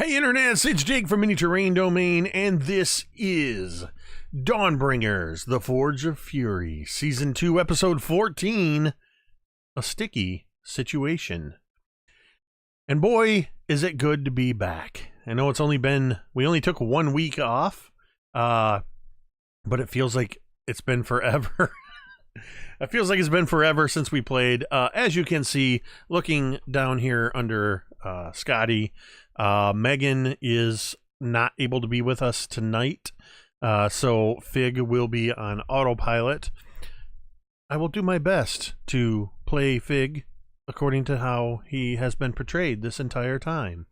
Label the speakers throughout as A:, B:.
A: Hey internets, it's Jake from Mini Terrain Domain, and this is Dawnbringers, The Forge of Fury, Season 2, Episode 14, A Sticky Situation. And boy, is it good to be back. I know we only took 1 week off, but it feels like it's been forever. It feels like it's been forever since we played. As you can see, looking down here under Scotty, Megan is not able to be with us tonight, so Fig will be on autopilot. I will do my best to play Fig according to how he has been portrayed this entire time.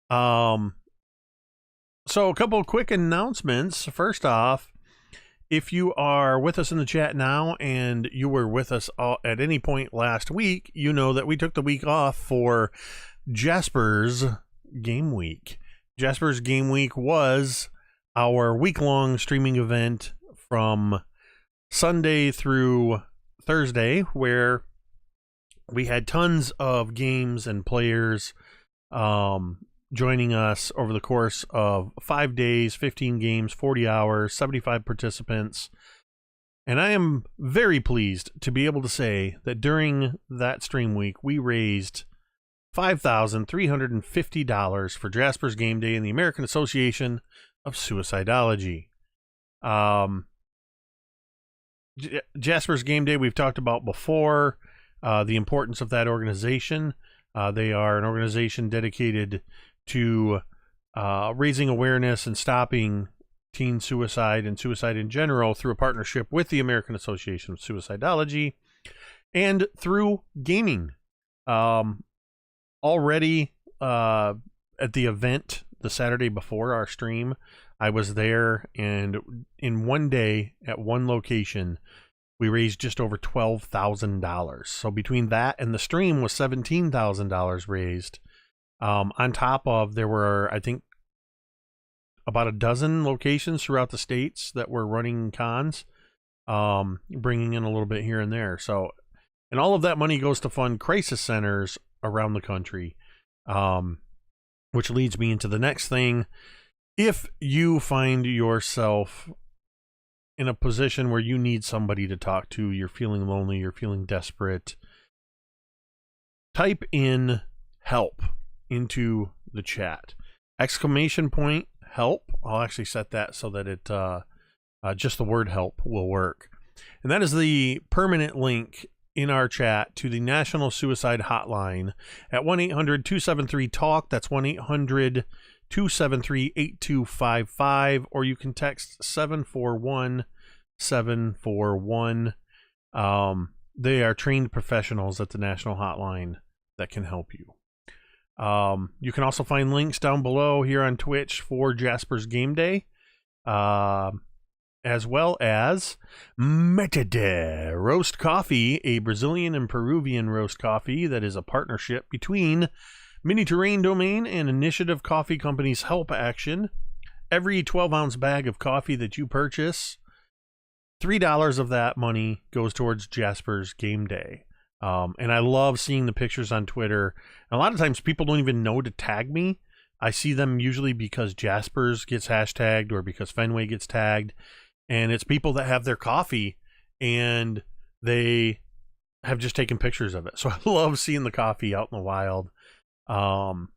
A: So a couple of quick announcements. First off, if you are with us in the chat now and you were with us at any point last week, you know that we took the week off for Jasper's Game Week. Jasper's Game Week was our week-long streaming event from Sunday through Thursday, where we had tons of games and players joining us over the course of 5 days, 15 games, 40 hours, 75 participants. And I am very pleased to be able to say that during that stream week, we raised $5,350 for Jasper's Game Day and the American Association of Suicidology. Jasper's Game Day we've talked about before, the importance of that organization. They are an organization dedicated to raising awareness and stopping teen suicide and suicide in general through a partnership with the American Association of Suicidology and through gaming. Already at the event the Saturday before our stream, I was there, and in one day at one location we raised just over $12,000. So between that and the stream was $17,000 raised. On top of, there were, I think, about a dozen locations throughout the states that were running cons, bringing in a little bit here and there. So, and all of that money goes to fund crisis centers around the country, which leads me into the next thing. If you find yourself in a position where you need somebody to talk to, you're feeling lonely, you're feeling desperate, type in help into the chat. Exclamation point help. I'll actually set that so that it just the word help will work. And that is the permanent link in our chat to the National Suicide Hotline at 1-800-273-TALK. That's 1-800-273-8255, or you can text 741-741. They are trained professionals at the National Hotline that can help you. You can also find links down below here on Twitch for Jasper's Game Day, as well as Metade Roast Coffee, a Brazilian and Peruvian roast coffee that is a partnership between Mini Terrain Domain and Initiative Coffee Company's Help Action. Every 12-ounce bag of coffee that you purchase, $3 of that money goes towards Jasper's Game Day. And I love seeing the pictures on Twitter. And a lot of times people don't even know to tag me. I see them usually because Jasper's gets hashtagged or because Fenway gets tagged. And it's people that have their coffee and they have just taken pictures of it. So I love seeing the coffee out in the wild. And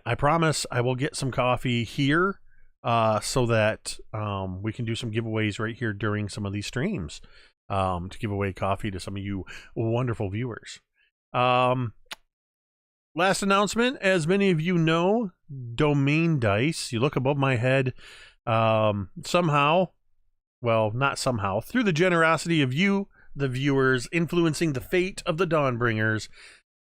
A: I promise I will get some coffee here so that we can do some giveaways right here during some of these streams. To give away coffee to some of you wonderful viewers. Last announcement, as many of you know, Domain Dice, you look above my head, somehow, well, not somehow, through the generosity of you, the viewers, influencing the fate of the Dawnbringers,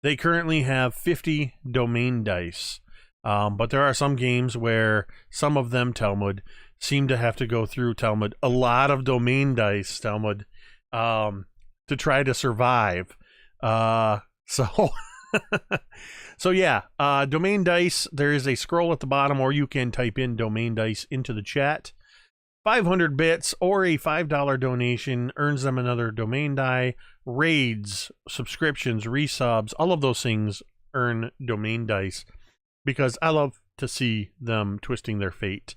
A: they currently have 50 Domain Dice. But there are some games where some of them, Talmud, seem to have to go through Talmud, a lot of Domain Dice, Talmud, to try to survive. So yeah, Domain Dice, there is a scroll at the bottom, or you can type in Domain Dice into the chat. 500 bits or a $5 donation earns them another domain die. Raids, subscriptions, resubs, all of those things earn Domain Dice. because I love to see them twisting their fate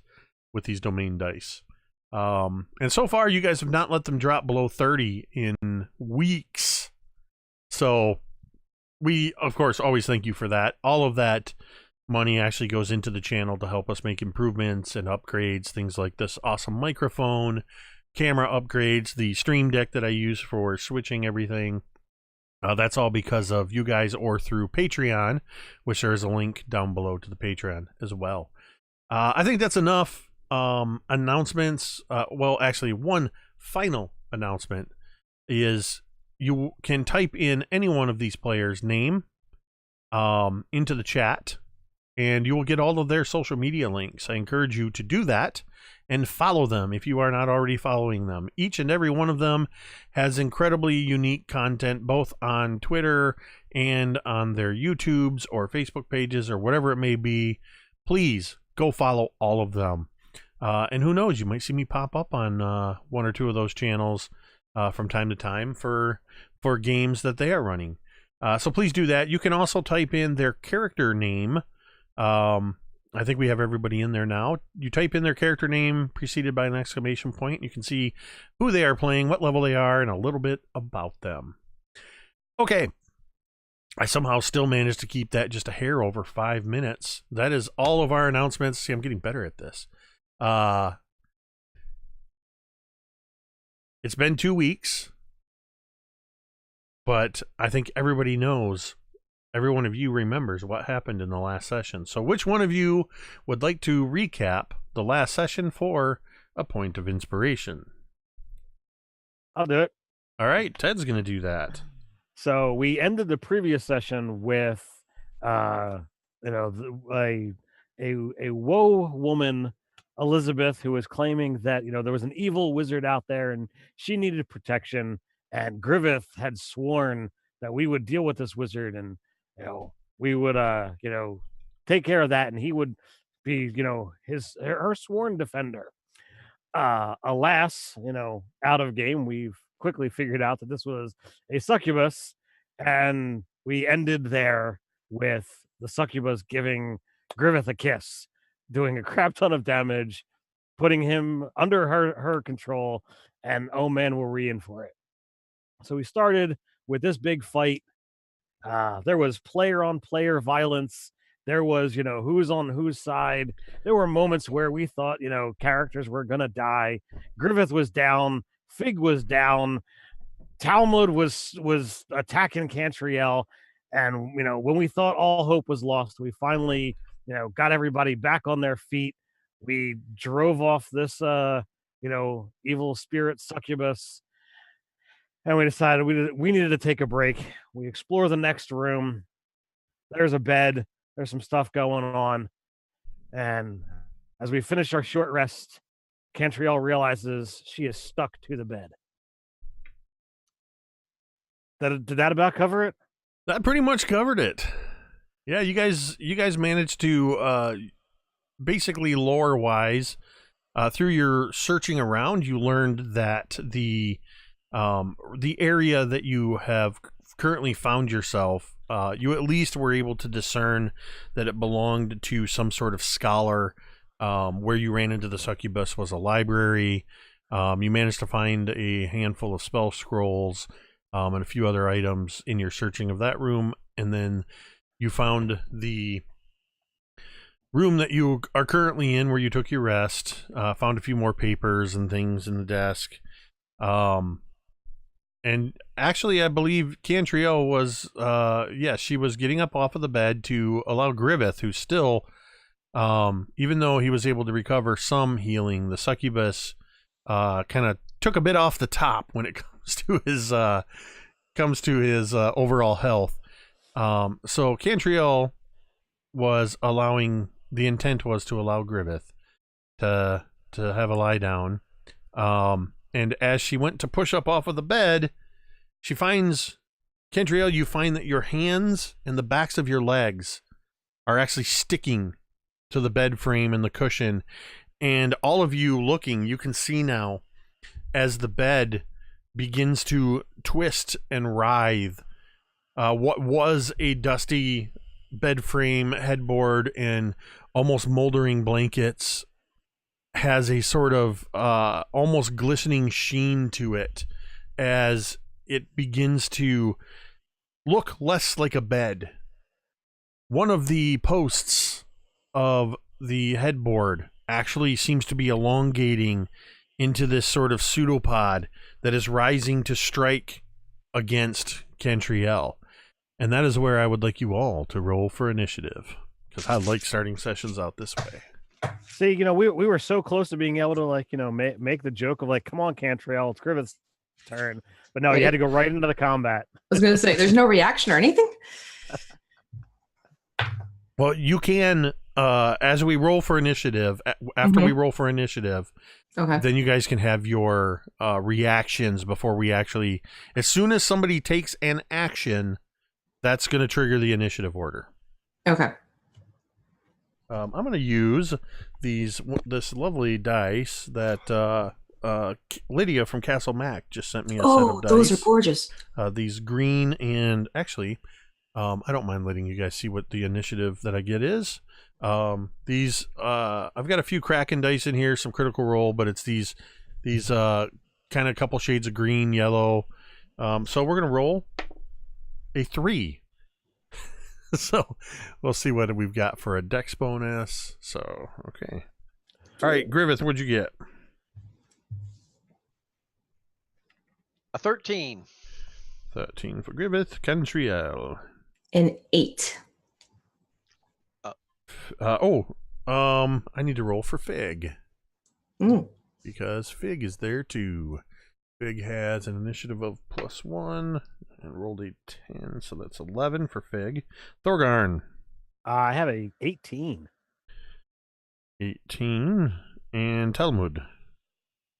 A: with these domain dice. And so far, you guys have not let them drop below 30 in weeks. So we, of course, always thank you for that. All of that money actually goes into the channel to help us make improvements and upgrades, things like this awesome microphone, camera upgrades, the stream deck that I use for switching everything. That's all because of you guys or through Patreon, which there is a link down below to the Patreon as well. I think that's enough announcements. Well, actually, one final announcement is you can type in any one of these players' name into the chat, and you will get all of their social media links. I encourage you to do that and follow them if you are not already following them. Each and every one of them has incredibly unique content, both on Twitter and on their YouTubes or Facebook pages or whatever it may be. Please go follow all of them. And who knows, you might see me pop up on one or two of those channels from time to time for games that they are running. So please do that. You can also type in their character name. I think we have everybody in there now. You type in their character name preceded by an exclamation point. You can see who they are playing, what level they are, and a little bit about them. Okay. I somehow still managed to keep that just a hair over 5 minutes. That is all of our announcements. See, I'm getting better at this. It's been 2 weeks, but I think everybody knows, every one of you remembers what happened in the last session. So which one of you would like to recap the last session for a point of inspiration?
B: I'll do it.
A: All right, Ted's going to do that.
B: So we ended the previous session with, a woe woman, Elizabeth, who was claiming that, there was an evil wizard out there and she needed protection. And Griveth had sworn that we would deal with this wizard and, we would, take care of that. And he would be, her sworn defender. Alas, out of game, we've quickly figured out that this was a succubus, and we ended there with the succubus giving Griveth a kiss, doing a crap ton of damage, putting him under her control, and oh man, were we in for it. So we started with this big fight. There was player on player violence. There was, who's on whose side. There were moments where we thought, characters were going to die. Griveth was down. Fig was down. Talmud was attacking Cantriel. And, when we thought all hope was lost, we finally, got everybody back on their feet. We drove off this, evil spirit succubus. And we decided we needed to take a break. We explore the next room. There's a bed. There's some stuff going on. And as we finish our short rest, Cantriel realizes she is stuck to the bed. Did that about cover it?
A: That pretty much covered it. Yeah, you guys managed to basically lore-wise, through your searching around, you learned that the area that you have currently found yourself, you at least were able to discern that it belonged to some sort of scholar. Where you ran into the succubus was a library. You managed to find a handful of spell scrolls and a few other items in your searching of that room, and then you found the room that you are currently in where you took your rest, found a few more papers and things in the desk. And actually, I believe Cantriel was, she was getting up off of the bed to allow Griveth, who's still, even though he was able to recover some healing, the succubus kind of took a bit off the top when it comes to his overall health. So Cantriel was allowing, the intent was to allow Griveth to have a lie down. And as she went to push up off of the bed, she finds, Cantriel, you find that your hands and the backs of your legs are actually sticking to the bed frame and the cushion. And all of you looking, you can see now as the bed begins to twist and writhe. What was a dusty bed frame, headboard, and almost moldering blankets has a sort of almost glistening sheen to it as it begins to look less like a bed. One of the posts of the headboard actually seems to be elongating into this sort of pseudopod that is rising to strike against Cantriel. And that is where I would like you all to roll for initiative, because I like starting sessions out this way.
B: See, we were so close to being able to make the joke of like, come on, Cantriel, it's Griveth's turn. But no, you had to go right into the combat.
C: I was going to say, there's no reaction or anything?
A: Well, you can, as we roll for initiative, after we roll for initiative,
C: Okay.
A: then you guys can have your reactions before we actually, as soon as somebody takes an action, that's going to trigger the initiative order.
C: Okay.
A: I'm going to use this lovely dice that Lydia from Castle Mac just sent me a set of dice.
C: Those are gorgeous.
A: These green, and actually, I don't mind letting you guys see what the initiative that I get is. These I've got a few Kraken dice in here, some Critical Role, but it's these kind of couple shades of green, yellow. So we're going to roll a 3. So we'll see what we've got for a dex bonus. So, okay. All right, Griveth, what'd you get?
D: A 13.
A: 13 for Griveth. Cantriel.
C: An 8.
A: I need to roll for Fig. Because Fig is there too. Fig has an initiative of +1 and rolled a 10, so that's 11 for Fig. Thorgarn.
B: I have a 18.
A: 18. And Talmud.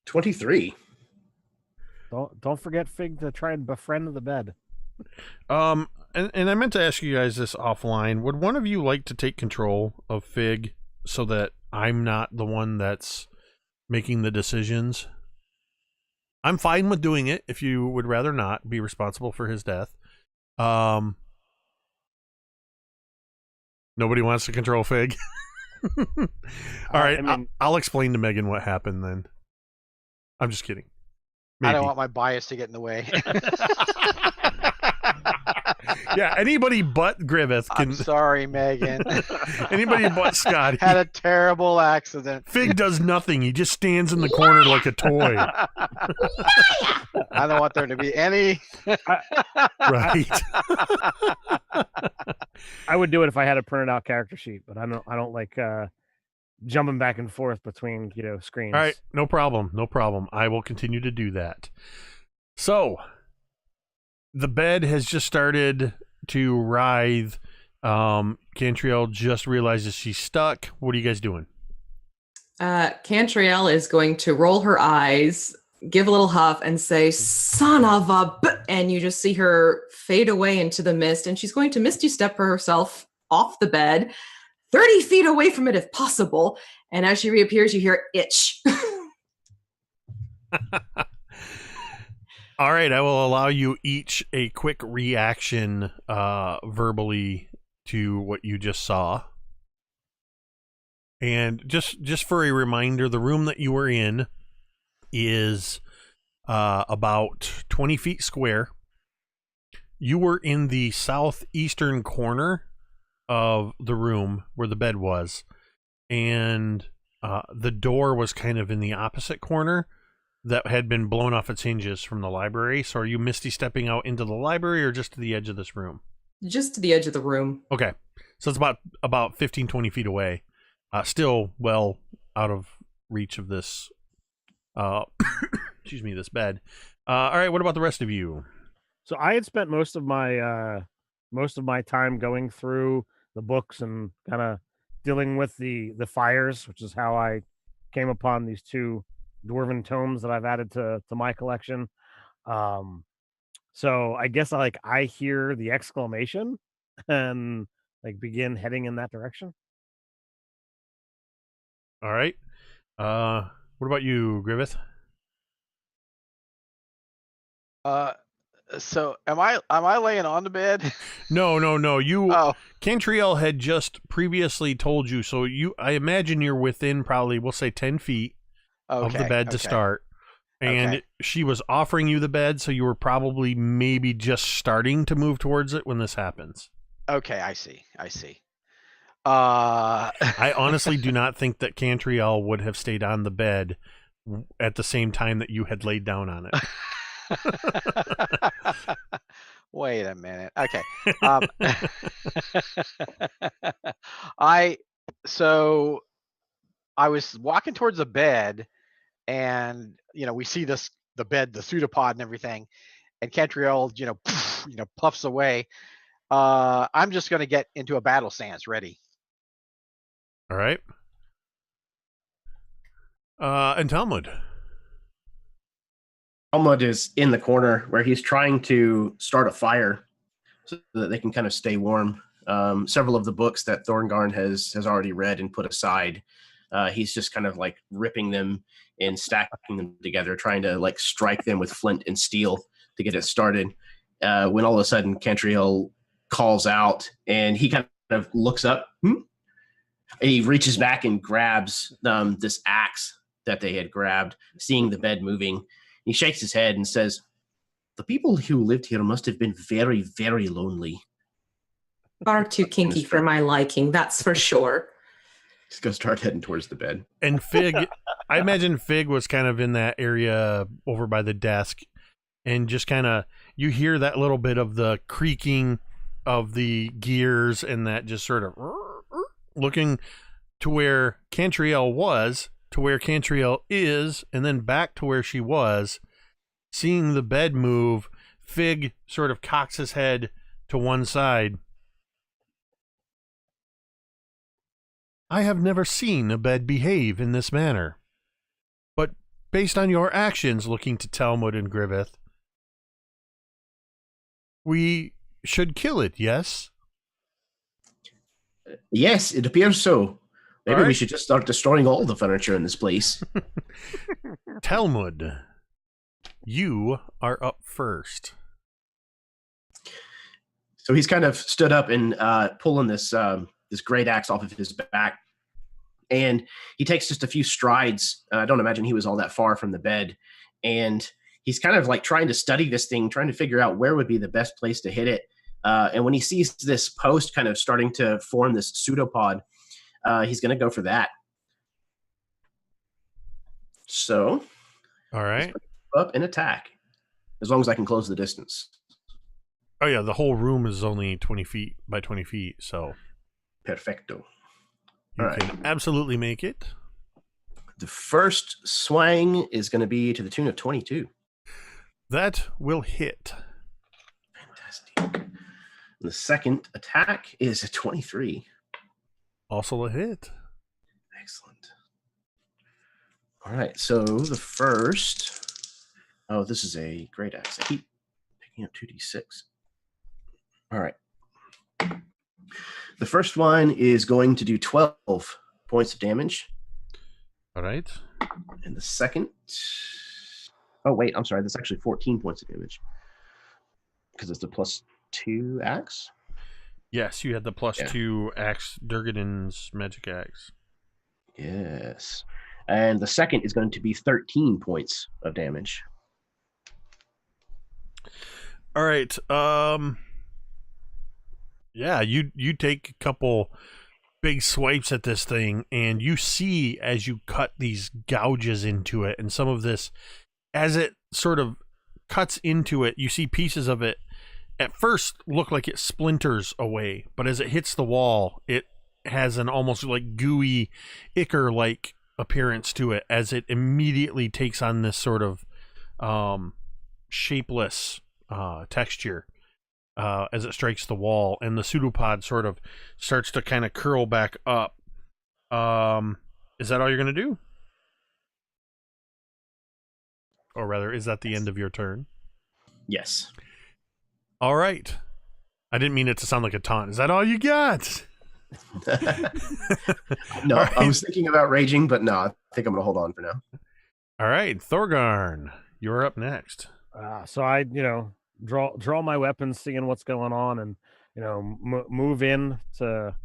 E: 23.
B: Don't forget Fig to try and befriend the bed.
A: And I meant to ask you guys this offline. Would one of you like to take control of Fig so that I'm not the one that's making the decisions? I'm fine with doing it if you would rather not be responsible for his death. Nobody wants to control Fig. All right, I'll explain to Megan what happened then. I'm just kidding. Maybe.
D: I don't want my bias to get in the way.
A: Yeah, anybody but Griveth can.
D: I'm sorry, Megan.
A: Anybody but Scotty.
D: Had a terrible accident.
A: Fig does nothing. He just stands in the corner like a toy.
D: I don't want there to be any.
A: Right.
B: I would do it if I had a printed out character sheet, but I don't like jumping back and forth between screens.
A: All right, no problem. I will continue to do that. So, the bed has just started to writhe. Cantriel just realizes she's stuck. What are you guys doing?
C: Cantriel is going to roll her eyes, give a little huff, and say, "Son of a b-" and you just see her fade away into the mist, and she's going to misty step herself off the bed, 30 feet away from it if possible, and as she reappears, you hear itch.
A: All right, I will allow you each a quick reaction verbally to what you just saw. And just for a reminder, the room that you were in is about 20 feet square. You were in the southeastern corner of the room where the bed was, and the door was kind of in the opposite corner that had been blown off its hinges from the library. So are you misty stepping out into the library or just to the edge of this room?
C: Just to the edge of the room.
A: Okay. So it's about 15, 20 feet away. Still well out of reach of this, excuse me, this bed. All right. What about the rest of you?
B: So I had spent most of my time going through the books and kind of dealing with the fires, which is how I came upon these 2 dwarven tomes that I've added to my collection. So I guess I hear the exclamation and begin heading in that direction.
A: All right. What about you, Griveth?
D: So am I laying on the bed?
A: No. You
D: Oh,
A: Cantriel had just previously told you, so I imagine you're within probably, we'll say 10 feet of the
D: okay.
A: bed to
D: Okay.
A: start. And
D: Okay.
A: she was offering you the bed, so you were probably maybe just starting to move towards it when this happens.
D: Okay, I see.
A: I honestly do not think that Cantriel would have stayed on the bed at the same time that you had laid down on it.
D: Wait a minute. Okay. Um, I so I was walking towards the bed, and we see the bed, the pseudopod, and everything, and Cantriel, puffs away. I'm just gonna get into a battle stance, ready.
A: All right. And Talmud.
E: Talmud is in the corner where he's trying to start a fire so that they can kind of stay warm. Several of the books that Thorgarn has already read and put aside, he's just kind of like ripping them and stacking them together, trying to like strike them with flint and steel to get it started. When all of a sudden Cantriel calls out, and he kind of looks up. He reaches back and grabs this axe that they had grabbed, seeing the bed moving. He shakes his head and says, "The people who lived here must have been very, very lonely."
C: Far too kinky for my liking, that's for sure.
E: Just go start heading towards the bed.
A: And Fig, I imagine Fig was kind of in that area over by the desk, and just kind of, you hear that little bit of the creaking of the gears, and that just sort of looking to where Cantriel was, to where Cantriel is, and then back to where she was, seeing the bed move. Fig sort of cocks his head to one side. I have never seen a bed behave in this manner. But based on your actions, looking to Talmud and Griveth, we should kill it, yes?
E: Yes, it appears so. Maybe
A: All right.
E: we should just start destroying all the furniture in this place.
A: Talmud, you are up first.
E: So he's kind of stood up and pulling this great axe off of his back. And he takes just a few strides. I don't imagine he was all that far from the bed. And he's kind of like trying to study this thing, trying to figure out where would be the best place to hit it. And when he sees this post kind of starting to form this pseudopod, he's going to go for that. So,
A: All right.
E: up and attack, as long as I can close the distance.
A: Oh, yeah, the whole room is only 20 feet by 20 feet, so
E: Perfecto.
A: you
E: All right.
A: can absolutely make it.
E: The first swing is going to be to the tune of 22.
A: That will hit.
E: Fantastic. The second attack is a 23.
A: Also a hit.
E: Excellent. All right, so the first... Oh, this is a great axe. I keep picking up 2d6. All right. The first one is going to do 12 points of damage.
A: All right.
E: And the second... Oh, wait, I'm sorry. That's actually 14 points of damage. Because it's the +2 axe.
A: Yes, you had the +2 axe, Durgadin's magic axe.
E: Yes. And the second is going to be 13 points of damage.
A: All right. Yeah, you take a couple big swipes at this thing, and you see as you cut these gouges into it, and some of this, as it sort of cuts into it, you see pieces of it at first look like it splinters away, but as it hits the wall, it has an almost like gooey, ichor-like appearance to it, as it immediately takes on this sort of shapeless texture as it strikes the wall, and the pseudopod sort of starts to kind of curl back up. Is that all you're going to do? Or rather, is that the end of your turn?
E: Yes.
A: All right. I didn't mean it to sound like a taunt. Is that all you got?
E: No,
A: All right.
E: I was thinking about raging, but no, I think I'm going to hold on for now.
A: All right, Thorgarn, you're up next.
B: So I, draw my weapons, seeing what's going on, and move in to.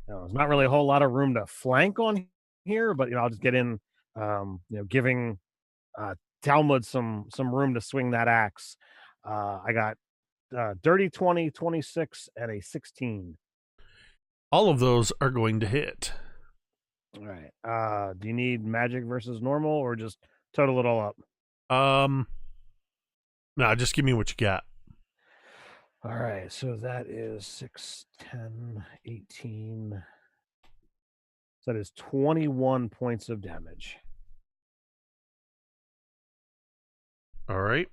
B: There's not really a whole lot of room to flank on here, but I'll just get in. Giving Talmud some room to swing that axe. I got dirty 20, 26, and a 16.
A: All of those are going to hit.
B: All right. Do you need magic versus normal, or just total it all up?
A: No, just give me what you got.
B: All right. So that is 6, 10, 18. So that is 21 points of damage.
A: All right.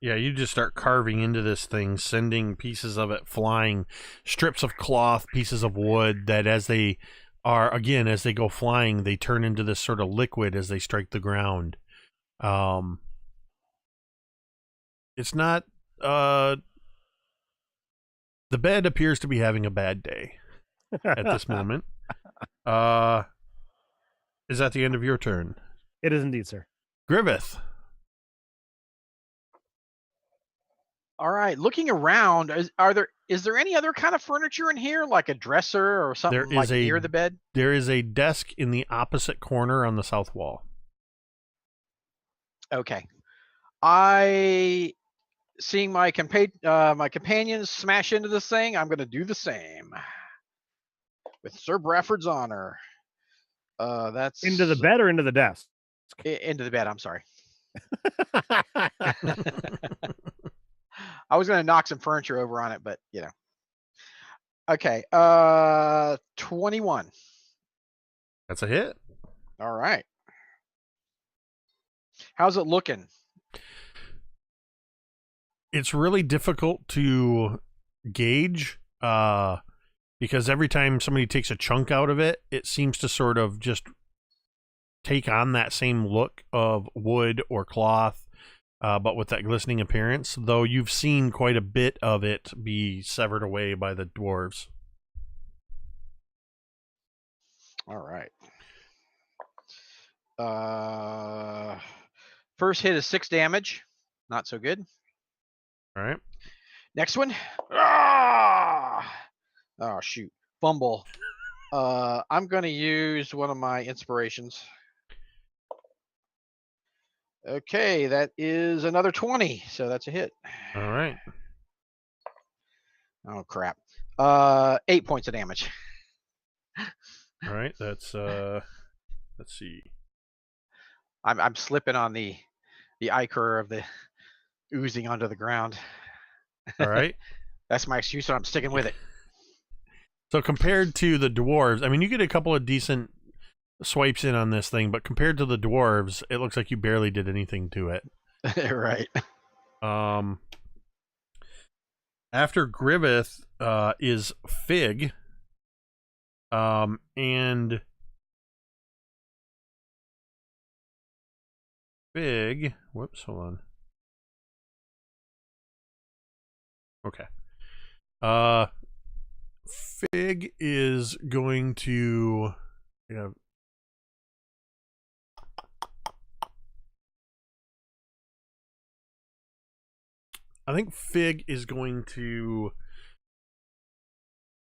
A: Yeah, you just start carving into this thing, sending pieces of it flying, strips of cloth, pieces of wood that as they go flying, they turn into this sort of liquid as they strike the ground. It's not, the bed appears to be having a bad day at this moment. Is that the end of your turn?
B: It is indeed, sir.
A: Griveth.
D: All right, looking around, is there any other kind of furniture in here, like a dresser or something near the bed?
A: There is a desk in the opposite corner on the south wall.
D: Okay. Seeing my companions smash into this thing, I'm going to do the same with Sir Bradford's honor. That's
B: into the bed or into the desk?
D: Into the bed. I'm sorry. I was going to knock some furniture over on it, but Okay. 21.
A: That's a hit.
D: All right. How's it looking?
A: It's really difficult to gauge because every time somebody takes a chunk out of it, it seems to sort of just take on that same look of wood or cloth, but with that glistening appearance, though you've seen quite a bit of it be severed away by the dwarves.
D: All right. First hit is 6 damage. Not so good.
A: All right.
D: Next one. Ah! Oh, shoot. Fumble. I'm going to use one of my inspirations. Okay, that is another 20. So that's a hit.
A: All right.
D: Oh, crap. 8 points of damage.
A: All right. That's, let's see.
D: I'm slipping on the ichor of the oozing onto the ground.
A: All right.
D: That's my excuse, so I'm sticking with it.
A: So compared to the dwarves, I mean, you get a couple of decent swipes in on this thing, but compared to the dwarves, it looks like you barely did anything to it.
D: Right.
A: After Griveth is Fig. And Fig, whoops, hold on. Okay. Fig is going to, I think Fig is going to,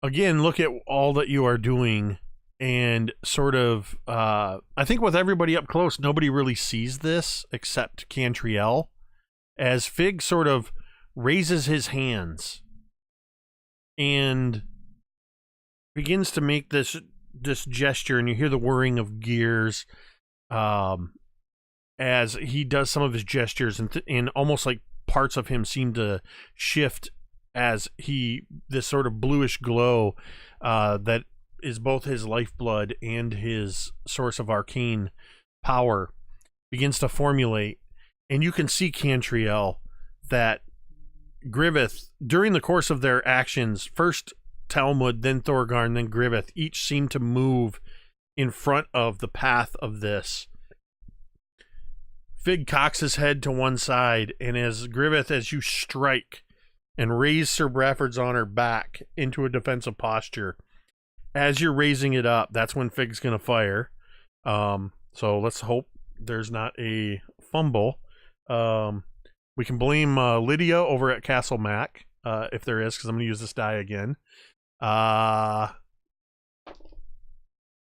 A: again, look at all that you are doing and sort of, I think with everybody up close, nobody really sees this except Cantriel, as Fig sort of raises his hands and begins to make this gesture, and you hear the whirring of gears as he does some of his gestures, and almost like parts of him seem to shift as this sort of bluish glow that is both his lifeblood and his source of arcane power begins to formulate, and you can see, Cantriel, that Griveth, during the course of their actions, first Talmud, then Thorgarn, then Griveth, each seem to move in front of the path of this. Fig cocks his head to one side, and as Griveth, as you strike and raise Sir Bradford's honor back into a defensive posture, as you're raising it up, that's when Fig's going to fire. So let's hope there's not a fumble. We can blame Lydia over at Castle Mac, if there is, because I'm going to use this die again. That's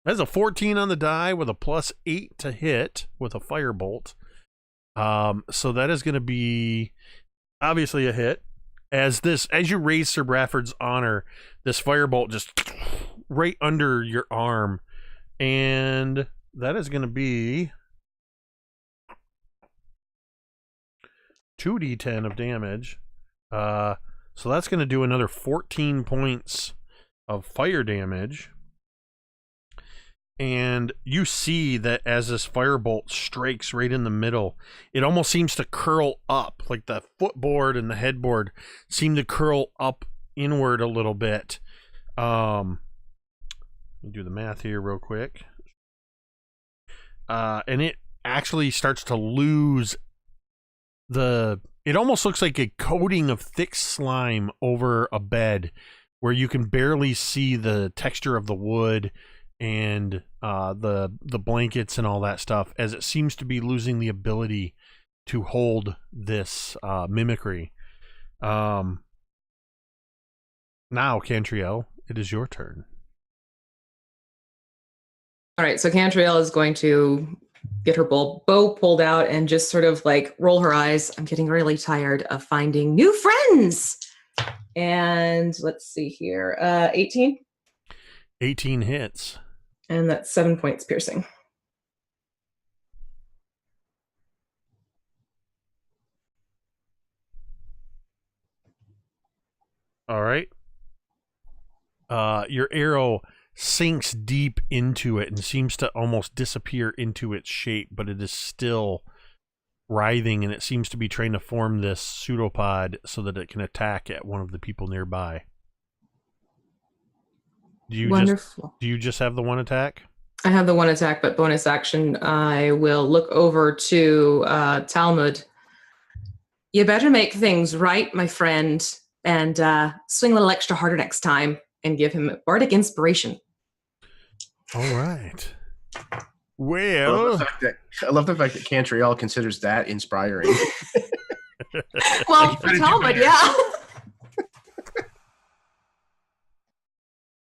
A: a 14 on the die with a +8 to hit with a firebolt. So that is going to be obviously a hit. As you raise Sir Bradford's honor, this firebolt just right under your arm, and that is going to be 2d10 of damage. So that's going to do another 14 points of fire damage. And you see that as this firebolt strikes right in the middle, it almost seems to curl up, like the footboard and the headboard seem to curl up inward a little bit. Let me do the math here real quick. And it actually starts to lose it almost looks like a coating of thick slime over a bed where you can barely see the texture of the wood and the blankets and all that stuff, as it seems to be losing the ability to hold this mimicry. Now, Cantriel, it is your turn.
C: All right, so Cantriel is going to get her bow pulled out and just sort of like roll her eyes. I'm getting really tired of finding new friends. And let's see here. 18?
A: 18 hits.
C: And that's 7 points piercing.
A: All right. Your arrow sinks deep into it and seems to almost disappear into its shape, but it is still writhing, and it seems to be trying to form this pseudopod so that it can attack at one of the people nearby.
C: Wonderful.
A: Do you just have the one attack?
C: I have the one attack, but bonus action, I will look over to Talmud. You better make things right, my friend, and swing a little extra harder next time, and give him bardic inspiration.
A: All right. Well,
E: I love the fact that Cantriel considers that inspiring.
C: Well, for Talmud, yeah.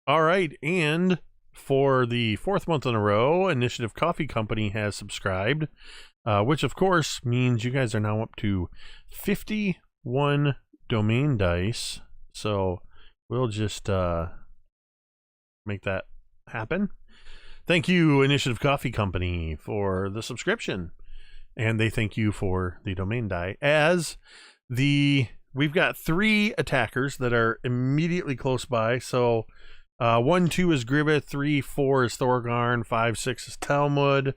A: All right, and for the 4th month in a row, Initiative Coffee Company has subscribed, which of course means you guys are now up to 51 domain dice. So we'll just make that happen. Thank you, Initiative Coffee Company, for the subscription, and they thank you for the domain die. We've got 3 attackers that are immediately close by. So 1, 2 is Griveth, 3, 4 is Thorgarn, 5, 6 is Talmud.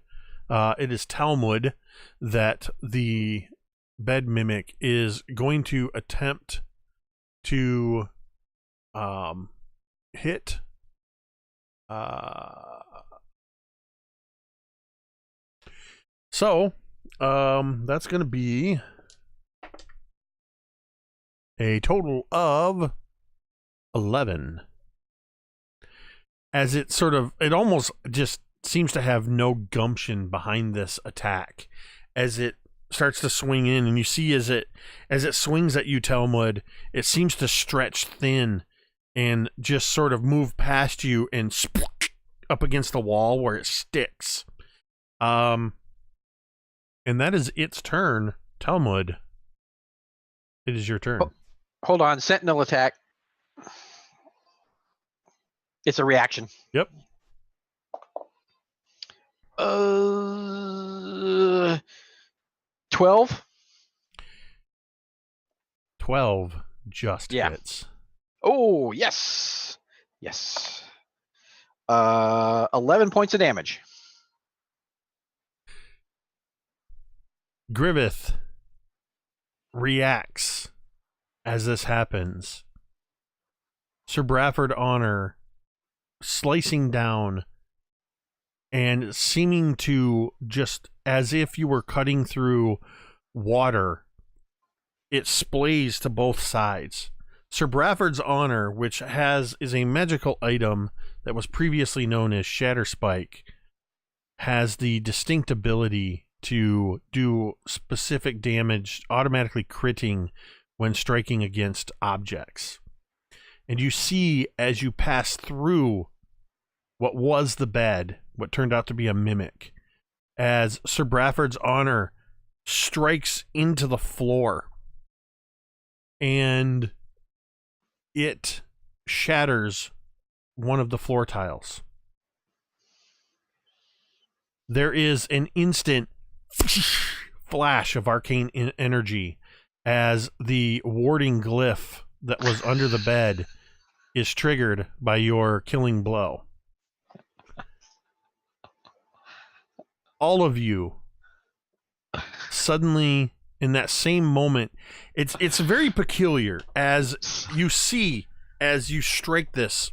A: It is Talmud that the bed mimic is going to attempt to hit. So that's going to be a total of 11. As it almost just seems to have no gumption behind this attack as it starts to swing in, and you see as it swings at you, Talmud, it seems to stretch thin and just sort of move past you and up against the wall where it sticks. And that is its turn. Talmud, it is your turn.
D: Hold on, sentinel attack. It's a reaction.
A: Yep.
D: 12?
A: 12 just hits.
D: Oh, yes. Yes. 11 points of damage.
A: Griveth reacts as this happens. Sir Bradford Honor slicing down and seeming to, just as if you were cutting through water, it splays to both sides. Sir Bradford's Honor, which is a magical item that was previously known as Shatterspike, has the distinct ability to do specific damage, automatically critting when striking against objects. And you see as you pass through what was the bed, what turned out to be a mimic, as Sir Bradford's honor strikes into the floor and it shatters one of the floor tiles. There is an instant flash of arcane energy as the warding glyph that was under the bed is triggered by your killing blow. All of you suddenly, in that same moment, it's very peculiar as you see, as you strike this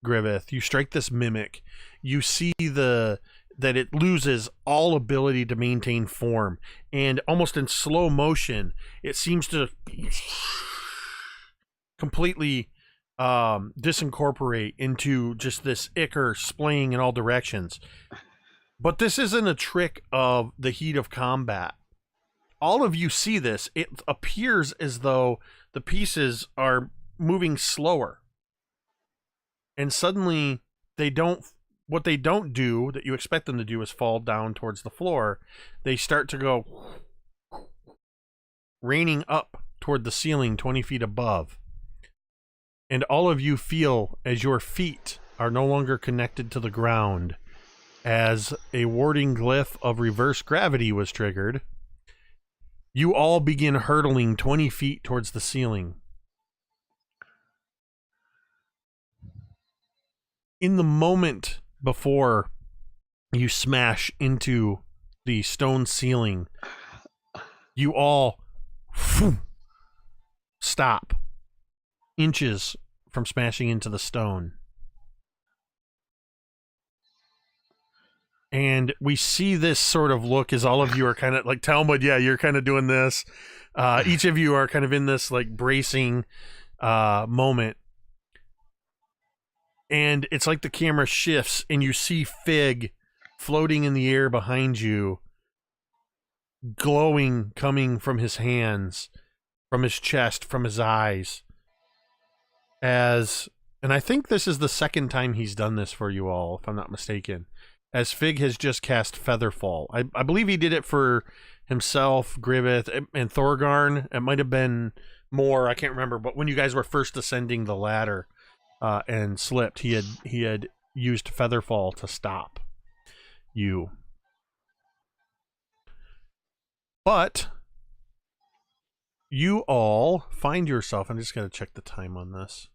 A: Griveth, you strike this mimic, you see that it loses all ability to maintain form, and almost in slow motion, it seems to completely disincorporate into just this ichor splaying in all directions. But this isn't a trick of the heat of combat. All of you see this. It appears as though the pieces are moving slower. And suddenly what they don't do that you expect them to do is fall down towards the floor. They start to go raining up toward the ceiling 20 feet above. And all of you feel as your feet are no longer connected to the ground, as a warding glyph of reverse gravity was triggered. You all begin hurtling 20 feet towards the ceiling. In the moment before you smash into the stone ceiling, you all stop inches from smashing into the stone. And we see this sort of look as all of you are kind of like, Talmud, yeah, you're kind of doing this. Each of you are kind of in this like bracing moment. And it's like the camera shifts and you see Fig floating in the air behind you, glowing coming from his hands, from his chest, from his eyes. And I think this is the second time he's done this for you all, if I'm not mistaken. As Fig has just cast Featherfall. I believe he did it for himself, Griveth, and Thorgarn. It might have been more, I can't remember, but when you guys were first ascending the ladder and slipped, he had used Featherfall to stop you. But you all find yourself, I'm just going to check the time on this.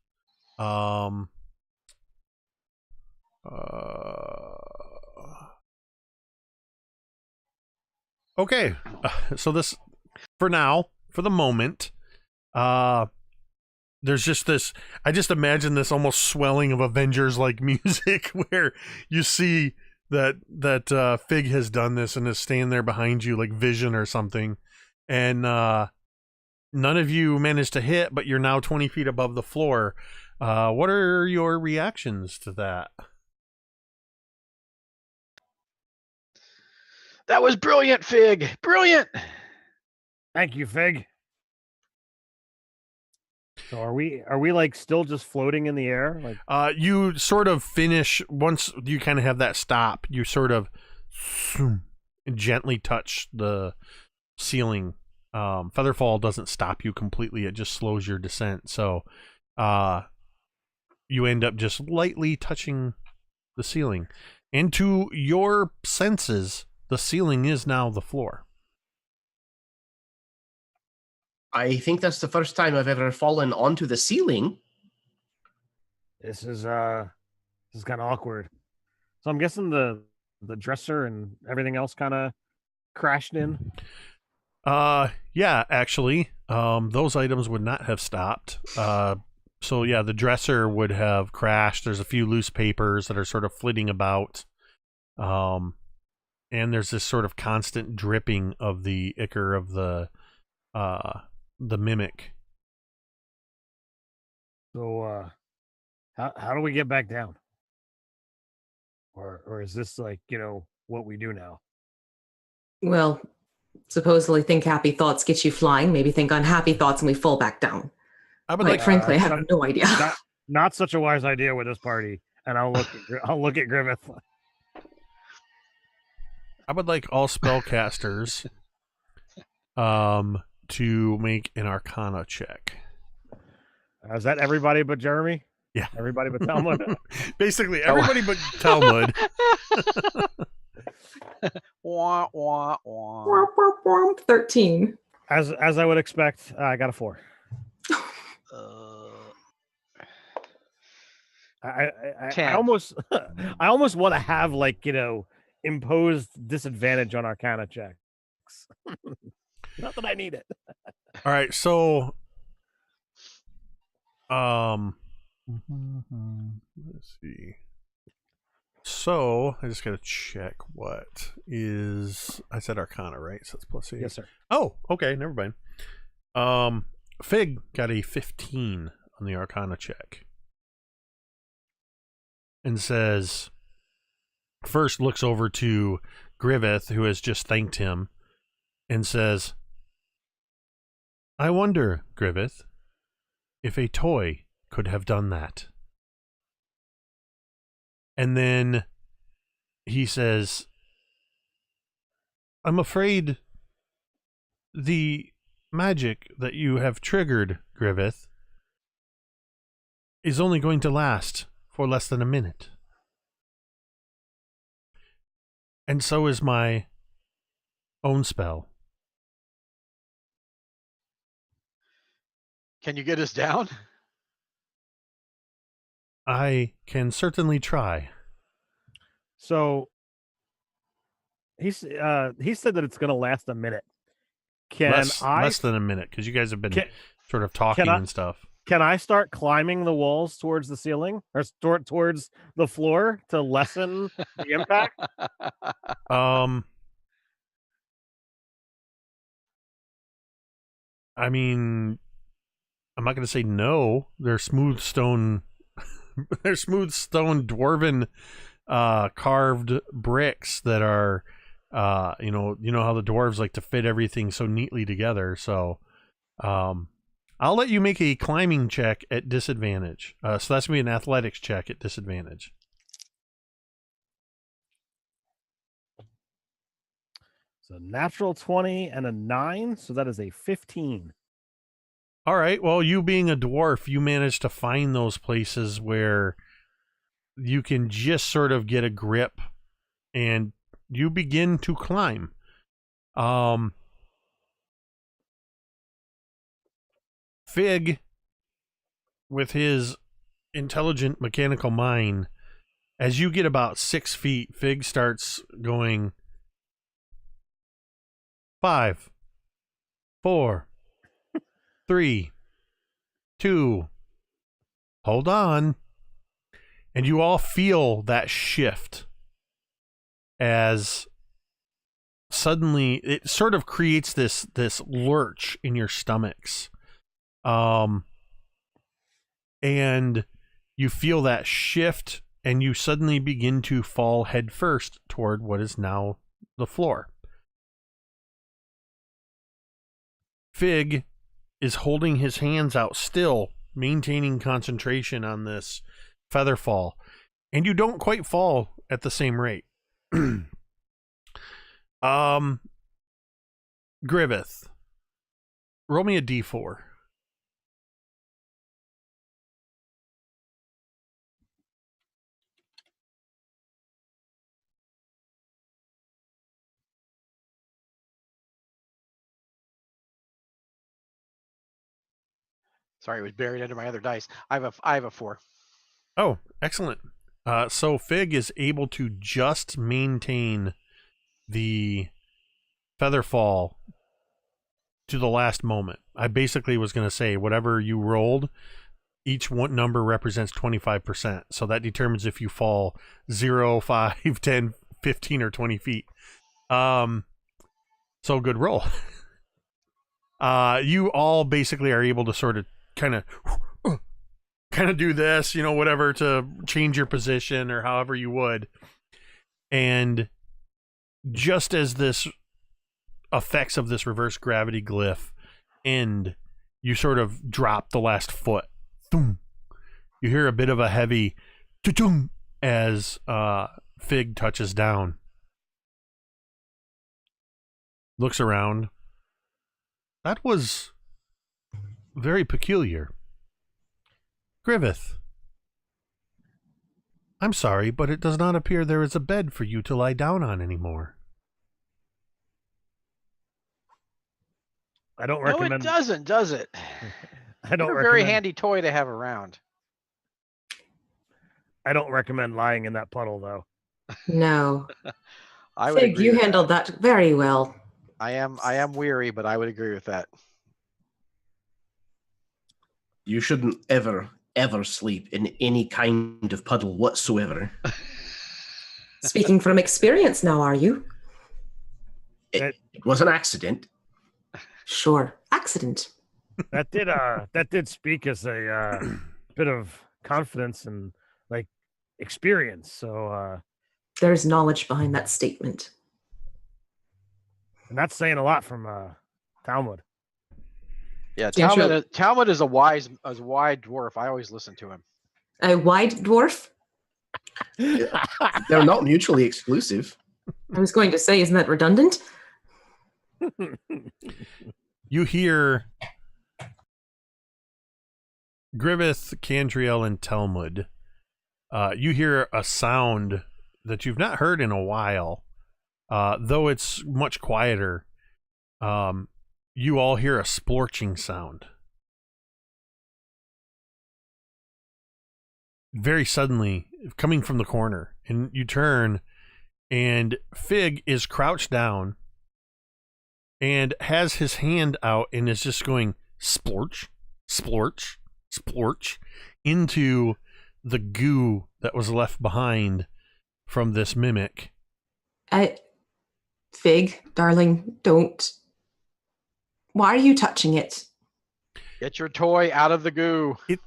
A: Okay, so this, for now, for the moment, there's just this, I just imagine this almost swelling of Avengers-like music where you see that Fig has done this and is standing there behind you like Vision or something, and none of you managed to hit, but you're now 20 feet above the floor. What are your reactions to that?
D: That was brilliant, Fig. Brilliant.
B: Thank you, Fig. So are we like still just floating in the air? Like
A: you sort of finish once you kind of have that stop. You sort of gently touch the ceiling. Featherfall doesn't stop you completely; it just slows your descent. So, you end up just lightly touching the ceiling, and to your senses, the ceiling is now the floor.
E: I think that's the first time I've ever fallen onto the ceiling.
B: this is kind of awkward. So I'm guessing the dresser and everything else kind of crashed in.
A: Yeah, actually, those items would not have stopped. So yeah, the dresser would have crashed. There's a few loose papers that are sort of flitting about. And there's this sort of constant dripping of the ichor of the mimic.
B: So how do we get back down? Or is this like, what we do now?
C: Well, supposedly think happy thoughts get you flying. Maybe think unhappy thoughts and we fall back down.
A: I would
C: Quite
A: like
C: frankly, I have no idea.
B: Not such a wise idea with this party. And I'll look at Griveth.
A: I would like all spellcasters to make an Arcana check.
B: Is that everybody but Jeremy?
A: Yeah.
B: Everybody but Talmud?
A: Basically, everybody but Talmud.
D: Wah, wah, wah.
C: 13.
B: As I would expect, I got a 4. I
D: 10.
B: almost I almost want to have imposed disadvantage on Arcana checks. Not that I need it.
A: All right, so let's see. So I just gotta check what is I said Arcana, right? So it's +8.
B: Yes, sir.
A: Oh, okay, never mind. Fig got a 15 on the Arcana check. And says, first looks over to Griveth, who has just thanked him, and says, I wonder, Griveth, if a toy could have done that. And then he says, I'm afraid the magic that you have triggered, Griveth, is only going to last for less than a minute. And so is my own spell.
D: Can you get us down?
A: I can certainly try.
B: So he said that it's going to last a minute.
A: Less than a minute, because you guys have been sort of talking and stuff.
B: Can I start climbing the walls towards the ceiling or towards the floor to lessen the impact?
A: I mean, I'm not going to say no. They're smooth stone. They're smooth stone dwarven carved bricks that are, you know how the dwarves like to fit everything so neatly together. So, I'll let you make a climbing check at disadvantage. So that's going to be an athletics check at disadvantage.
B: So natural 20 and a 9, so that is a 15.
A: All right. Well, you being a dwarf, you manage to find those places where you can just sort of get a grip and you begin to climb. Fig, with his intelligent mechanical mind, as you get about 6 feet, Fig starts going 5, 4, 3, 2, hold on. And you all feel that shift as suddenly it sort of creates this lurch in your stomachs. And you feel that shift and you suddenly begin to fall headfirst toward what is now the floor. Fig is holding his hands out still, maintaining concentration on this feather fall, and you don't quite fall at the same rate. Griveth, roll me a d4.
D: Sorry, it was buried under my other dice. I have a 4.
A: Oh, excellent. So Fig is able to just maintain the feather fall to the last moment. I basically was going to say whatever you rolled, each one number represents 25%. So that determines if you fall 0, 5, 10, 15, or 20 feet. So good roll. You all basically are able to sort of kind of do this, whatever, to change your position or however you would. And just as this effects of this reverse gravity glyph end, you sort of drop the last foot. Thum. You hear a bit of a heavy cha-chung as Fig touches down. Looks around. That was very peculiar. Griveth, I'm sorry, but it does not appear there is a bed for you to lie down on anymore.
B: I don't
D: No,
B: recommend.
D: it doesn't, does it?
B: I don't
D: You're a
B: recommend.
D: very handy toy to have around.
B: I don't recommend lying in that puddle, though.
C: No.
D: I would
C: Fig,
D: agree
C: you
D: with
C: handled that very well.
D: I am weary, but I would agree with that.
E: You shouldn't ever sleep in any kind of puddle whatsoever.
C: Speaking from experience now, are you?
E: It was an accident.
C: Sure. Accident.
B: That did speak as a bit of confidence and like experience. So
C: There's knowledge behind that statement.
B: and that's saying a lot from Talmud.
D: Yeah,
C: Cantriel.
D: Talmud is a wide dwarf. I always listen to him.
C: A wide dwarf?
E: They're not mutually exclusive.
C: I was going to say, isn't that redundant?
A: You hear Griveth, Cantriel, and Talmud. You hear a sound that you've not heard in a while, though it's much quieter. You all hear a splorching sound. Very suddenly, coming from the corner, and you turn, and Fig is crouched down and has his hand out and is just going splorch, splorch, splorch into the goo that was left behind from this mimic.
C: Fig, darling, don't. Why are you touching it?
D: Get your toy out of the goo.
A: It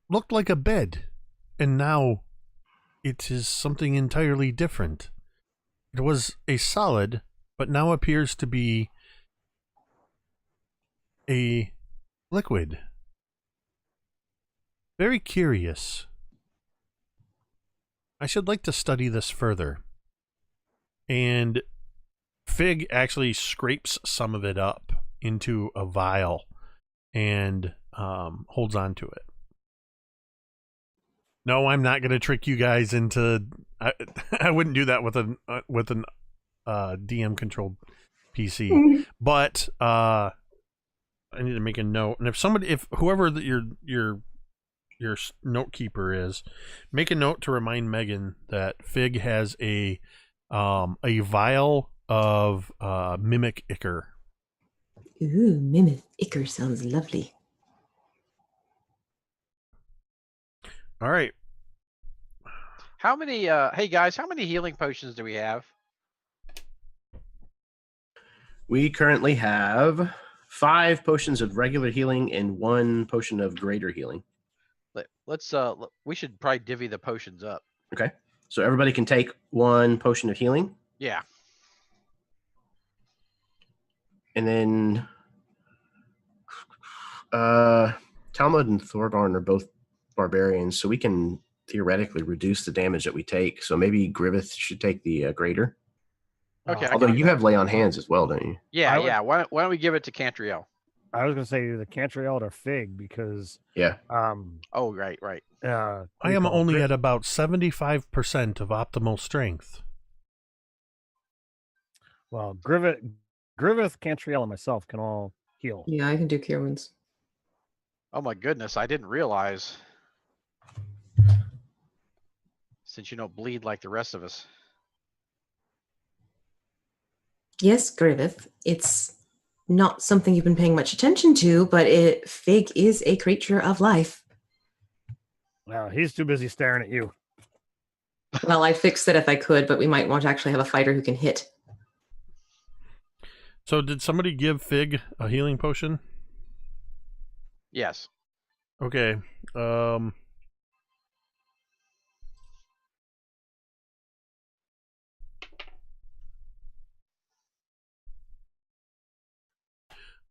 A: looked like a bed, and now it is something entirely different. It was a solid, but now appears to be a liquid. Very curious. I should like to study this further. And Fig actually scrapes some of it up into a vial and holds on to it. No, I'm not going to trick you guys into. I wouldn't do that with an DM controlled PC. But I need to make a note. And if whoever that your note keeper is, make a note to remind Megan that Fig has a vial of mimic ichor.
C: Ooh, mimic ichor sounds lovely.
A: All right.
D: How many hey guys, how many healing potions do we have?
E: We currently have 5 potions of regular healing and 1 potion of greater healing.
D: Let's we should probably divvy the potions up.
E: Okay. So everybody can take 1 potion of healing.
D: Yeah.
E: And then Talmud and Thorgarn are both barbarians, so we can theoretically reduce the damage that we take. So maybe Griveth should take the greater.
D: Okay.
E: Although you have lay on hands as well, don't you?
D: Yeah, yeah. Why don't we give it to Cantriel?
B: I was gonna say either Cantriel or Fig because
E: Yeah.
D: Oh, right.
A: I am only at about 75% of optimal strength.
B: Well, Griveth, Cantriel, and myself can all heal.
C: Yeah, I can do cure wounds.
D: Oh my goodness, I didn't realize. Since you don't bleed like the rest of us.
C: Yes, Griveth, it's not something you've been paying much attention to, but Fig is a creature of life.
B: Well, he's too busy staring at you.
C: Well, I'd fix it if I could, but we might want to actually have a fighter who can hit.
A: So did somebody give Fig a healing potion?
D: Yes.
A: Okay.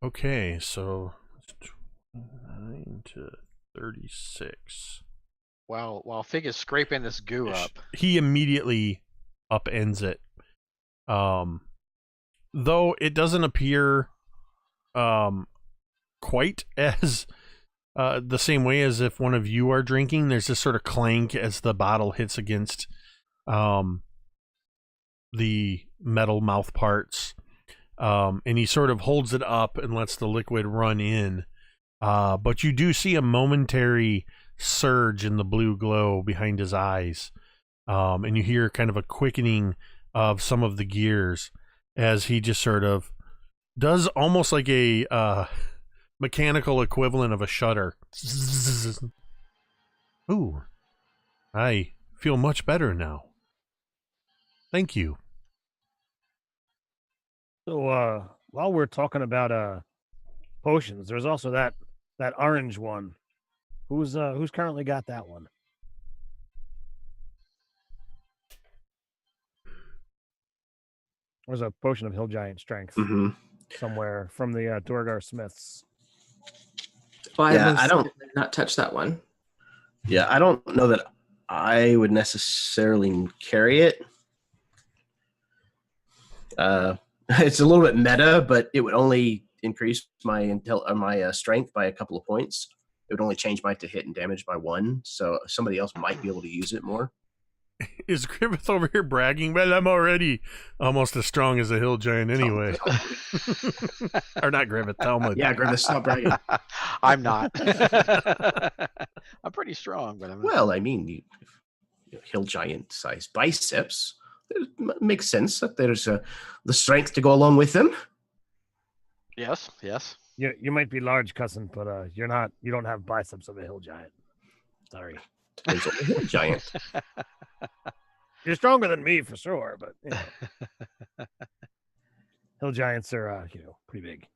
A: Okay, so 9 to 36.
D: While Fig is scraping this goo up.
A: He immediately upends it. Though it doesn't appear quite as the same way as if one of you are drinking. There's this sort of clank as the bottle hits against the metal mouth parts. And he sort of holds it up and lets the liquid run in. But you do see a momentary surge in the blue glow behind his eyes. And you hear kind of a quickening of some of the gears as he just sort of does almost like a mechanical equivalent of a shutter. Ooh, I feel much better now. Thank you.
B: So while we're talking about potions, there's also that orange one. Who's currently got that one? There's a potion of Hill Giant Strength somewhere from the Thorgarn Smiths.
C: Well,
E: Yeah,
C: I
E: I don't-
C: not touch that one.
E: Yeah, I don't know that I would necessarily carry it. It's a little bit meta, but it would only increase my strength by a couple of points. It would only change my to hit and damage by 1, so somebody else might be able to use it more.
A: Is Griveth over here bragging? Well, I'm already almost as strong as a hill giant anyway. Or not Griveth, Talmud.
E: Yeah, Griveth, stop bragging.
D: I'm not. I'm pretty strong, but I'm not.
E: Well, I mean, you hill giant sized biceps. It makes sense that there's the strength to go along with them.
D: Yes.
B: You might be large, cousin, but you're not. You don't have biceps of a hill giant. Sorry.
E: There's a hill giant.
B: You're stronger than me for sure, but you know. Hill giants are pretty big.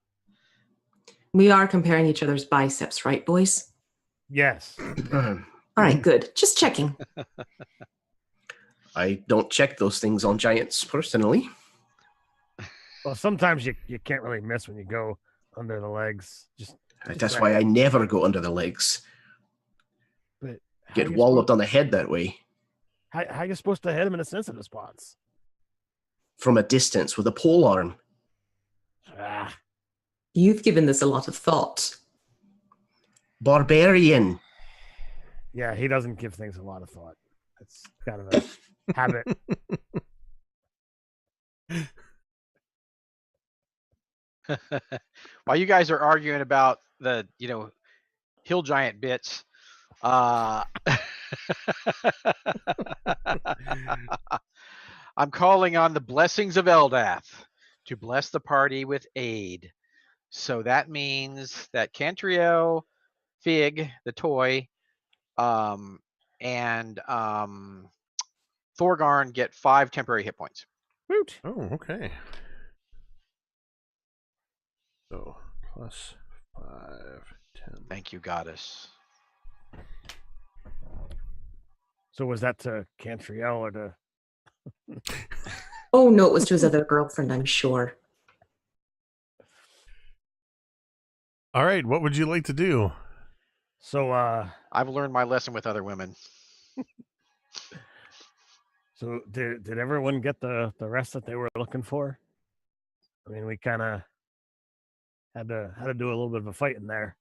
C: We are comparing each other's biceps, right, boys?
B: Yes.
C: All right, good. Just checking.
E: I don't check those things on giants personally.
B: Well, sometimes you can't really miss when you go under the legs.
E: That's why I never go under the legs.
B: But how
E: Get
B: you
E: walloped on the head that way.
B: How you supposed to hit him in the sensitive spots?
E: From a distance with a pole arm.
B: Ah,
C: You've given this a lot of thought.
E: Barbarian.
B: yeah, he doesn't give things a lot of thought. It's kind of a habit.
D: While you guys are arguing about the hill giant bits, I'm calling on the blessings of Eldath to bless the party with aid. So that means that Cantriel, Fig, the toy, and Thorgarn get 5 temporary hit points.
B: Woot.
A: Oh, okay. So, plus 5, 10.
D: Thank you, goddess.
B: So was that to Cantriel or to?
C: Oh, no, it was to his other girlfriend, I'm sure.
A: All right, what would you like to do?
B: So
D: I've learned my lesson with other women.
B: So did everyone get the rest that they were looking for? I mean, we kind of had to do a little bit of a fight in there.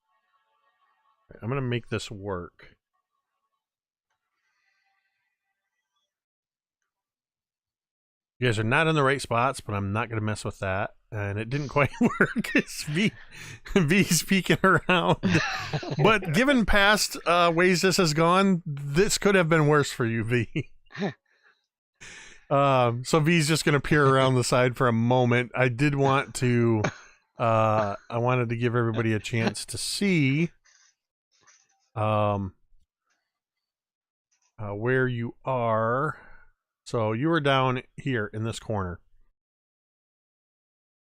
A: I'm going to make this work. You guys are not in the right spots, but I'm not going to mess with that. And it didn't quite work. It's V's peeking around. But given past ways this has gone, this could have been worse for you, V. So V's just going to peer around the side for a moment. I did want to... I wanted to give everybody a chance to see where you are. So you were down here in this corner.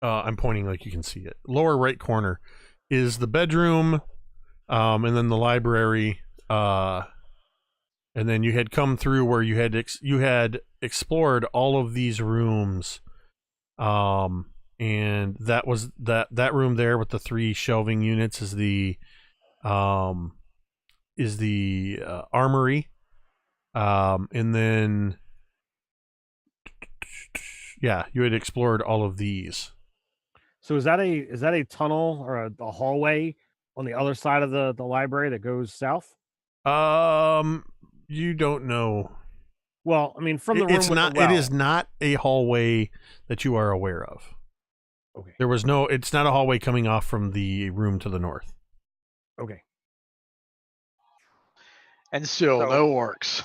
A: I'm pointing like you can see it. Lower right corner is the bedroom, and then the library, and then you had come through where you had explored all of these rooms, and that was that room there with the 3 shelving units is the armory, and then yeah, you had explored all of these.
B: So is that a tunnel or a hallway on the other side of the library that goes south?
A: You don't know.
B: Well, I mean, from the room
A: It's
B: with
A: not.
B: the well.
A: It is not a hallway that you are aware of.
B: Okay.
A: There was no. It's not a hallway coming off from the room to the north.
B: Okay.
D: And still
B: So-
D: no orcs.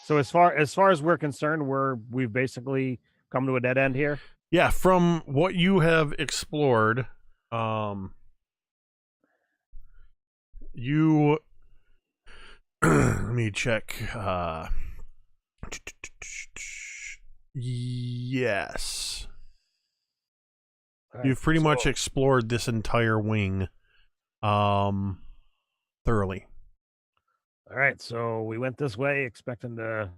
B: So as far as we're concerned, we've basically come to a dead end here.
A: Yeah, from what you have explored, you let me check. Yes,
B: All right,
A: you've pretty much
B: so-
A: explored this entire wing, thoroughly.
B: All right, so we went this way expecting to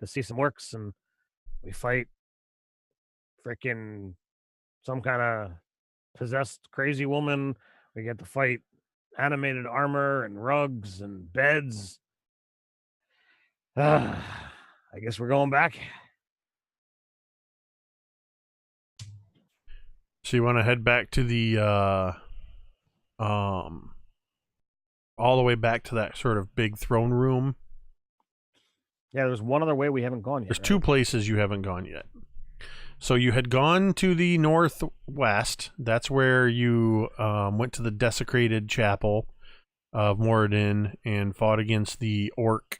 B: see some orcs, and we fight freaking some kind of possessed crazy woman. We get to fight animated armor and rugs and beds. I guess we're going back.
A: So you want to head back to the all the way back to that sort of big throne room.
B: Yeah, there's one other way we haven't gone yet.
A: There's
B: right?
A: 2 places you haven't gone yet. So you had gone to the northwest. That's where you went to the desecrated chapel of Moradin and fought against the orc,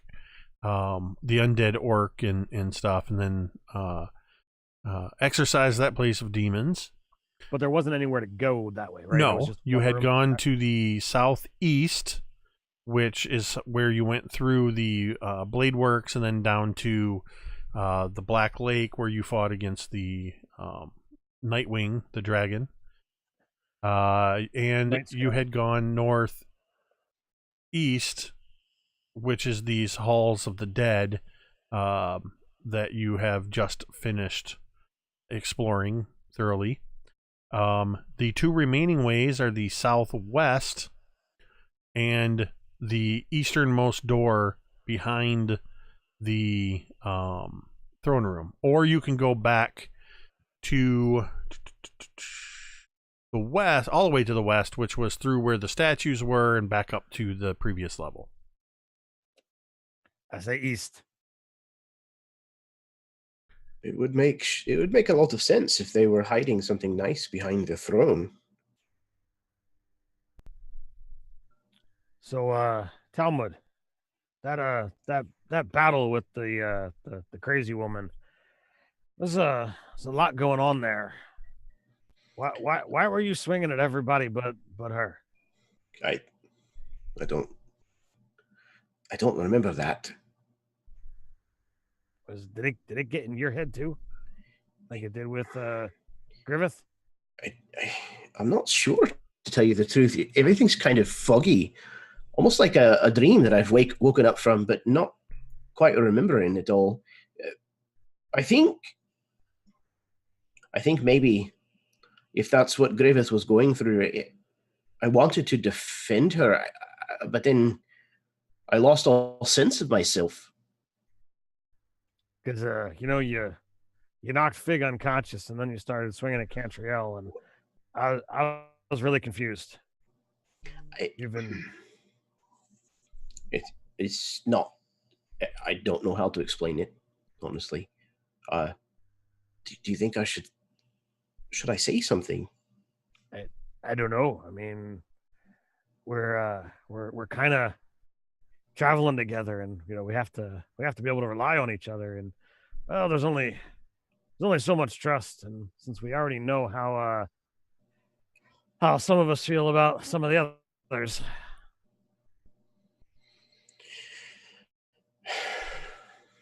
A: the undead orc and stuff, and then exorcised that place of demons.
B: But there wasn't anywhere to go that way, right? It was
A: No,
B: just
A: you
B: one
A: had
B: room.
A: gone to the southeast, which is where you went through the Blade Works and then down to the Black Lake, where you fought against the Nightwing, the dragon. And
B: Night
A: you
B: Sky.
A: had gone northeast, which is these halls of the dead that you have just finished exploring thoroughly. The 2 remaining ways are the southwest and the easternmost door behind the throne room, or you can go back to the west, all the way to the west, which was through where the statues were and back up to the previous level.
B: I say east.
E: It would make a lot of sense if they were hiding something nice behind the throne.
B: So Talmud, that battle with the crazy woman. There's a lot going on there. Why were you swinging at everybody but her?
E: I don't remember that.
B: Did it get in your head too, like it did with Griveth?
E: I'm not sure, to tell you the truth. Everything's kind of foggy, almost like a dream that I've woken up from, but not quite remembering it all. I think maybe if that's what Griveth was going through, I wanted to defend her, but then I lost all sense of myself.
B: Because you knocked Fig unconscious, and then you started swinging at Cantriel, and I was really confused.
E: It's not. I don't know how to explain it, honestly. Do you think I should I say something?
B: I don't know. I mean, we're kind of traveling together, and we have to be able to rely on each other. And well, there's only so much trust, and since we already know how some of us feel about some of the others.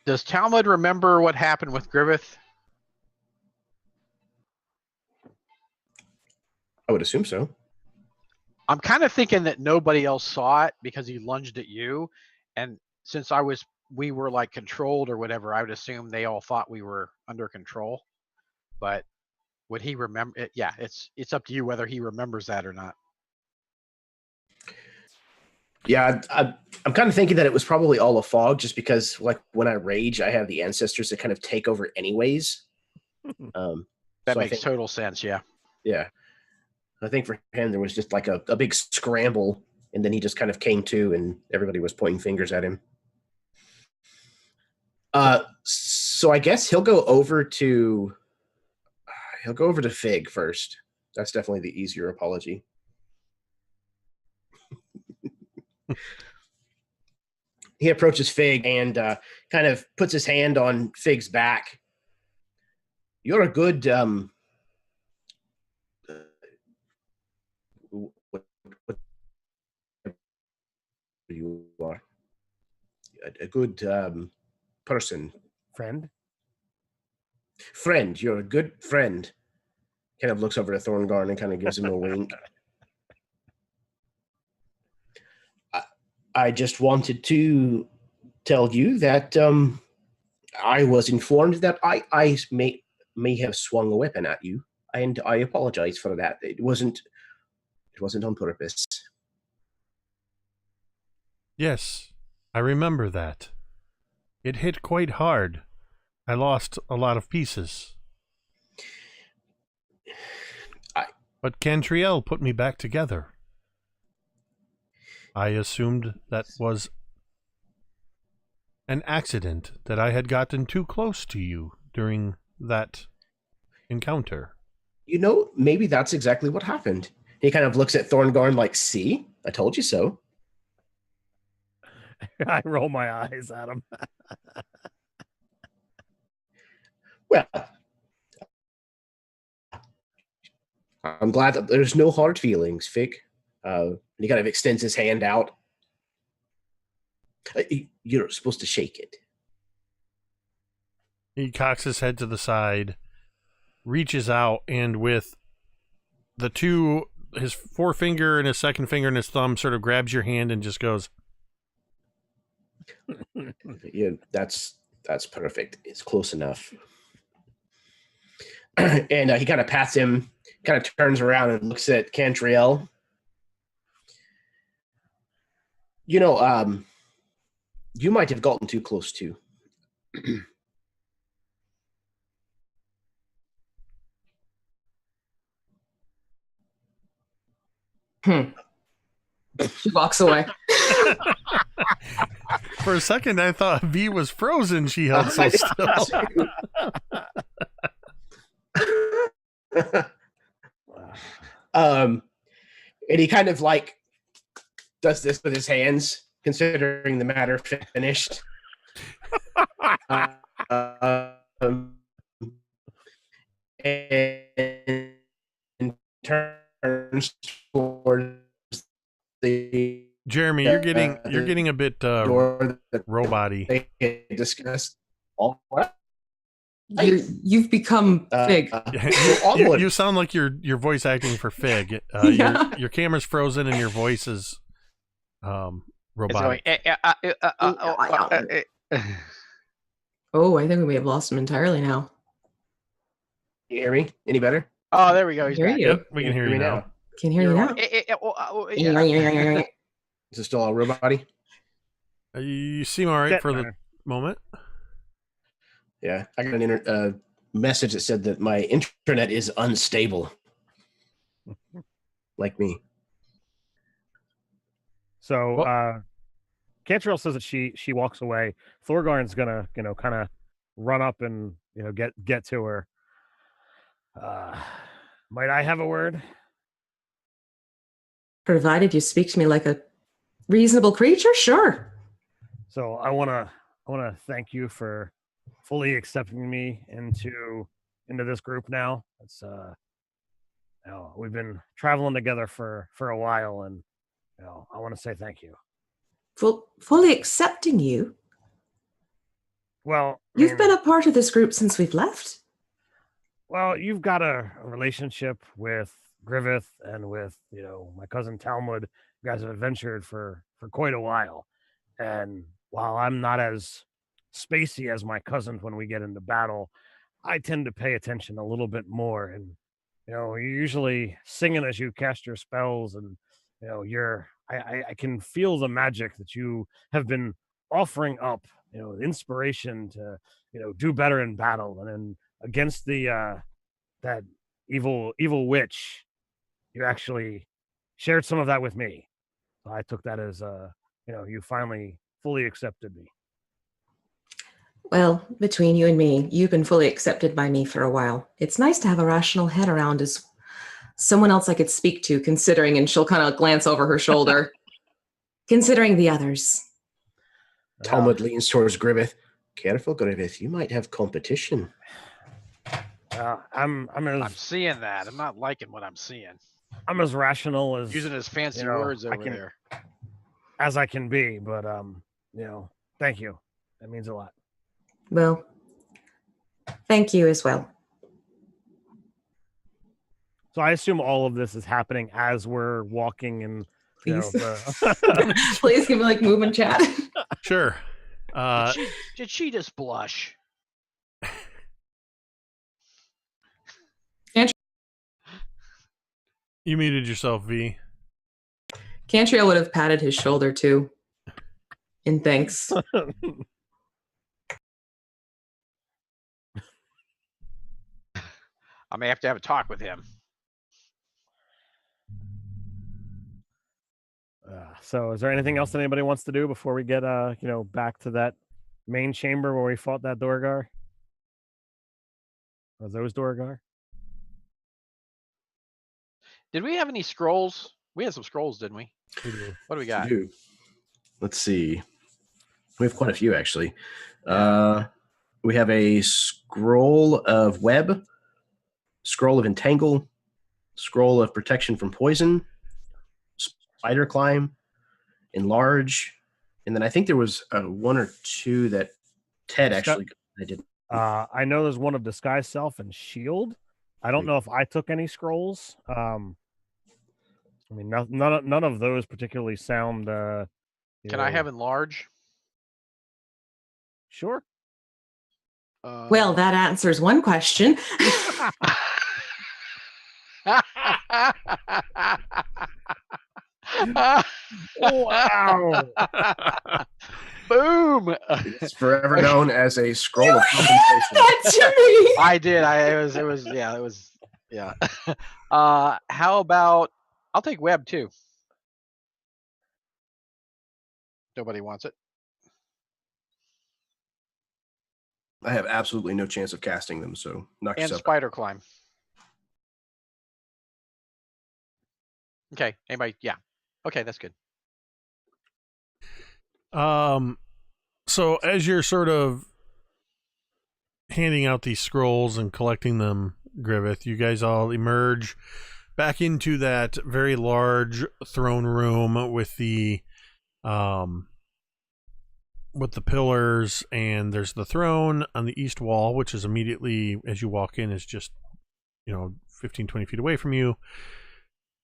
D: Does Talmud remember what happened with Griveth?
E: I would assume so.
D: I'm kind of thinking that nobody else saw it because he lunged at you, and since we were like controlled or whatever, I would assume they all thought we were under control. But would he remember? Yeah, it's up to you whether he remembers that or not.
E: Yeah, I'm kind of thinking that it was probably all a fog, just because like when I rage, I have the ancestors that kind of take over anyways.
D: That
E: so I
D: makes
E: think,
D: total sense. Yeah.
E: yeah. I think for him there was just like a big scramble, and then he just kind of came to, and everybody was pointing fingers at him. So I guess he'll go over to Fig first. That's definitely the easier apology. He approaches Fig and kind of puts his hand on Fig's back. You're a good what you are a good person.
B: Friend?
E: Friend, you're a good friend. Kind of looks over to Thorgarn and kind of gives him a wink. I just wanted to tell you that I was informed that I may have swung a weapon at you, and I apologize for that. It wasn't on purpose.
A: Yes, I remember that. It hit quite hard. I lost a lot of pieces. But Cantriel put me back together. I assumed that was an accident, that I had gotten too close to you during that encounter.
E: You know, maybe that's exactly what happened. He kind of looks at Thorgarn like, see, I told you so.
B: I roll my eyes at him.
E: Well, I'm glad that there's no hard feelings, Fig. He kind of extends his hand out. You're supposed to shake it.
A: He cocks his head to the side, reaches out, and with his forefinger and his second finger and his thumb sort of grabs your hand and just goes,
E: Yeah, that's perfect. It's close enough. And he kind of pats him, kind of turns around and looks at Cantriel. You know, you might have gotten too close too.
C: She walks away.
A: For a second, I thought V was frozen. She held so still.
E: And he kind of like does this with his hands, considering the matter finished. And turns towards the
A: Jeremy, you're getting a bit
E: door that
A: robot-y.
E: they discussed. All right.
C: You've become Fig.
A: You sound like you're voice acting for Fig.
C: Yeah.
A: Your camera's frozen and your voice is robotic.
C: Oh, I think we may have lost him entirely now.
E: You hear me? Any better?
D: Oh, there we go. He's
C: Hear
D: back.
C: you.
A: Yep, we can hear you now.
C: Can hear you now.
D: Yeah.
E: Is it still all robot-y?
A: You seem all right for the moment.
E: Yeah, I got a message that said that my internet is unstable. Like me.
B: So Cantriel says that she walks away. Thorgarn's gonna, kind of run up and get to her. Might I have a word?
C: Provided you speak to me like a reasonable creature, sure.
B: So I wanna thank you for fully accepting me into this group now. It's we've been traveling together for a while, and I want to say thank you.
C: Fully accepting you?
B: Well,
C: You've been a part of this group since we've left.
B: Well, you've got a relationship with Griveth and with my cousin Talmud. You guys have adventured for quite a while, and while I'm not as spacey as my cousin when we get into battle, I tend to pay attention a little bit more, and you're usually singing as you cast your spells, and I can feel the magic that you have been offering up, inspiration to do better in battle, and then against the that evil witch, you actually shared some of that with me. So I took that as you finally fully accepted me.
C: Well, between you and me, you've been fully accepted by me for a while. It's nice to have a rational head around as someone else I could speak to, considering, and she'll kind of glance over her shoulder, considering the others.
E: Talmud leans towards Griveth. Careful, Griveth. You might have competition.
B: I'm
D: seeing that. I'm not liking what I'm seeing.
B: I'm as rational as
D: using his fancy words over there
B: as I can be, but thank you. That means a lot.
C: Well, thank you as well.
B: So I assume all of this is happening as we're walking, and
C: please, please give me like movement chat.
A: Sure.
D: Did she just blush?
A: You muted yourself, V.
C: Cantriel would have patted his shoulder too. In thanks.
D: I may have to have a talk with him.
B: So is there anything else that anybody wants to do before we get back to that main chamber where we fought that Thorgar? Or those Thorgar?
D: Did we have any scrolls? We had some scrolls, didn't we? What do we got?
E: We do. Let's see. We have quite a few, actually. We have a scroll of web, scroll of entangle, scroll of protection from poison, spider climb, enlarge, and then I think there was one or two that Ted actually I did.
B: I know there's one of disguise self and shield. I don't know if I took any scrolls. I mean, none of those particularly sound.
D: Can I have enlarge?
B: Sure.
C: Well, that answers one question.
B: Wow.
D: Boom.
E: It's forever known as a scroll of compensation.
C: I
D: did. It was. How about I'll take web too. Nobody wants it.
E: I have absolutely no chance of casting them, so knock
D: And
E: yourself
D: spider climb. Okay. Anybody? Yeah. Okay, that's good.
A: So as you're sort of handing out these scrolls and collecting them, Griveth, you guys all emerge back into that very large throne room with the pillars, and there's the throne on the east wall, which is immediately as you walk in is just 15-20 feet away from you,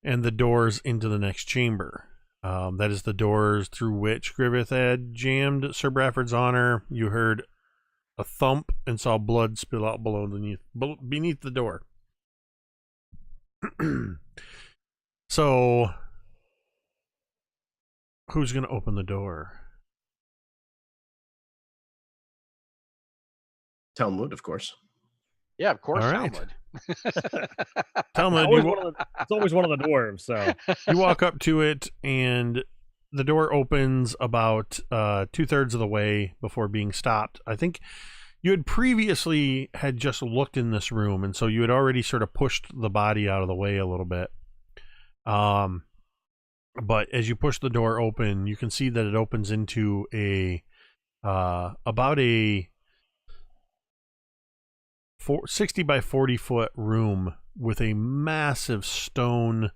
A: and the doors into the next chamber. That is the doors through which Griveth had jammed Sir Bradford's honor. You heard a thump and saw blood spill out beneath the door. So, who's going to open the door?
E: Talmud, of course.
D: Yeah, of course.
A: All right.
D: Talmud.
A: Talmud,
B: it's always one of the dwarves. So
A: you walk up to it, and the door opens about 2/3 of the way before being stopped. I think you had previously had just looked in this room, and so you had already sort of pushed the body out of the way a little bit. But as you push the door open, you can see that it opens into about a 60 by 40 foot room with a massive stone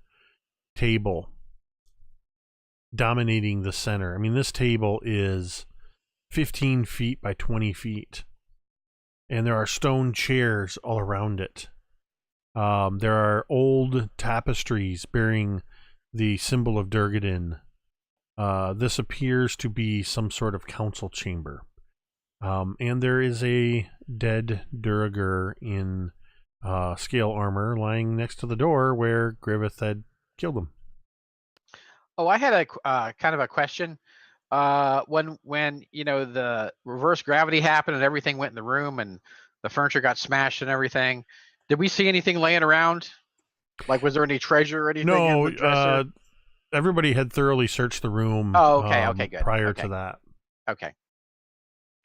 A: table dominating the center. I mean, this table is 15 feet by 20 feet, and there are stone chairs all around it. There are old tapestries bearing the symbol of Durgadin. This appears to be some sort of council chamber. And there is a dead Duragar in scale armor lying next to the door where Griveth had killed him.
D: Oh, I had a kind of a question. When the reverse gravity happened and everything went in the room and the furniture got smashed and everything, did we see anything laying around? Like, was there any treasure or anything in the dresser?
A: Everybody had thoroughly searched the room.
D: Oh, okay, okay, good.
A: Prior
D: Okay.
A: to that.
D: Okay.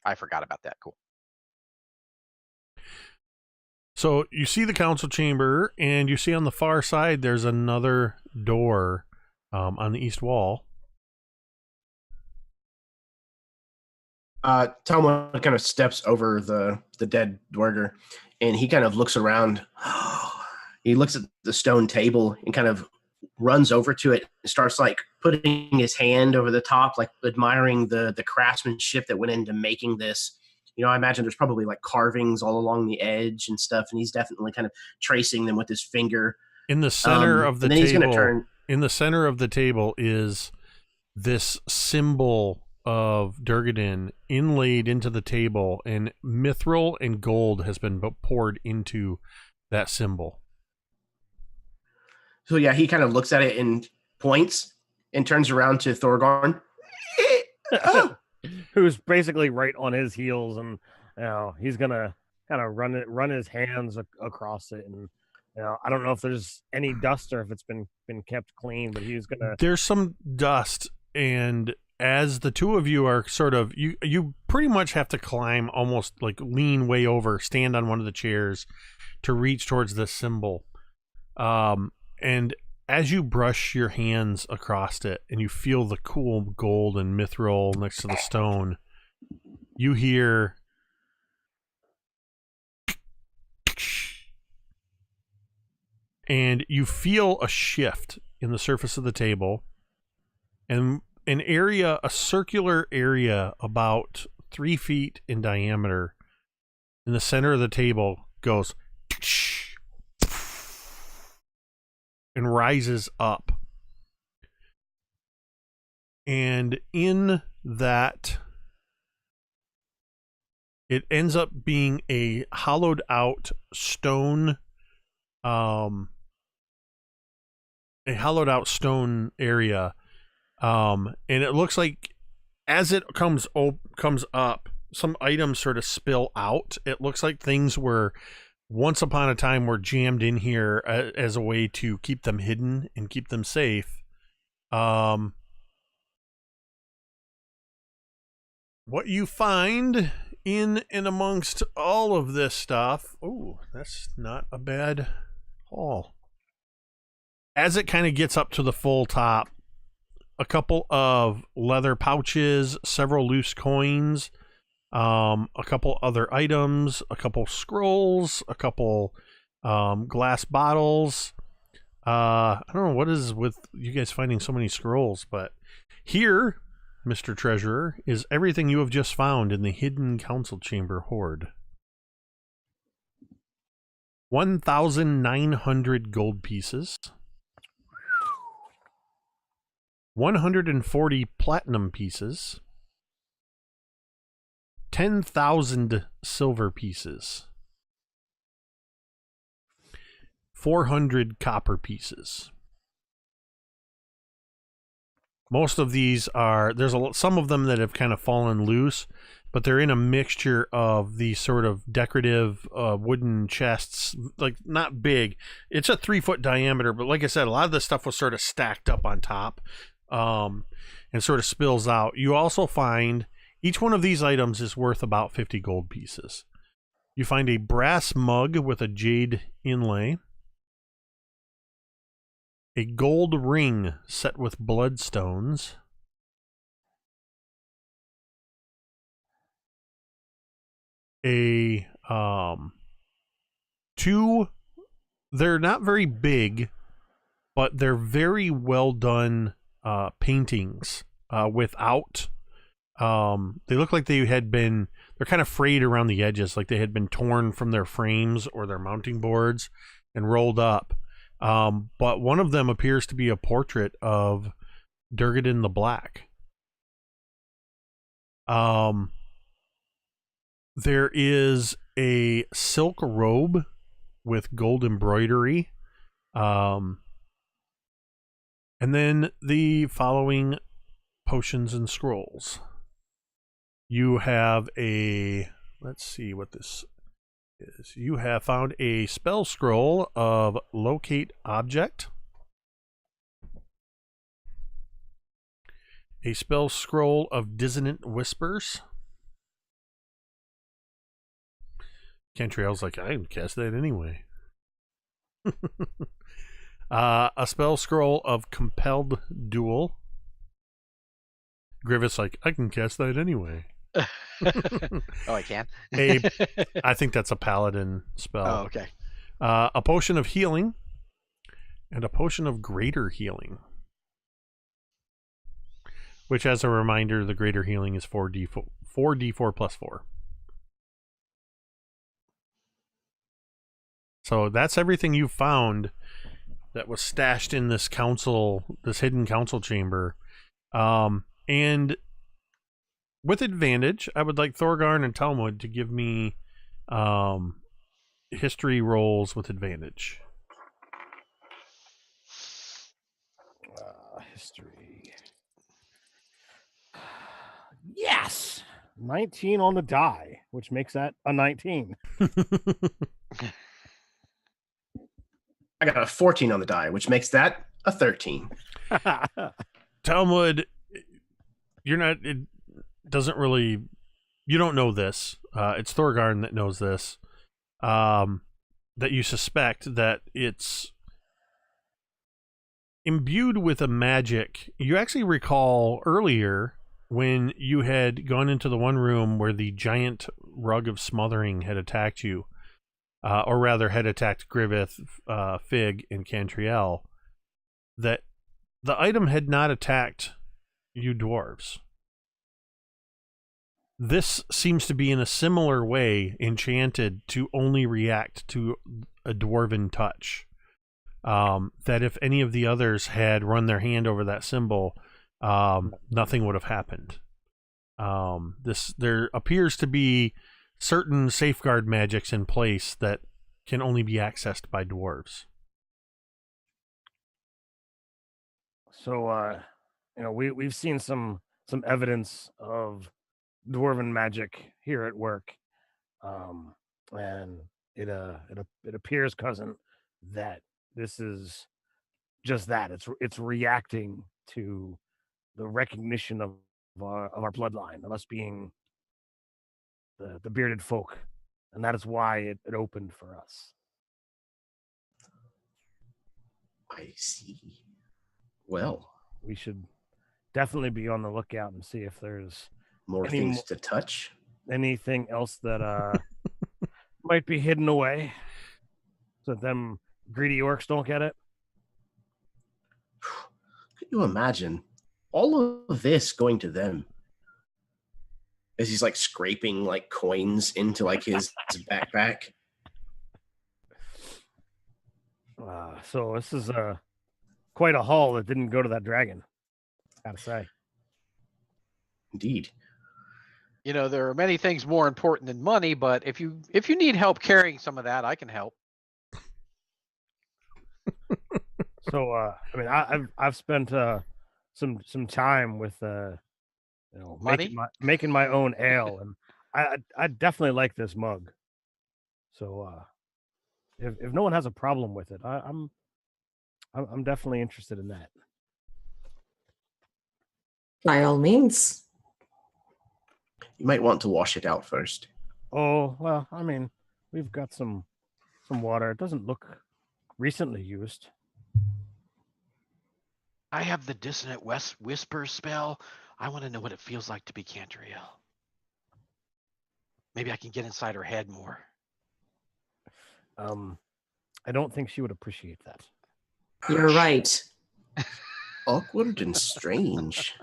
D: I forgot about that. Cool.
A: So you see the council chamber, and you see on the far side there's another door on the east wall.
E: Talmud kind of steps over the dead Dwarger, and he kind of looks around. He looks at the stone table and kind of runs over to it and starts like putting his hand over the top, like admiring the craftsmanship that went into making this. I imagine there's probably like carvings all along the edge and stuff, and he's definitely kind of tracing them with his finger.
A: In the center of the
E: and then
A: table,
E: he's going to turn.
A: In the center of the table is this symbol of Durgadin inlaid into the table, and mithril and gold has been poured into that symbol.
E: So yeah, he kind of looks at it and points and turns around to Thorgarn.
B: Who's basically right on his heels, and he's gonna kind of run his hands across it, and I don't know if there's any dust or if it's been kept clean, but he's gonna.
A: There's some dust, and as the two of you are sort of you pretty much have to climb, almost like lean way over, stand on one of the chairs to reach towards this symbol, and as you brush your hands across it and you feel the cool gold and mithril next to the stone, you hear and you feel a shift in the surface of the table, and a circular area about 3 feet in diameter in the center of the table goes and rises up. And in that, it ends up being a hollowed out stone, area. And it looks like as it comes up, some items sort of spill out. It looks like things were once upon a time were jammed in here as a way to keep them hidden and keep them safe. What you find in and amongst all of this stuff, oh, that's not a bad haul. As it kind of gets up to the full top, a couple of leather pouches, several loose coins, a couple other items, a couple scrolls, a couple glass bottles. I don't know what is with you guys finding so many scrolls, but here, Mr. Treasurer, is everything you have just found in the hidden council chamber hoard. 1,900 gold pieces, 140 platinum pieces, 10,000 silver pieces, 400 copper pieces. Most of these are, some of them that have kind of fallen loose, but they're in a mixture of these sort of decorative wooden chests, like not big. It's a 3-foot diameter, but like I said, a lot of this stuff was sort of stacked up on top and sort of spills out. You also find each one of these items is worth about 50 gold pieces. You find a brass mug with a jade inlay, a gold ring set with bloodstones, they're not very big, but they're very well done paintings without they look like they're kind of frayed around the edges, like they had been torn from their frames or their mounting boards and rolled up. But one of them appears to be a portrait of Durgadin the Black. There is a silk robe with gold embroidery. And then the following potions and scrolls. You have a, let's see what this is. You have found a spell scroll of locate object. A spell scroll of dissonant whispers. Cantriel's like, I can cast that anyway. A spell scroll of compelled duel. Griveth's like, I can cast that anyway.
D: Oh, I can.
A: I think that's a paladin spell.
D: Oh, okay.
A: A potion of healing and a potion of greater healing. Which, as a reminder, the greater healing is 4d4 plus 4. So that's everything you found that was stashed in this hidden council chamber. And with advantage, I would like Thorgarn and Talmud to give me history rolls with advantage.
B: History. Yes! 19 on the die, which makes that a 19.
E: I got a 14 on the die, which makes that a 13.
A: Talmud, you don't know this. It's Thorgarn that knows this. That you suspect that it's imbued with a magic. You actually recall earlier when you had gone into the one room where the giant rug of smothering had attacked you, or rather had attacked Griveth, Fig, and Cantriel, that the item had not attacked you dwarves. This seems to be in a similar way enchanted to only react to a dwarven touch. That if any of the others had run their hand over that symbol, nothing would have happened. There appears to be certain safeguard magics in place that can only be accessed by dwarves.
B: So, we've seen some evidence of dwarven magic here at work, and it appears, cousin, that this is just that. It's reacting to the recognition of our bloodline, of us being the bearded folk, and that is why it opened for us.
E: I see. Well,
B: we should definitely be on the lookout and see if there's
E: more things to touch.
B: Anything else that might be hidden away, so that them greedy orcs don't get it.
E: Could you imagine all of this going to them? As he's like scraping like coins into like his backpack.
B: So this is quite a haul that didn't go to that dragon, gotta say.
E: Indeed.
D: There are many things more important than money, but if you need help carrying some of that, I can help.
B: So I've spent some time with making my own ale, and I definitely like this mug. So if no one has a problem with it, I'm definitely interested in that.
C: By all means.
E: You might want to wash it out first.
B: Oh, well, we've got some water. It doesn't look recently used.
D: I have the dissonant whisper spell. I want to know what it feels like to be Cantriel. Maybe I can get inside her head more.
B: I don't think she would appreciate that.
C: You're right.
E: Awkward and strange.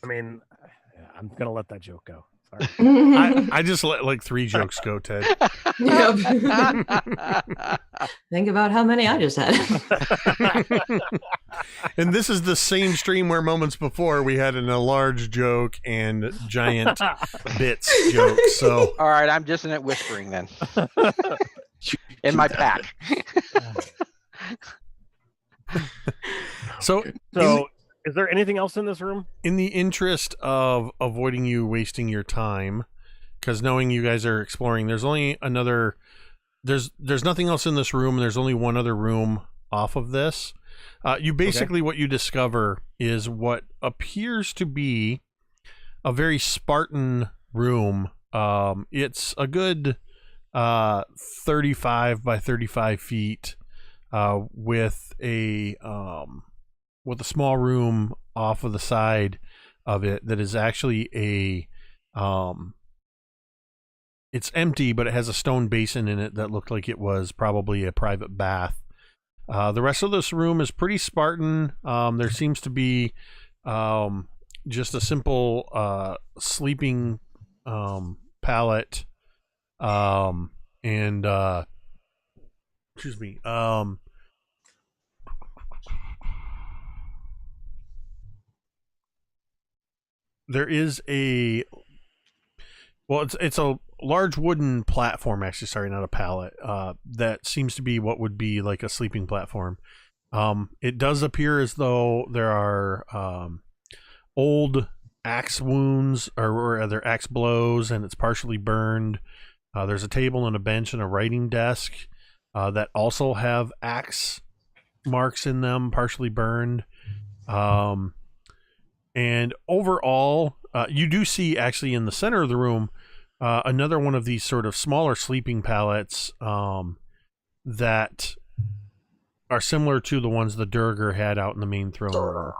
B: I'm gonna let that joke go. Sorry.
A: I just let like 3 jokes go, Ted.
C: Yep. Think about how many I just had.
A: And this is the same stream where moments before we had a large joke and giant bits joke. So
D: All right, I'm just in it whispering then. In my pack.
A: so
B: Is there anything else in this room?
A: in the interest of avoiding you wasting your time, because knowing you guys are exploring, there's only another. There's nothing else in this room. There's only one other room off of this. You basically what you discover is what appears to be a very Spartan room. It's a good 35 by 35 feet with a small room off of the side of it that is actually a it's empty, but it has a stone basin in it that looked like it was probably a private bath. The rest of this room is pretty Spartan. There seems to be just a simple sleeping pallet, and excuse me. There is it's a large wooden platform, actually, sorry, not a pallet, that seems to be what would be like a sleeping platform. It does appear as though there are old axe wounds, or rather axe blows, and it's partially burned. There's a table and a bench and a writing desk that also have axe marks in them, partially burned. And overall, you do see actually in the center of the room another one of these sort of smaller sleeping pallets that are similar to the ones the Durgar had out in the main throne room.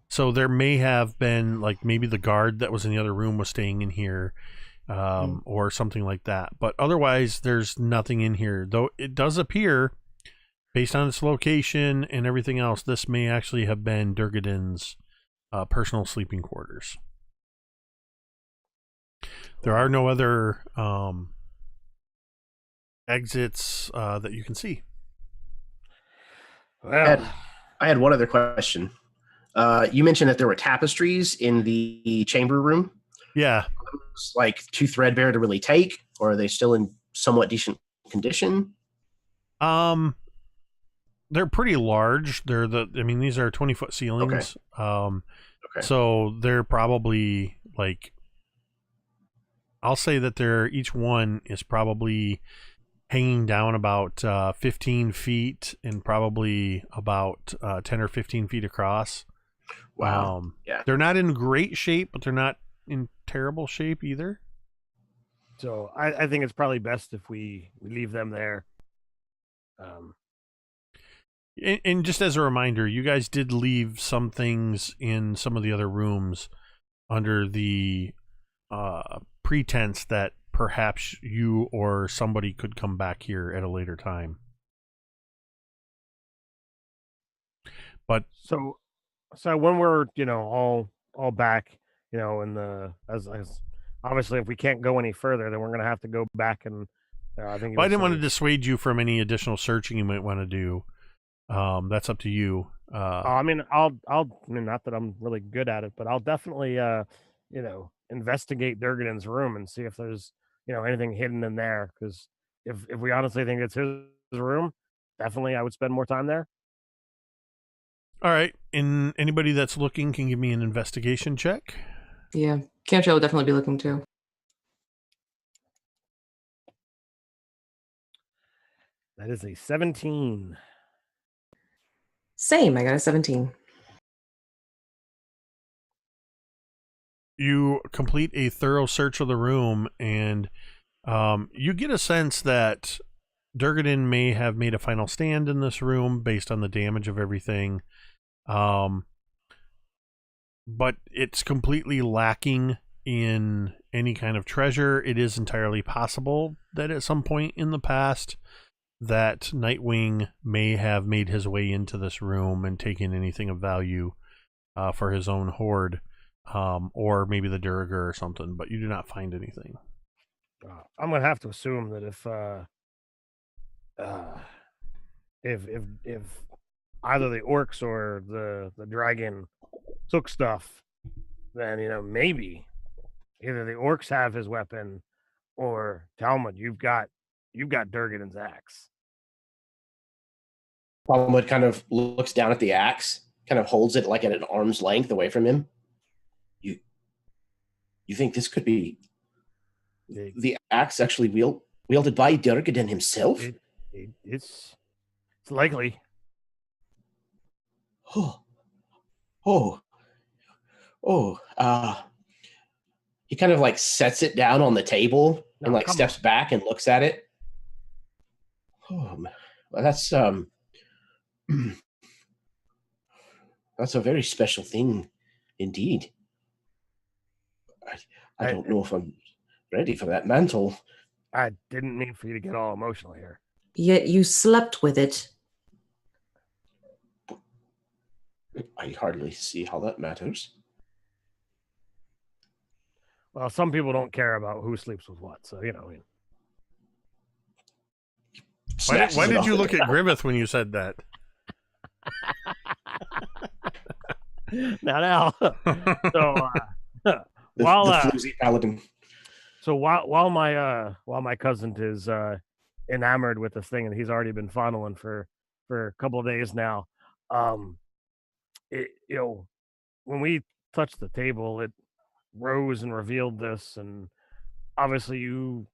A: So there may have been, like, maybe the guard that was in the other room was staying in here, or something like that. But otherwise, there's nothing in here. Though it does appear, based on its location and everything else, this may actually have been Durgadin's personal sleeping quarters. There are no other exits that you can see.
B: Well,
E: I had one other question. You mentioned that there were tapestries in the chamber room.
A: Yeah.
E: It's like too threadbare to really take, or are they still in somewhat decent condition?
A: They're pretty large. These are 20-foot ceilings.
E: Okay.
A: So they're probably like, I'll say that each one is probably hanging down about 15 feet and probably about 10 or 15 feet across.
E: Wow. Yeah.
A: They're not in great shape, but they're not in terrible shape either.
B: So I think it's probably best if we leave them there.
A: And just as a reminder, you guys did leave some things in some of the other rooms under the pretense that perhaps you or somebody could come back here at a later time. But
B: so when we're all back, in the as obviously if we can't go any further, then we're gonna have to go back and I think.
A: I didn't want to dissuade you from any additional searching you might want to do. That's up to you.
B: I'll not that I'm really good at it, but I'll definitely investigate Durgadin's room and see if there's anything hidden in there, because if we honestly think it's his room, definitely I would spend more time there.
A: All right, and anybody that's looking can give me an investigation check.
C: Yeah, Cantriel will definitely be looking too.
B: That is a 17.
C: Same, I got a 17.
A: You complete a thorough search of the room, and you get a sense that Durgadin may have made a final stand in this room based on the damage of everything. But it's completely lacking in any kind of treasure. It is entirely possible that at some point in the past that Nightwing may have made his way into this room and taken anything of value for his own hoard. or maybe the Durgar or something, but you do not find anything.
B: I'm gonna have to assume that if either the orcs or the dragon took stuff, then maybe either the orcs have his weapon, or Talmud, you've got Durgan's axe.
E: Talmud kind of looks down at the axe, kind of holds it like at an arm's length away from him. You think this could be the axe actually wielded by Durgan himself?
B: It's likely.
E: He kind of like sets it down on the table and like steps back and looks at it. Well, that's a very special thing indeed. I don't know if I'm ready for that mantle.
B: I didn't mean for you to get all emotional here.
C: Yet you slept with it.
E: I hardly see how that matters.
B: Well, some people don't care about who sleeps with what, so
A: Why did you look at Griveth when you said that?
B: Now. So
E: the floozy paladin.
B: So while my cousin is enamored with this thing, and he's already been fondling for a couple of days now, when we touched the table, it rose and revealed this, and obviously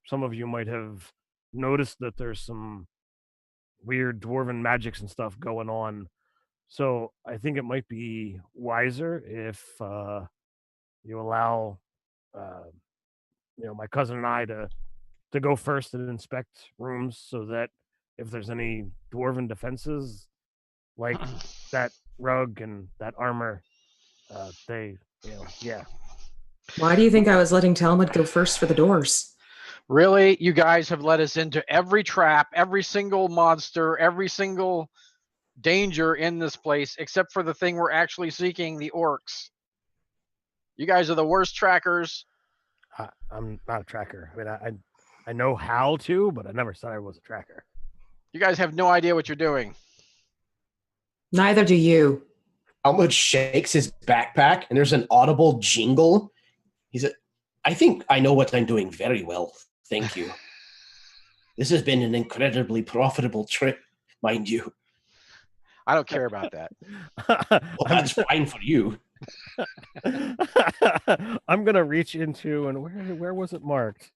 B: some of you might have noticed that there's some weird dwarven magics and stuff going on. So I think it might be wiser if you allow my cousin and I to go first and inspect rooms, so that if there's any dwarven defenses like that rug and that armor,
C: Why do you think I was letting Talmud go first for the doors?
D: Really? You guys have led us into every trap, every single monster, every single danger in this place, except for the thing we're actually seeking, the orcs. You guys are the worst trackers.
B: I'm not a tracker. I mean, I know how to, but I never said I was a tracker.
D: You guys have no idea what you're doing.
C: Neither do you.
E: Talmud shakes his backpack, and there's an audible jingle. He said, I think I know what I'm doing very well. Thank you. This has been an incredibly profitable trip, mind you.
D: I don't care about that.
E: Well, that's fine for you.
B: I'm gonna reach into, and where was it marked?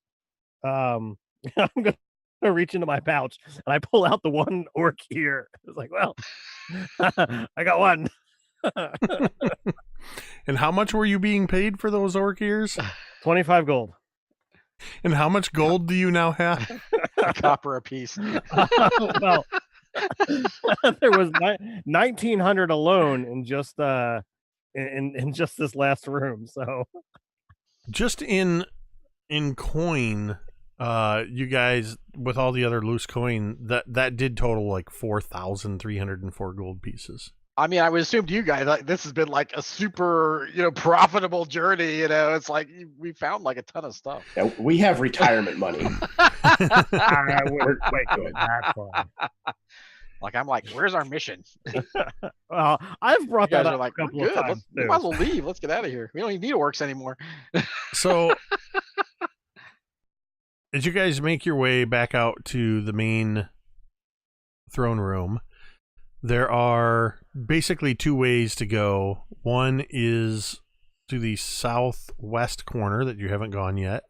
B: I'm gonna reach into my pouch, and I pull out the one orc ear. It's like, well, I got one.
A: And how much were you being paid for those orc ears?
B: 25 gold.
A: And how much gold do you now have?
D: A copper apiece.
B: Well, there was 1,900 alone in just in just this last room. So
A: just in coin, you guys, with all the other loose coin, that did total like 4,304 gold pieces.
D: I mean, I would assume to you guys, like, this has been like a super, profitable journey. It's like we found like a ton of stuff.
E: Yeah, we have retirement money.
B: I would wait good.
D: Like, I'm like, where's our mission?
B: Well, I've brought
D: You guys
B: that
D: are
B: up
D: like,
B: a
D: we're
B: couple of
D: good.
B: times.
D: We might as well leave. Let's get out of here. We don't even need orcs anymore.
A: So, as you guys make your way back out to the main throne room, there are basically two ways to go. One is to the southwest corner that you haven't gone yet,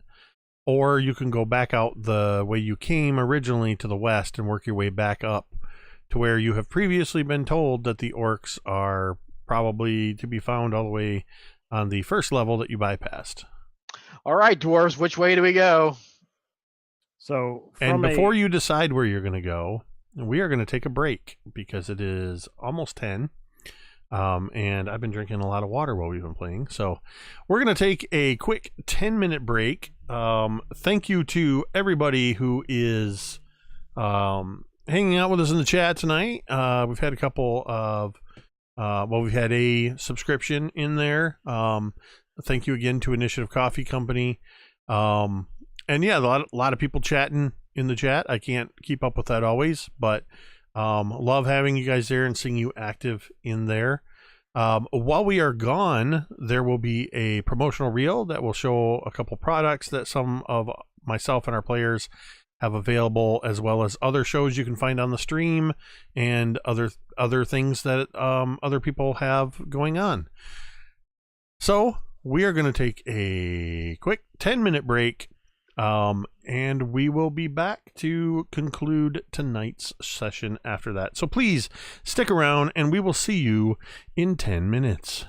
A: or you can go back out the way you came originally to the west and work your way back up to where you have previously been told that the orcs are probably to be found all the way on the first level that you bypassed.
D: All right, dwarves, which way do we go?
B: So,
A: and before you decide where you're going to go, we are going to take a break because it is almost 10. And I've been drinking a lot of water while we've been playing. So we're going to take a quick 10-minute break. Thank you to everybody who is hanging out with us in the chat tonight. We've had a couple of, we've had a subscription in there. Thank you again to Initiative Coffee Company. And yeah, a lot of people chatting in the chat. I can't keep up with that always, but love having you guys there and seeing you active in there. While we are gone, there will be a promotional reel that will show a couple products that some of myself and our players have available, as well as other shows you can find on the stream and other things that other people have going on. So we are going to take a quick 10-minute break, and we will be back to conclude tonight's session after that. So please stick around, and we will see you in 10 minutes.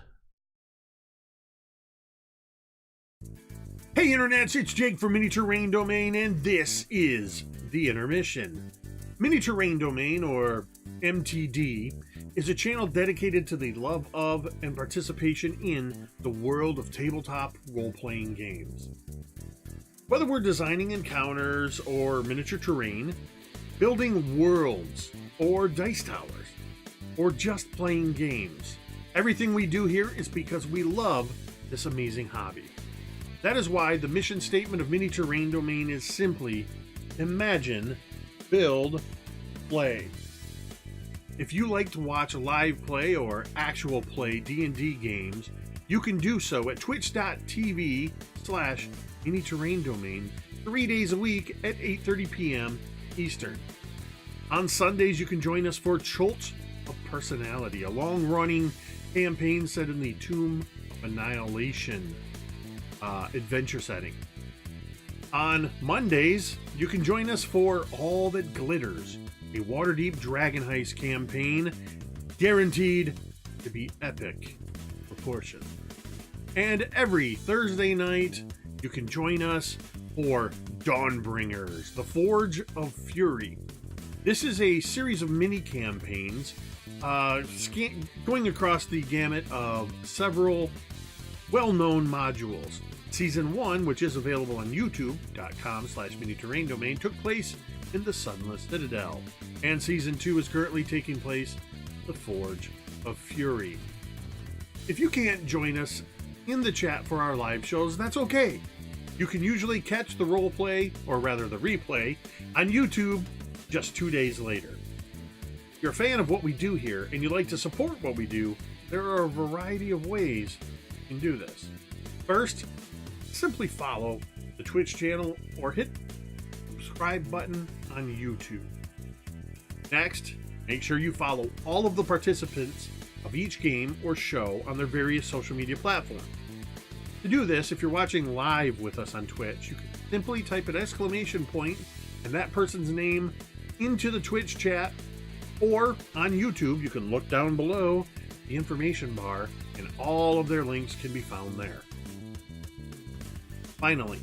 A: Hey internets, it's Jake from Mini Terrain Domain, and this is The Intermission. Mini Terrain Domain, or MTD, is a channel dedicated to the love of and participation in the world of tabletop role-playing games. Whether we're designing encounters or miniature terrain, building worlds or dice towers, or just playing games, everything we do here is because we love this amazing hobby. That is why the mission statement of Mini Terrain Domain is simply imagine, build, play. If you like to watch live play or actual play D&D games, you can do so at twitch.tv/Mini Terrain Domain 3 days a week at 8:30 p.m. Eastern. On Sundays, you can join us for Cult of Personality, a long-running campaign set in the Tomb of Annihilation adventure setting. On Mondays, you can join us for All That Glitters, a Waterdeep Dragon Heist campaign guaranteed to be epic proportions. And every Thursday night, you can join us for Dawnbringers, the Forge of Fury. This is a series of mini campaigns going across the gamut of several well-known modules. Season 1, which is available on youtube.com/Mini Terrain Domain, took place in the Sunless Citadel, and Season 2 is currently taking place in the Forge of Fury. If you can't join us in the chat for our live shows, that's okay. You can usually catch the roleplay, or rather the replay, on YouTube just 2 days later. If you're a fan of what we do here and you'd like to support what we do, there are a variety of ways you can do this. First, simply follow the Twitch channel or hit the subscribe button on YouTube. Next, make sure you follow all of the participants of each game or show on their various social media platforms. To do this, if you're watching live with us on Twitch, you can simply type an exclamation point and that person's name into the Twitch chat, or on YouTube, you can look down below the information bar and all of their links can be found there. Finally,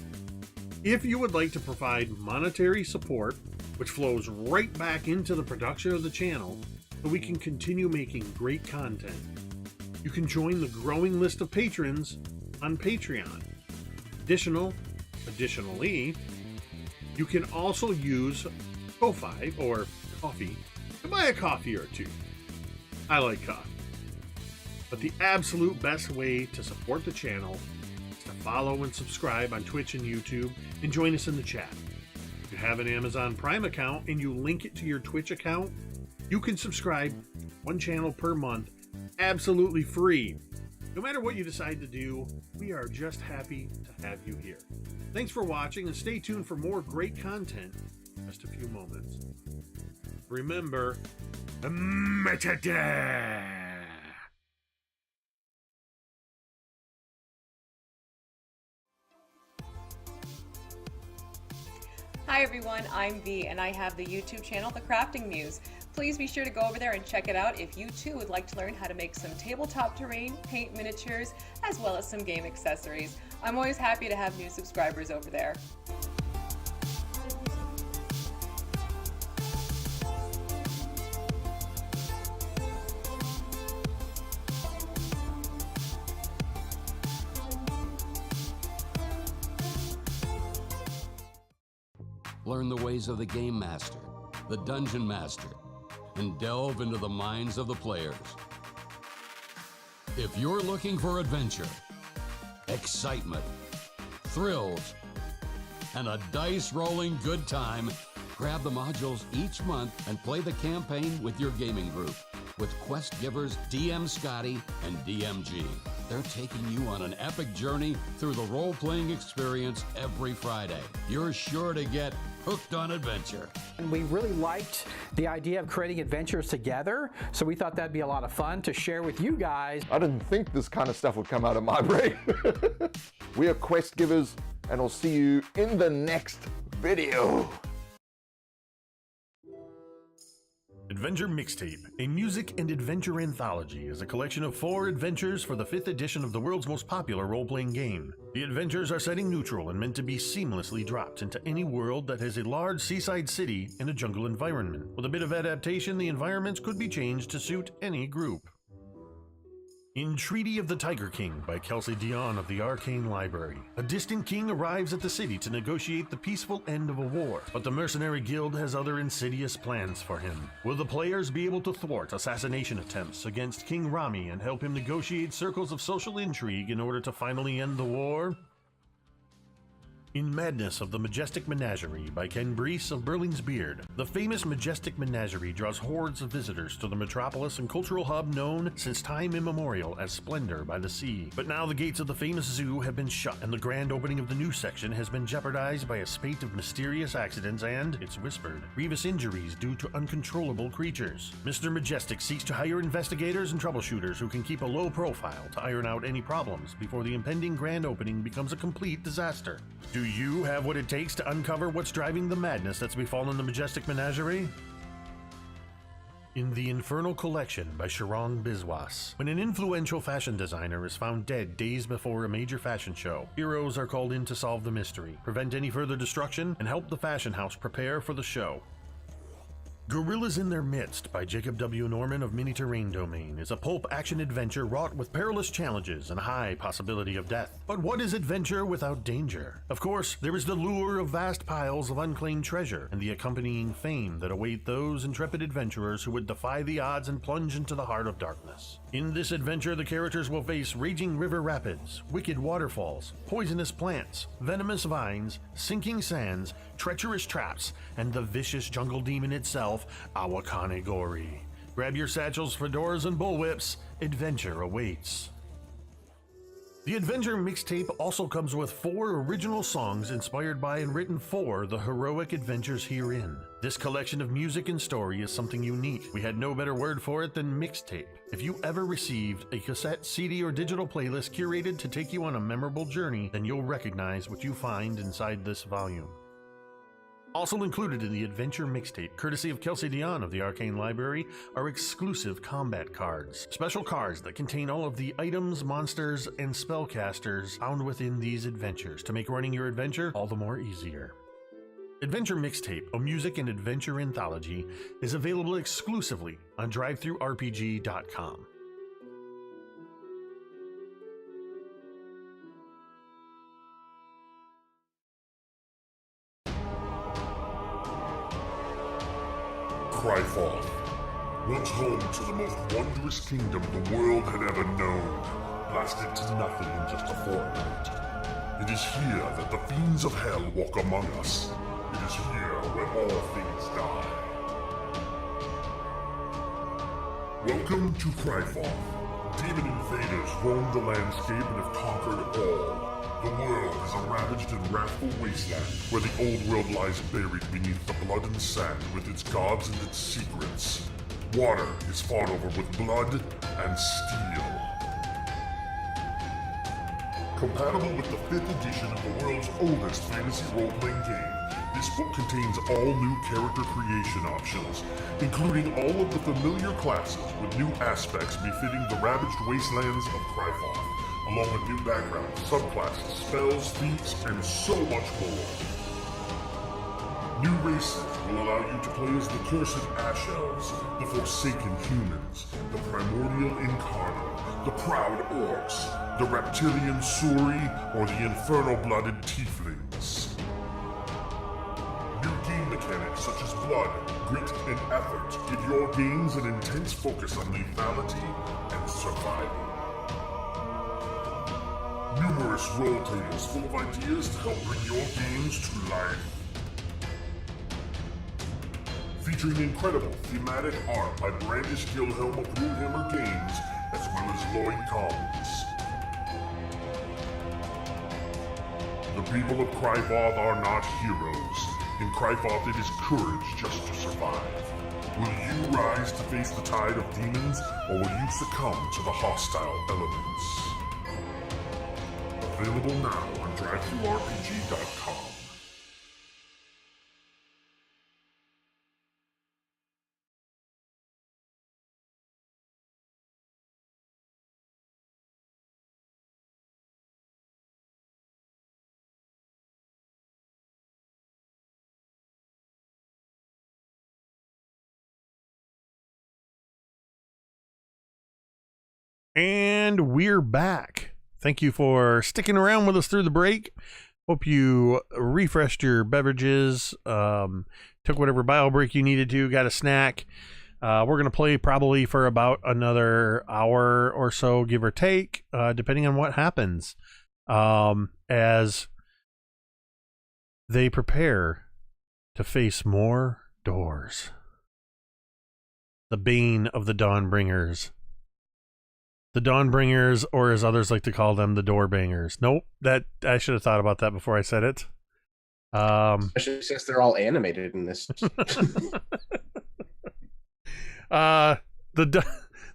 A: if you would like to provide monetary support, which flows right back into the production of the channel so we can continue making great content, you can join the growing list of patrons on Patreon. Additionally, you can also use Ko-Fi or Coffee to buy a coffee or two. I like coffee. But the absolute best way to support the channel is to follow and subscribe on Twitch and YouTube and join us in the chat. If you have an Amazon Prime account and you link it to your Twitch account, you can subscribe one channel per month absolutely free. No matter what you decide to do, we are just happy to have you here. Thanks for watching, and stay tuned for more great content in just a few moments. Remember, metadata!
F: Hi everyone, I'm V, and I have the YouTube channel, The Crafting Muse. Please be sure to go over there and check it out if you too would like to learn how to make some tabletop terrain, paint miniatures, as well as some game accessories. I'm always happy to have new subscribers over there.
G: Learn the ways of the Game Master, the Dungeon Master, and delve into the minds of the players. If you're looking for adventure, excitement, thrills, and a dice-rolling good time, grab the modules each month and play the campaign with your gaming group with quest givers DM Scotty and DMG. They're taking you on an epic journey through the role-playing experience every Friday. You're sure to get hooked on adventure.
H: And we really liked the idea of creating adventures together, so we thought that'd be a lot of fun to share with you guys.
I: I didn't think this kind of stuff would come out of my brain. We are quest givers, and I'll see you in the next video.
A: Adventure Mixtape, a music and adventure anthology, is a collection of 4 adventures for the 5th edition of the world's most popular role-playing game. The adventures are setting neutral and meant to be seamlessly dropped into any world that has a large seaside city and a jungle environment. With a bit of adaptation, the environments could be changed to suit any group. In Treaty of the Tiger King by Kelsey Dion of the Arcane Library, a distant king arrives at the city to negotiate the peaceful end of a war, but the Mercenary Guild has other insidious plans for him. Will the players be able to thwart assassination attempts against King Rami and help him negotiate circles of social intrigue in order to finally end the war? In Madness of the Majestic Menagerie by Ken Brees of Burling's Beard, the famous Majestic Menagerie draws hordes of visitors to the metropolis and cultural hub known since time immemorial as Splendor by the Sea. But now the gates of the famous zoo have been shut, and the grand opening of the new section has been jeopardized by a spate of mysterious accidents and, it's whispered, grievous injuries due to uncontrollable creatures. Mr. Majestic seeks to hire investigators and troubleshooters who can keep a low profile to iron out any problems before the impending grand opening becomes a complete disaster. Do you have what it takes to uncover what's driving the madness that's befallen the Majestic Menagerie? In The Infernal Collection by Sharang Biswas, when an influential fashion designer is found dead days before a major fashion show, heroes are called in to solve the mystery, prevent any further destruction, and help the fashion house prepare for the show. Gorillas in Their Midst by Jacob W. Norman of Mini Terrain Domain is a pulp action adventure wrought with perilous challenges and high possibility of death. But what is adventure without danger? Of course, there is the lure of vast piles of unclaimed treasure and the accompanying fame that await those intrepid adventurers who would defy the odds and plunge into the heart of darkness. In this adventure, the characters will face raging river rapids, wicked waterfalls, poisonous plants, venomous vines, sinking sands, treacherous traps, and the vicious jungle demon itself, Awakane Gori. Grab your satchels, fedoras, and bullwhips. Adventure awaits. The Adventure Mixtape also comes with 4 original songs inspired by and written for the heroic adventures herein. This collection of music and story is something unique. We had no better word for it than mixtape. If you ever received a cassette, CD, or digital playlist curated to take you on a memorable journey, then you'll recognize what you find inside this volume. Also included in the Adventure Mixtape, courtesy of Kelsey Dion of the Arcane Library, are exclusive combat cards. Special cards that contain all of the items, monsters, and spellcasters found within these adventures to make running your adventure all the more easier. Adventure Mixtape, a music and adventure anthology, is available exclusively on drivethrurpg.com.
J: Griveth, once home to the most wondrous kingdom the world had ever known, blasted to nothing in just a fortnight. It is here that the fiends of hell walk among us. It is here where all things die. Welcome to Griveth. Demon invaders roam the landscape and have conquered all. The world is a ravaged and wrathful wasteland, where the old world lies buried beneath the blood and sand with its gods and its secrets. Water is fought over with blood and steel. Compatible with the 5th edition of the world's oldest fantasy role-playing game, this book contains all new character creation options, including all of the familiar classes with new aspects befitting the ravaged wastelands of Griveth, along with new backgrounds, subclasses, spells, feats, and so much more. New races will allow you to play as the Cursed Ash Elves, the Forsaken Humans, the Primordial Incarnate, the Proud Orcs, the Reptilian Suri, or the Infernal-Blooded Tieflings. New game mechanics such as blood, grit, and effort give your games an intense focus on lethality and survival. New numerous roll tables full of ideas to help bring your games to life. Featuring incredible thematic art by Brandish Gilhelm of Runehammer Games, as well as Lloyd Collins. The people of Kryvoth are not heroes. In Kryvoth, it is courage just to survive. Will you rise to face the tide of demons, or will you succumb to the hostile elements? Available now on DriveThruRPG.com.
A: And we're back. Thank you for sticking around with us through the break. Hope you refreshed your beverages, took whatever bio break you needed to, got a snack. We're going to play probably for about another hour or so, give or take, depending on what happens, as they prepare to face more doors. The bane of the Dawnbringers. The Dawnbringers, or as others like to call them, the Doorbangers. Nope, that I should have thought about that before I said it.
E: Especially since they're all animated in this.
A: The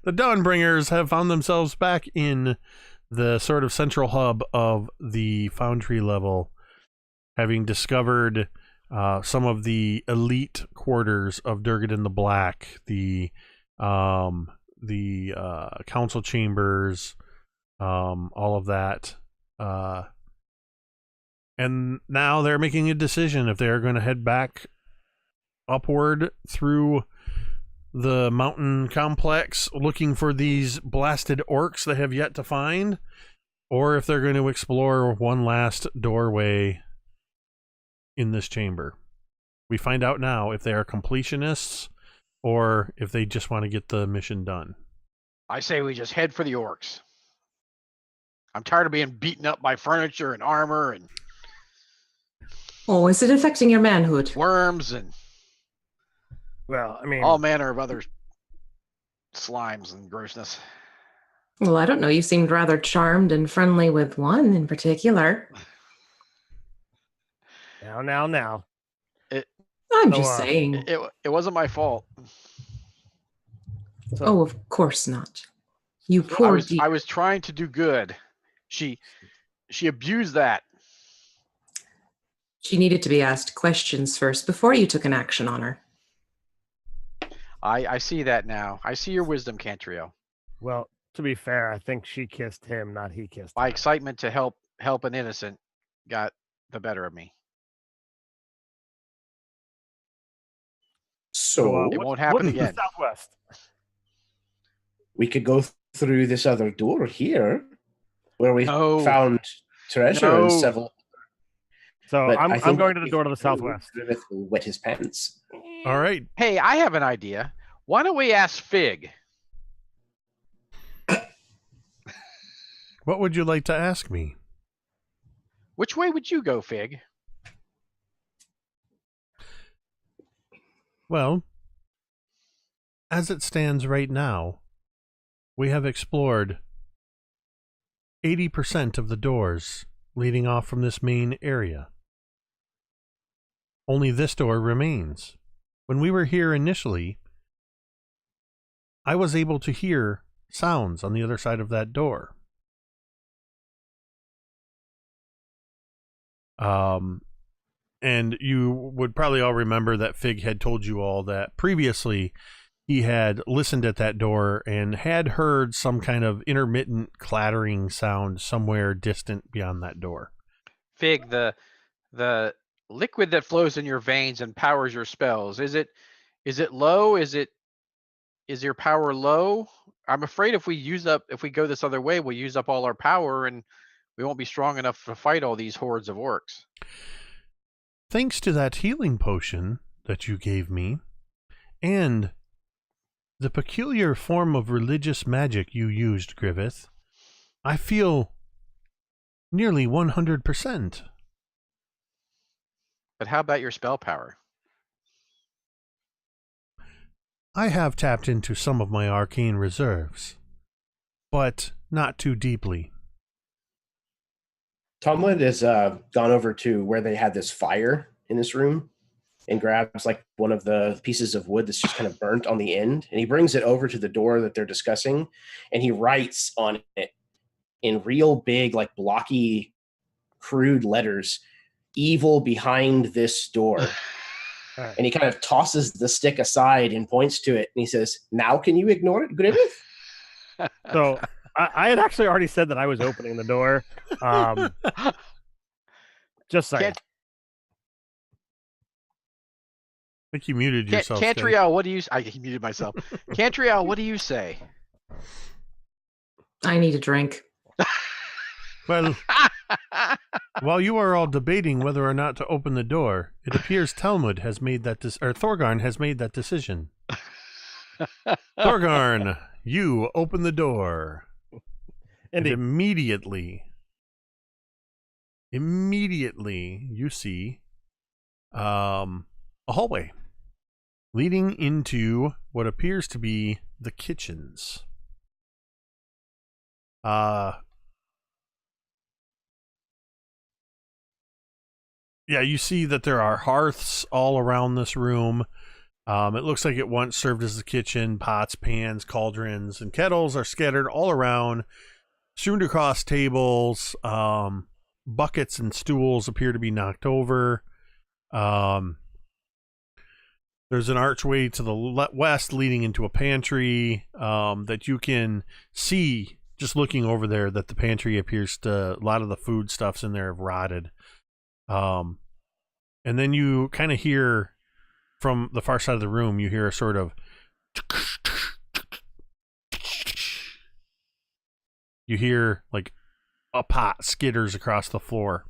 A: Dawnbringers have found themselves back in the sort of central hub of the Foundry level, having discovered some of the elite quarters of Durgadin the Black, the council chambers, all of that, and now they're making a decision if they're going to head back upward through the mountain complex looking for these blasted orcs they have yet to find, or if they're going to explore one last doorway in this chamber. We find out now if they are completionists or if they just want to get the mission done.
D: I say we just head for the orcs. I'm tired of being beaten up by furniture and armor and
C: Oh, is it affecting your manhood?
D: worms and
B: Well, I mean,
D: all manner of other slimes and grossness.
C: Well, I don't know. You seemed rather charmed and friendly with one in particular.
B: now.
C: I'm
B: So,
C: just saying.
D: It wasn't my fault.
B: So,
C: Oh, of course not. You
D: I
C: poor
D: was,
C: dear.
D: I was trying to do good. She abused that.
C: She needed to be asked questions first before you took an action on her.
D: I see that now. I see your wisdom, Cantriel.
B: well, to be fair, I think she kissed him, not he kissed
D: My
B: her.
D: excitement to help an innocent got the better of me.
E: So
D: It won't happen
B: what's to the
D: again.
B: southwest?
E: we could go through this other door here, where we
D: No.
E: found treasure
D: No.
E: and several.
B: So
E: But I
B: I'm
E: think
B: going to the
E: if
B: door to the
E: we go,
B: southwest.
E: Griveth will wet his pants.
A: All right.
D: Hey, I have an idea. Why don't we ask Fig?
A: What would you like to ask me?
D: Which way would you go, Fig?
A: Well, as it stands right now, we have explored 80% of the doors leading off from this main area. Only this door remains. When we were here initially, I was able to hear sounds on the other side of that door. And you would probably all remember that Fig had told you all that previously he had listened at that door and had heard some kind of intermittent clattering sound somewhere distant beyond that door.
D: Fig, the liquid that flows in your veins and powers your spells, is it low? Is your power low? I'm afraid if we go this other way, we'll use up all our power and we won't be strong enough to fight all these hordes of orcs.
A: Thanks to that healing potion that you gave me, and the peculiar form of religious magic you used, Griveth, I feel Nearly 100%.
D: But how about your spell power?
A: I have tapped into some of my arcane reserves, but not too deeply.
E: Talmud has gone over to where they had this fire in this room and grabs like one of the pieces of wood that's just kind of burnt on the end, and he brings it over to the door that they're discussing, and he writes on it in real big, like blocky, crude letters, "Evil behind this door."
B: Right.
E: And he kind of tosses the stick aside and points to it, and he says, "Now can you ignore it, Griveth?"
B: So I had actually already said that I was opening the door. Just saying.
D: Can't-
A: I think you muted yourself. Scotty.
D: Cantriel, what do you? I muted myself. Cantriel, what do you say?
C: I need a drink.
A: Well, while you are all debating whether or not to open the door, it appears Talmud has made that or Thorgarn has made that decision. Thorgarn, you open the door. And immediately you see a hallway leading into what appears to be the kitchens. Yeah, you see that there are hearths all around this room. It looks like it once served as the kitchen. Pots, pans, cauldrons, and kettles are scattered all around, strewn across tables. Buckets and stools appear to be knocked over. There's an archway to the west leading into a pantry that you can see just looking over there, that the pantry appears to, a lot of the food stuffs in there have rotted. And then you kind of hear from the far side of the room, you hear a sort of, you hear like a pot skitters across the floor.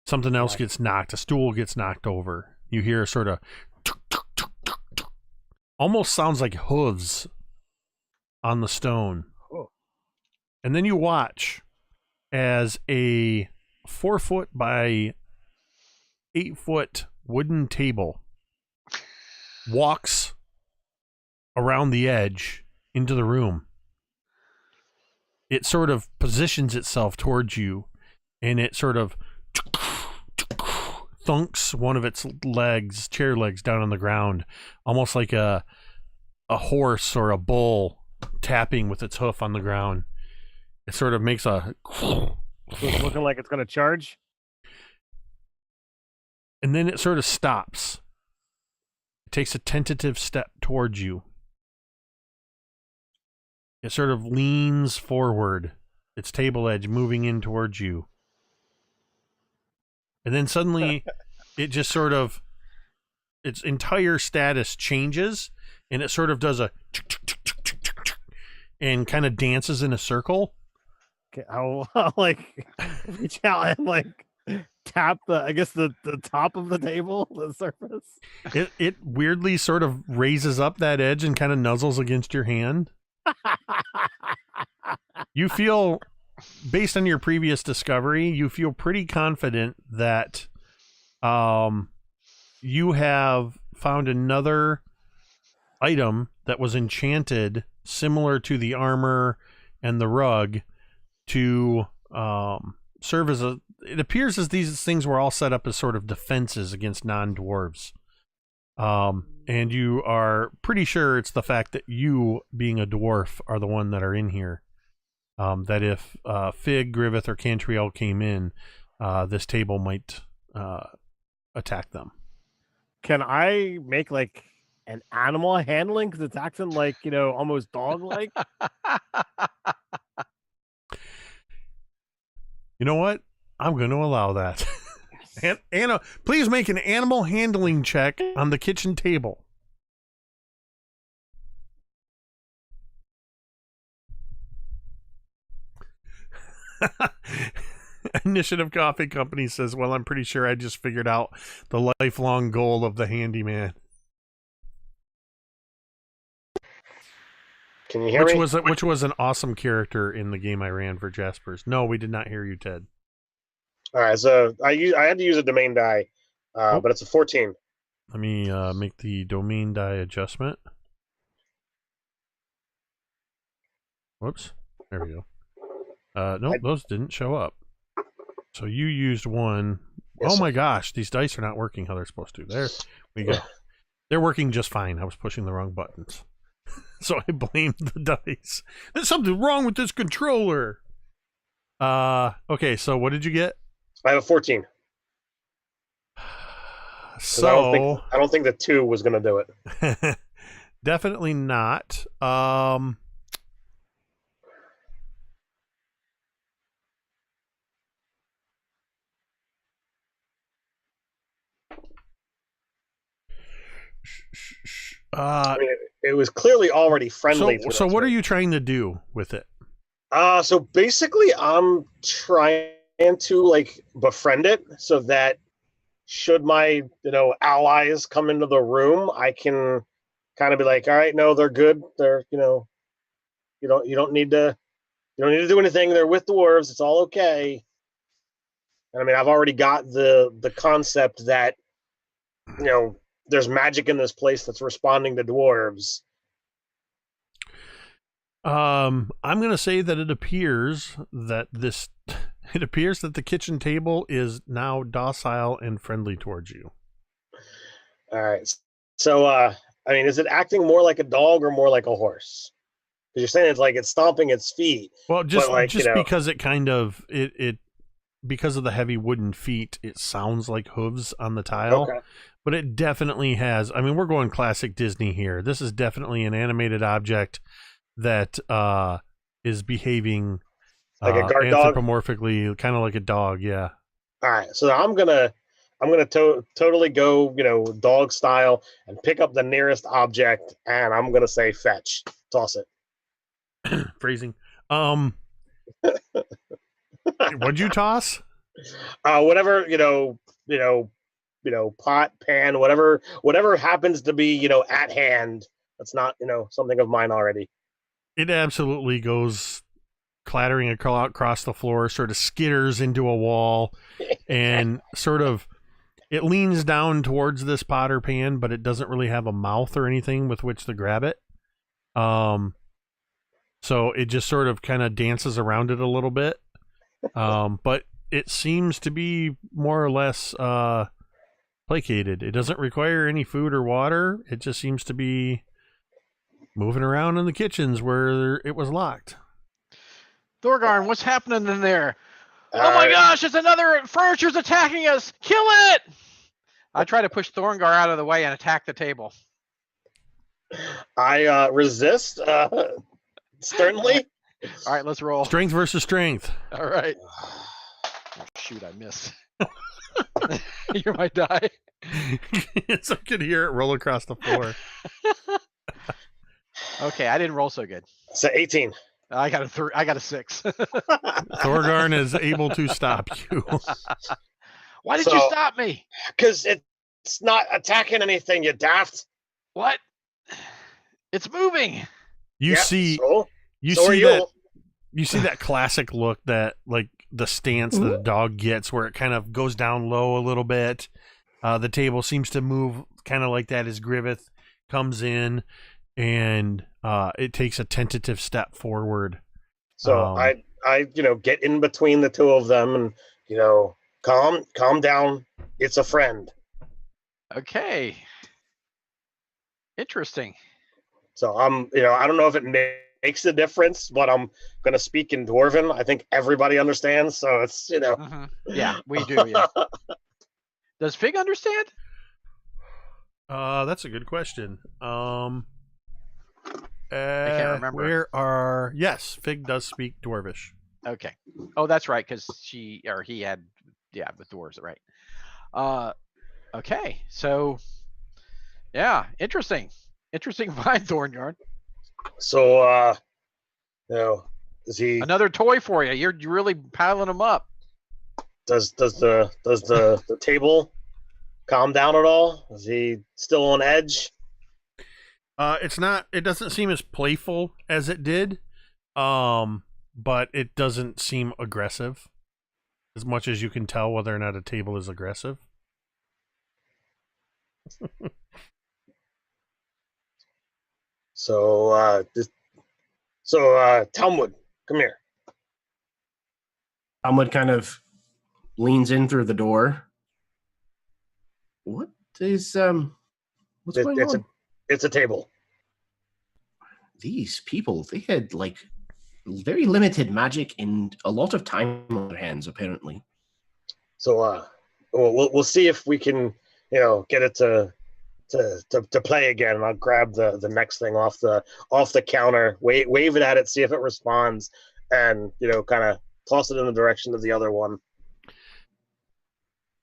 A: Something else gets knocked, a stool gets knocked over. You hear a sort of, almost sounds like hooves on the stone. And then you watch as a 4-foot by 8-foot wooden table walks around the edge into the room. It sort of positions itself towards you, and it sort of thunks one of its legs, chair legs, down on the ground, almost like a horse or a bull tapping with its hoof on the ground. It sort of makes a
B: It's looking like it's going to charge.
A: And then it sort of stops. It takes a tentative step towards you. It sort of leans forward, its table edge moving in towards you. And then suddenly, it just sort of, its entire status changes, and it sort of does a and kind of dances in a circle.
B: Okay, I'll like reach out and like tap the top of the table, the surface.
A: It weirdly sort of raises up that edge and kind of nuzzles against your hand. You feel, based on your previous discovery, you feel pretty confident that you have found another item that was enchanted, similar to the armor and the rug, to serve as a... It appears as these things were all set up as sort of defenses against non-dwarves. And you are pretty sure it's the fact that you, being a dwarf, are the one that are in here. That if Fig, Griveth, or Cantriel came in, this table might attack them.
B: Can I make like an animal handling, because it's acting like, almost dog-like?
A: You know what? I'm going to allow that. Anna, please make an animal handling check on the kitchen table. Initiative Coffee Company says, well, I'm pretty sure I just figured out the lifelong goal of the handyman.
K: Can you hear me?
A: Which was an awesome character in the game I ran for Jaspers. No, we did not hear you, Ted.
K: All right, so I had to use a domain die, but it's a 14.
A: Let me make the domain die adjustment. Whoops. There we go. Nope, those didn't show up. So you used one.
K: Yes,
A: oh my gosh, these dice are not working how they're supposed to. There we go. They're working just fine. I was pushing the wrong buttons. So I blamed the dice. There's something wrong with this controller. Okay, so what did you get?
K: I have a 14.
A: So
K: I don't think the 2 was going to do it.
A: Definitely not.
K: I mean, it was clearly already friendly.
A: So what are you trying to do with it?
K: So basically, I'm trying to like befriend it so that should my allies come into the room, I can kind of be like, all right, no, they're good. They're you don't need to do anything. They're with dwarves. It's all okay. And I mean, I've already got the concept that there's magic in this place that's responding to dwarves.
A: I'm going to say that it appears that the kitchen table is now docile and friendly towards you.
K: All right. So, I mean, is it acting more like a dog or more like a horse? Because you're saying it's like it's stomping its feet.
A: Well, just because it kind of it because of the heavy wooden feet, it sounds like hooves on the tile.
K: Okay.
A: But it definitely has. I mean, we're going classic Disney here. This is definitely an animated object that is behaving
K: like a guard dog,
A: anthropomorphically, kind of like a dog. Yeah.
K: All right. So I'm gonna totally go dog style and pick up the nearest object, and I'm gonna say fetch. Toss it.
A: Phrasing. What'd you toss?
K: Whatever pot, pan, whatever happens to be at hand. That's not something of mine already.
A: It absolutely goes clattering across the floor, sort of skitters into a wall, and sort of it leans down towards this pot or pan, but it doesn't really have a mouth or anything with which to grab it. So it just sort of kind of dances around it a little bit. But it seems to be more or less placated. It doesn't require any food or water. It just seems to be moving around in the kitchens where it was locked.
D: Thorgarn, what's happening in there? Oh my gosh, it's another furniture's attacking us! Kill it! I try to push Thorgar out of the way and attack the table.
K: I resist sternly.
D: All right, let's roll.
A: Strength versus strength.
D: All right. Oh, shoot, I missed. You're my die.
A: So I could hear it roll across the floor.
D: Okay, I didn't roll so good.
K: So 18.
D: I got a 6.
A: Thorgarn is able to stop you.
D: Why did you stop me?
K: Because it's not attacking anything, you daft.
D: What? It's moving.
A: You see that classic look that like the stance that a dog gets where it kind of goes down low a little bit. The table seems to move kind of like that as Griveth comes in and it takes a tentative step forward.
K: So I get in between the two of them and calm down. It's a friend.
D: Okay. Interesting.
K: So I don't know if it makes a difference, but I'm going to speak in Dwarven. I think everybody understands. So it's,
D: Mm-hmm. Yeah, we do. Yeah. Does Fig understand?
A: That's a good question. I
D: can't remember.
A: Yes, Fig does speak Dwarvish.
D: Okay. Oh, that's right. Cause he had, with dwarves, right? Okay. So yeah, interesting find, Thorngarn.
K: So, is he
D: another toy for you? You're really piling them up.
K: Does the table calm down at all? Is he still on edge?
A: It's not. It doesn't seem as playful as it did, but it doesn't seem aggressive as much as you can tell whether or not a table is aggressive.
K: So, Talmud, come here.
E: Talmud kind of leans in through the door. What is what's going on?
K: It's a table.
E: These people, they had like very limited magic and a lot of time on their hands, apparently.
K: So, we'll see if we can, get it to play again. And I'll grab the next thing off the counter, wave it at it, see if it responds, and kind of toss it in the direction of the other one.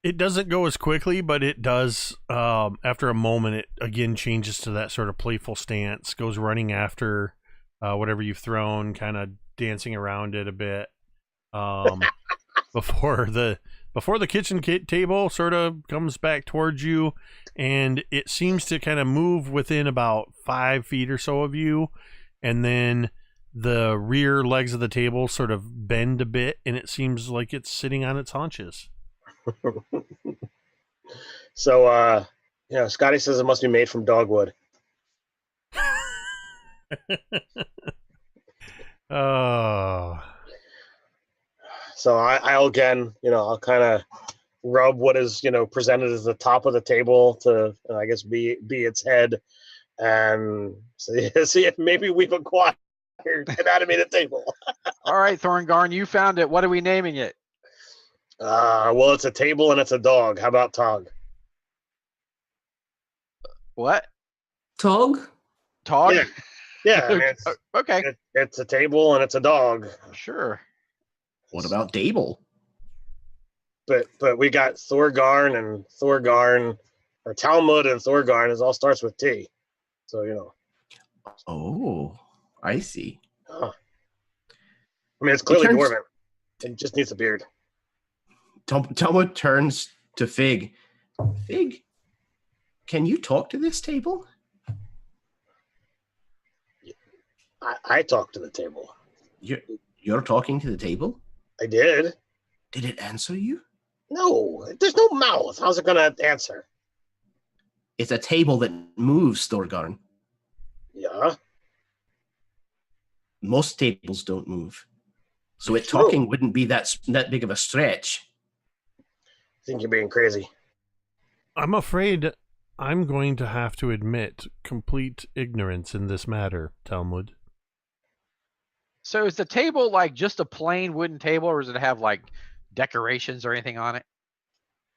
A: It doesn't go as quickly, but it does. After a moment, it again changes to that sort of playful stance, goes running after whatever you've thrown, kind of dancing around it a bit. Before the kitchen table sort of comes back towards you, and it seems to kind of move within about 5 feet or so of you, and then the rear legs of the table sort of bend a bit, and it seems like it's sitting on its haunches.
K: So, Scotty says it must be made from dogwood.
A: Oh.
K: So I'll again, I'll kind of rub what is, presented as the top of the table to, I guess, be its head, and see if maybe we've acquired an animated table.
D: All right, Thorgarn, you found it. What are we naming it?
K: Well, it's a table and it's a dog. How about Tog?
D: What?
C: Tog?
D: Tog?
K: Yeah. I mean,
D: okay.
K: It's a table and it's a dog.
D: Sure.
E: What about Dable?
K: But we got Thorgarn and Thorgarn, or Talmud and Thorgarn. It all starts with T. So
E: Oh, I see.
K: I mean, it's clearly dormant. It just needs a beard.
E: Talmud turns to Fig. Fig, can you talk to this table?
K: I talked to the table.
E: You're talking to the table?
K: I did.
E: Did it answer you?
K: No, there's no mouth. How's it gonna answer?
E: It's a table that moves, Thorgarn.
K: Yeah.
E: Most tables don't move. So it
K: True.
E: talking wouldn't be that big of a stretch.
K: I think you're being crazy.
A: I'm afraid I'm going to have to admit complete ignorance in this matter, Talmud.
D: So is the table like just a plain wooden table, or does it have like decorations or anything on it?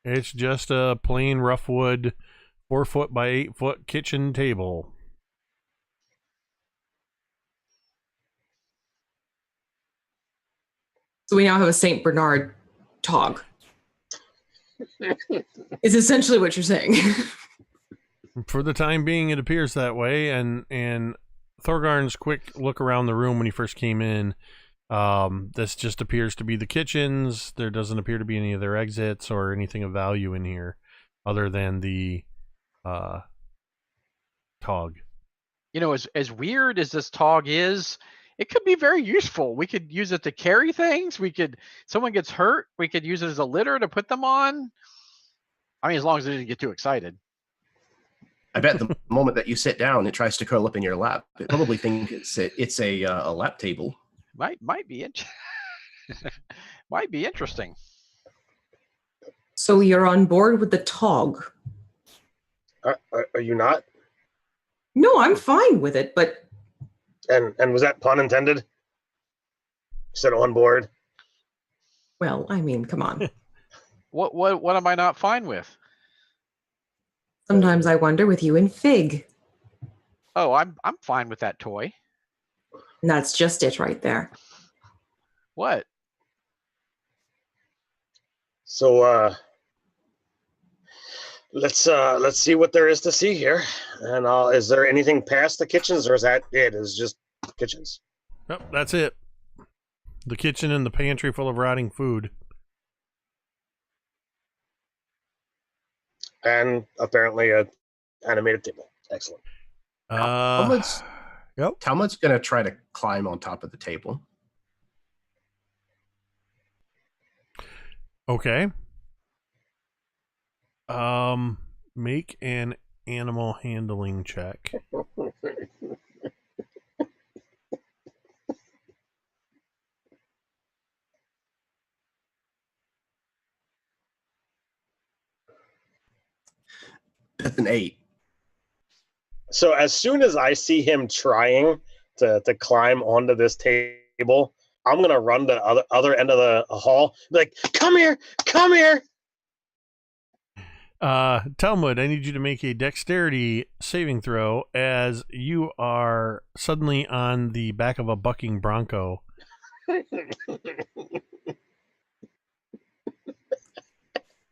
A: It's just a plain rough wood 4 foot by 8 foot kitchen table.
C: So we now have a Saint Bernard Tog. Is essentially what you're saying.
A: For the time being, it appears that way, and Thorgarn's quick look around the room when he first came in, this just appears to be the kitchens. There doesn't appear to be any other exits or anything of value in here other than the Tog.
D: As weird as this Tog is, it could be very useful. We could use it to carry things. Someone gets hurt, we could use it as a litter to put them on. I mean, as long as it didn't get too excited.
E: I bet the moment that you sit down, it tries to curl up in your lap. It probably thinks it's a lap table.
D: Might be might be interesting.
C: So you're on board with the Tog?
K: Are you not?
C: No, I'm fine with it, but...
K: And was that pun intended? You said on board?
C: Well, I mean, come on.
D: What am I not fine with?
C: Sometimes I wonder with you and Fig.
D: Oh, I'm fine with that toy.
C: And that's just it right there.
D: What?
K: So let's see what there is to see here. And is there anything past the kitchens, or is that it? Is just kitchens?
A: Yep, that's it. The kitchen and the pantry full of rotting food.
K: And apparently a animated table. Excellent.
E: Talmud's,
A: Yep.
E: Talmud's gonna try to climb on top of the table.
A: Okay. Make an animal handling check.
E: That's an 8.
K: So as soon as I see him trying to climb onto this table, I'm gonna run to the other end of the hall. Be like, come here, come here.
A: Talmud, I need you to make a dexterity saving throw as you are suddenly on the back of a bucking bronco.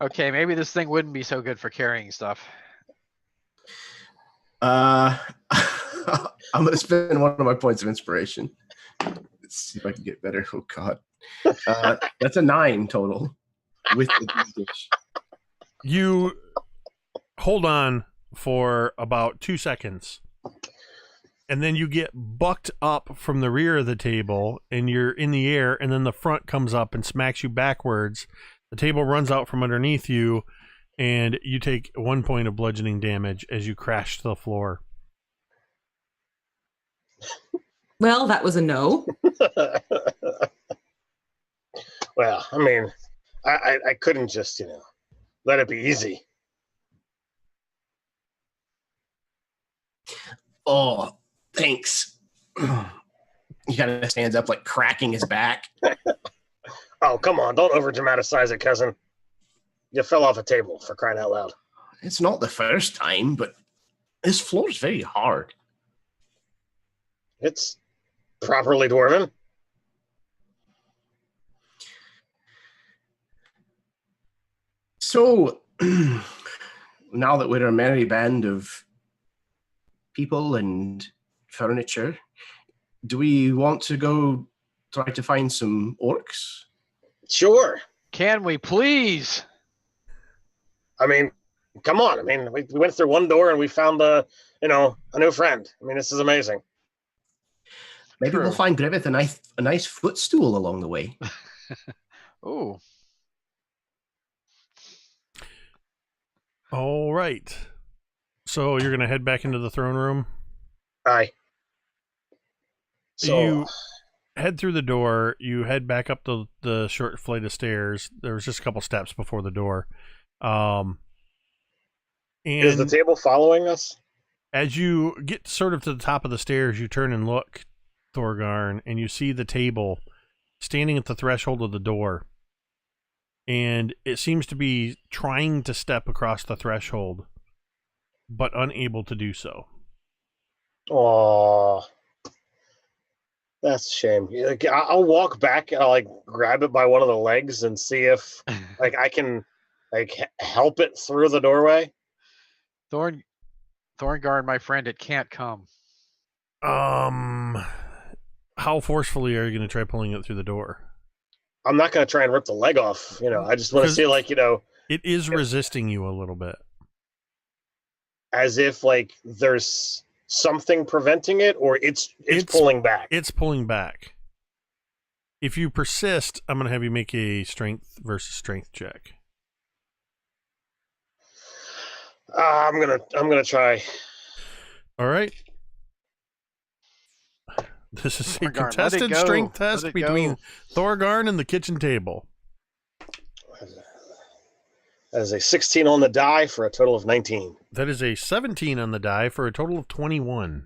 D: Okay, maybe this thing wouldn't be so good for carrying stuff.
E: I'm gonna spend one of my points of inspiration. Let's see if I can get better. Oh God, that's a 9 total with the dish.
A: You hold on for about 2 seconds, and then you get bucked up from the rear of the table, and you're in the air, and then the front comes up and smacks you backwards. The table runs out from underneath you, and you take 1 point of bludgeoning damage as you crash to the floor.
C: Well, that was a no.
K: Well, I mean, I couldn't just, let it be easy.
E: Oh, thanks. He kind of stands up, like cracking his back.
K: Oh, come on. Don't over dramatize it, cousin. You fell off a table, for crying out loud.
E: It's not the first time, but this floor's very hard.
K: It's properly dwarven.
E: So, now that we're a merry band of people and furniture, do we want to go try to find some orcs?
K: Sure.
D: Can we please?
K: I mean, come on. I mean, we went through one door and we found a new friend. I mean, this is amazing.
E: Maybe we'll find Griveth a nice footstool along the way.
D: Ooh.
A: All right. So you're going to head back into the throne room?
K: Aye. So
A: you head through the door. You head back up the short flight of stairs. There was just a couple steps before the door. And
K: is the table following us?
A: As you get sort of to the top of the stairs, you turn and look, Thorgarn, and you see the table standing at the threshold of the door. And it seems to be trying to step across the threshold, but unable to do so.
K: Oh, that's a shame. I'll walk back and I'll grab it by one of the legs and see if I can help it through the doorway.
D: Thorgarn, my friend, it can't come.
A: How forcefully are you going to try pulling it through the door?
K: I'm not going to try and rip the leg off. I just want to see
A: it is resisting you a little bit,
K: as if there's something preventing it, or it's pulling back.
A: It's pulling back. If you persist, I'm going to have you make a strength versus strength check.
K: I'm gonna try.
A: All right. This is a
D: Thorgarn,
A: contested strength test between Thorgarn and the kitchen table.
K: That is a 16 on the die for a total of 19.
A: That is a 17 on the die for a total of 21.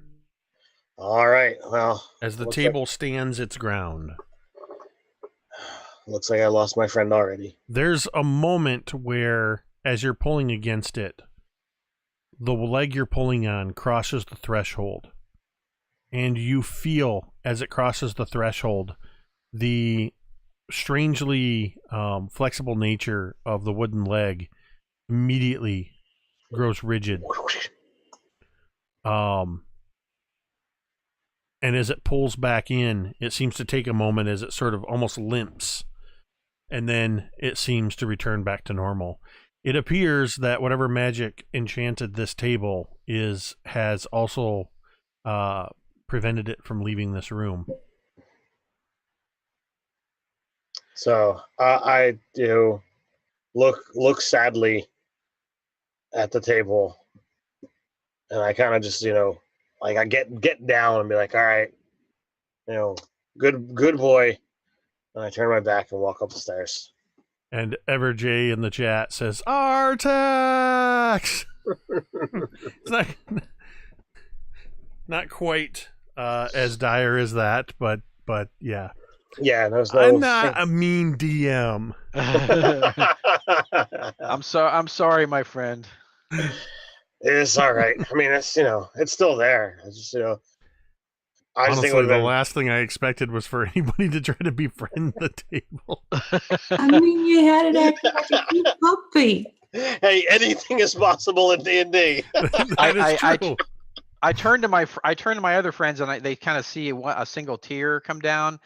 K: All right. Well,
A: as the table stands its ground.
K: Looks like I lost my friend already.
A: There's a moment where, as you're pulling against it, the leg you're pulling on crosses the threshold. And you feel, as it crosses the threshold, the strangely flexible nature of the wooden leg immediately grows rigid. And as it pulls back in, it seems to take a moment as it sort of almost limps. And then it seems to return back to normal. It appears that whatever magic enchanted this table has also prevented it from leaving this room.
K: So I look sadly at the table, and I kind of just like I get down and be like, all right, good boy, and I turn my back and walk up the stairs.
A: And EverJ in the chat says, Artax! It's not quite as dire as that, but yeah.
K: Yeah,
A: I'm not a mean DM.
D: I'm sorry, my friend.
K: It's all right. I mean, it's it's still there. It's just I just
A: Honestly,
K: think
A: the last thing I expected was for anybody to try to befriend the table.
C: I mean, you had it acting like a cute puppy.
K: Hey, anything is possible in D&D.
A: That is true.
D: I turn to my other friends, and they kind of see a single tear come down,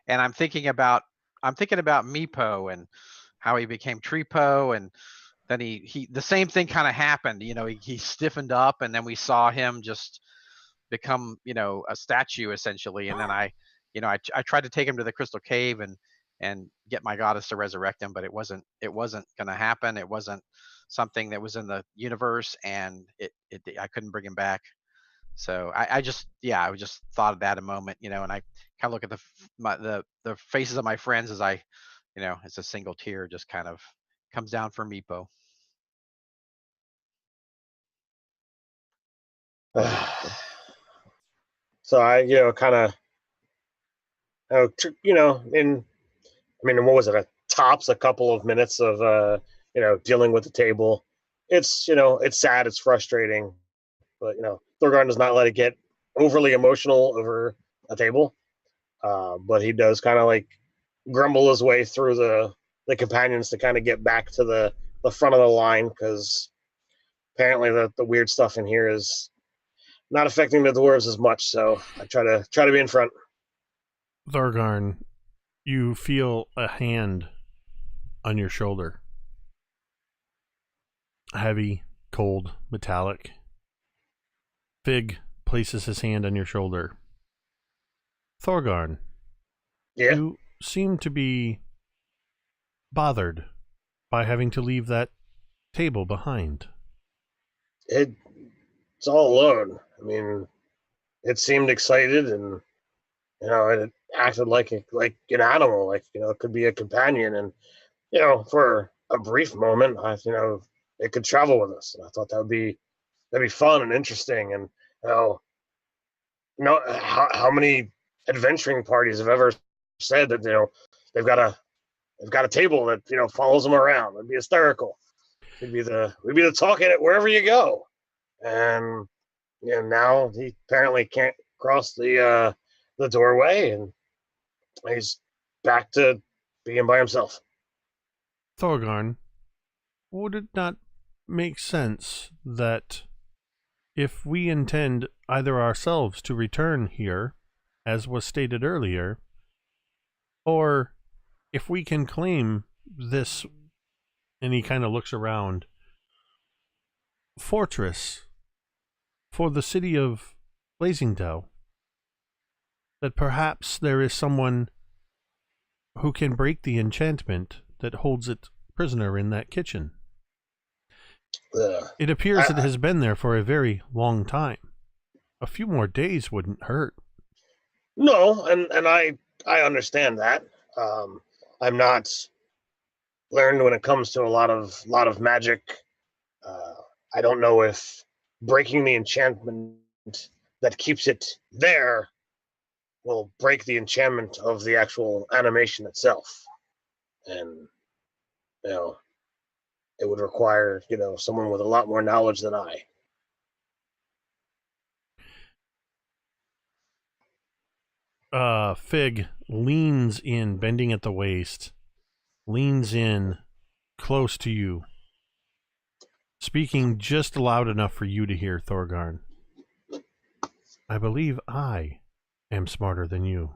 D: and I'm thinking about Meepo and how he became Treepo, and then he the same thing kind of happened. He stiffened up, and then we saw him just become a statue essentially, and then I tried to take him to the crystal cave and get my goddess to resurrect him, but it wasn't gonna happen. It wasn't something that was in the universe, and I couldn't bring him back. So I just thought of that a moment, and I kind of look at the faces of my friends as I it's a single tear just kind of comes down for Meepo.
K: So I kind of what was it, a couple of minutes of dealing with the table. It's it's sad, it's frustrating, but Thorgarn does not let it get overly emotional over a table, but he does kind of like grumble his way through the companions to kind of get back to the front of the line, because apparently the weird stuff in here is not affecting the dwarves as much. So I try to be in front.
A: Thorgarn, you feel a hand on your shoulder. Heavy, cold, metallic. Fig places his hand on your shoulder. Thorgarn,
K: yeah,
A: you seem to be bothered by having to leave that table behind.
K: It's all alone. I mean, it seemed excited, and it acted like an animal, like it could be a companion, and for a brief moment, it could travel with us, and I thought that'd be fun and interesting. And how many adventuring parties have ever said that they've got a table that follows them around? It'd be hysterical. We'd be the talk in it wherever you go. And now he apparently can't cross the doorway, and he's back to being by himself.
A: Thorgarn, would it not make sense that if we intend either ourselves to return here, as was stated earlier, or if we can claim this, and he kind of looks around, fortress for the city of Blazingdale, that perhaps there is someone who can break the enchantment that holds it prisoner in that kitchen. It appears it has been there for a very long time. A few more days wouldn't hurt.
K: No, and I understand that. I'm not learned when it comes to a lot of magic. I don't know if breaking the enchantment that keeps it there will break the enchantment of the actual animation itself. And it would require someone with a lot more knowledge than I.
A: Fig leans in, bending at the waist, leans in close to you, speaking just loud enough for you to hear, Thorgarn. I believe I am smarter than you.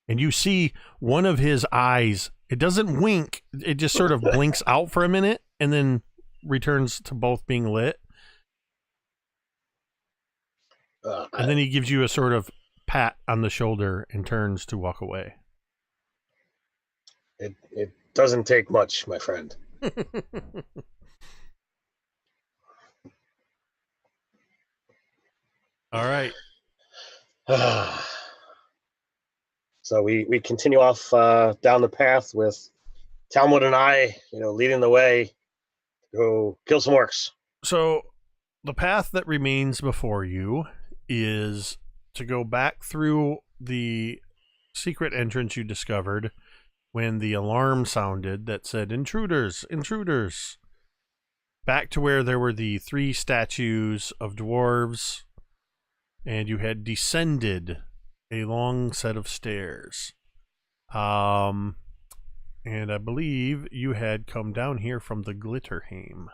A: And you see one of his eyes, it doesn't wink, it just sort of blinks out for a minute and then returns to both being lit. And then he gives you a sort of pat on the shoulder and turns to walk away.
K: It doesn't take much, my friend.
A: All right.
K: So we continue off down the path with Talmud and I, leading the way to go kill some orcs.
A: So the path that remains before you is to go back through the secret entrance you discovered when the alarm sounded that said, "Intruders, intruders." Back to where there were the 3 statues of dwarves, and you had descended a long set of stairs. And I believe you had come down here from the Glitterheim.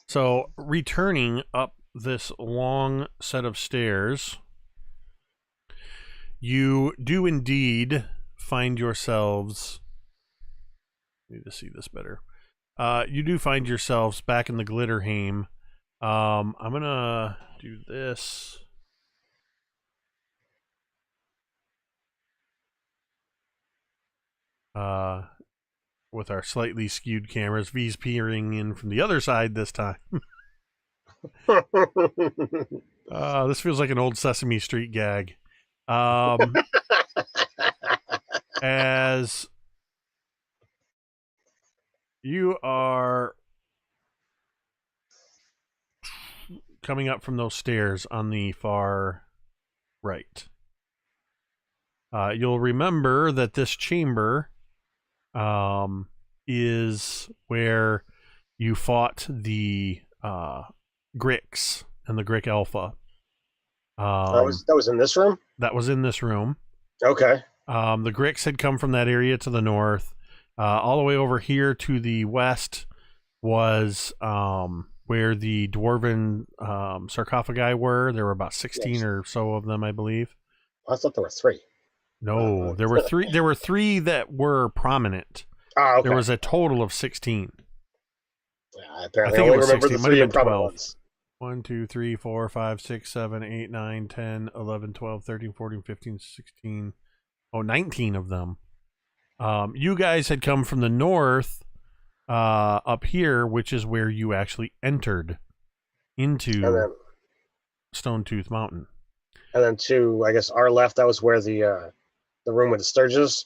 A: So, returning up this long set of stairs, you do indeed find yourselves... I need to see this better. You do find yourselves back in the Glitterheim. I'm going to do this. With our slightly skewed cameras. V's peering in from the other side this time. This feels like an old Sesame Street gag. As you are coming up from those stairs on the far right, you'll remember that this chamber is where you fought the Grix and the Grick Alpha.
K: That was in this room?
A: That was in this room.
K: Okay.
A: The Grix had come from that area to the north. All the way over here to the west was where the dwarven sarcophagi were. There were about 16 or so of them, I believe.
K: I thought there were 3.
A: No, there were 3. There were 3 that were prominent.
K: Okay.
A: There was a total of 16.
K: Yeah, apparently,
A: I think
K: I
A: it
K: only
A: was
K: remember
A: 16.
K: the
A: It might
K: 3
A: have been
K: prominent
A: 12.
K: ones.
A: 1, 2, 3, 4, 5, 6, 7, 8, 9, 10, 11, 12, 13, 14, 15, 16. 19 of them. You guys had come from the north up here, which is where you actually entered into Stone Tooth Mountain.
K: And then to, I guess, our left, that was where the room with the Sturges.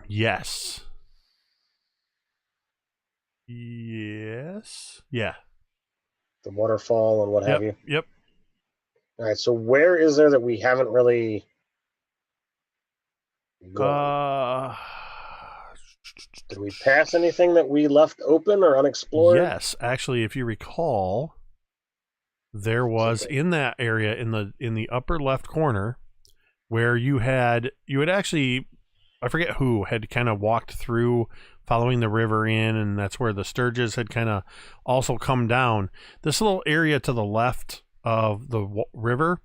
A: Yes. Yes. Yeah.
K: The waterfall and what have you.
A: Yep.
K: All right, so where is there that we haven't really gone? Did we pass anything that we left open or unexplored?
A: Yes, actually, if you recall, there was in that area in the upper left corner where you had actually, I forget who had kind of walked through following the river in, and that's where the Sturges had kind of also come down. This little area to the left of the river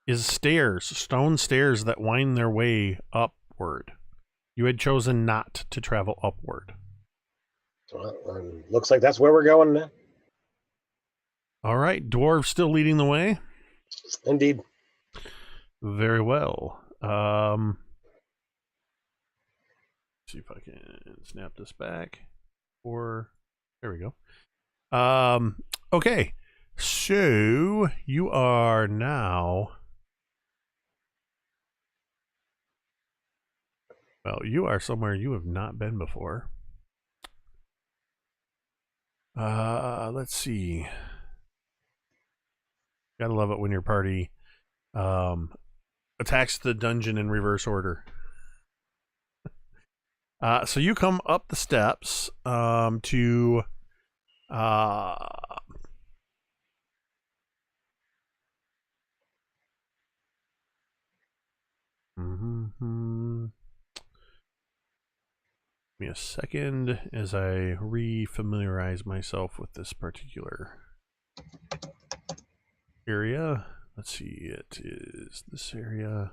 A: is stairs, stone stairs that wind their way upward. You had chosen not to travel upward.
K: Looks like that's where we're going now.
A: All right, dwarves still leading the way?
K: Indeed.
A: Very well. See if I can snap this back. Or there we go. Okay. So you are now, well, you are somewhere you have not been before. Let's see. Gotta love it when your party attacks the dungeon in reverse order. So you come up the steps to Give me a second as I re-familiarize myself with this particular area. Let's see, it is this area.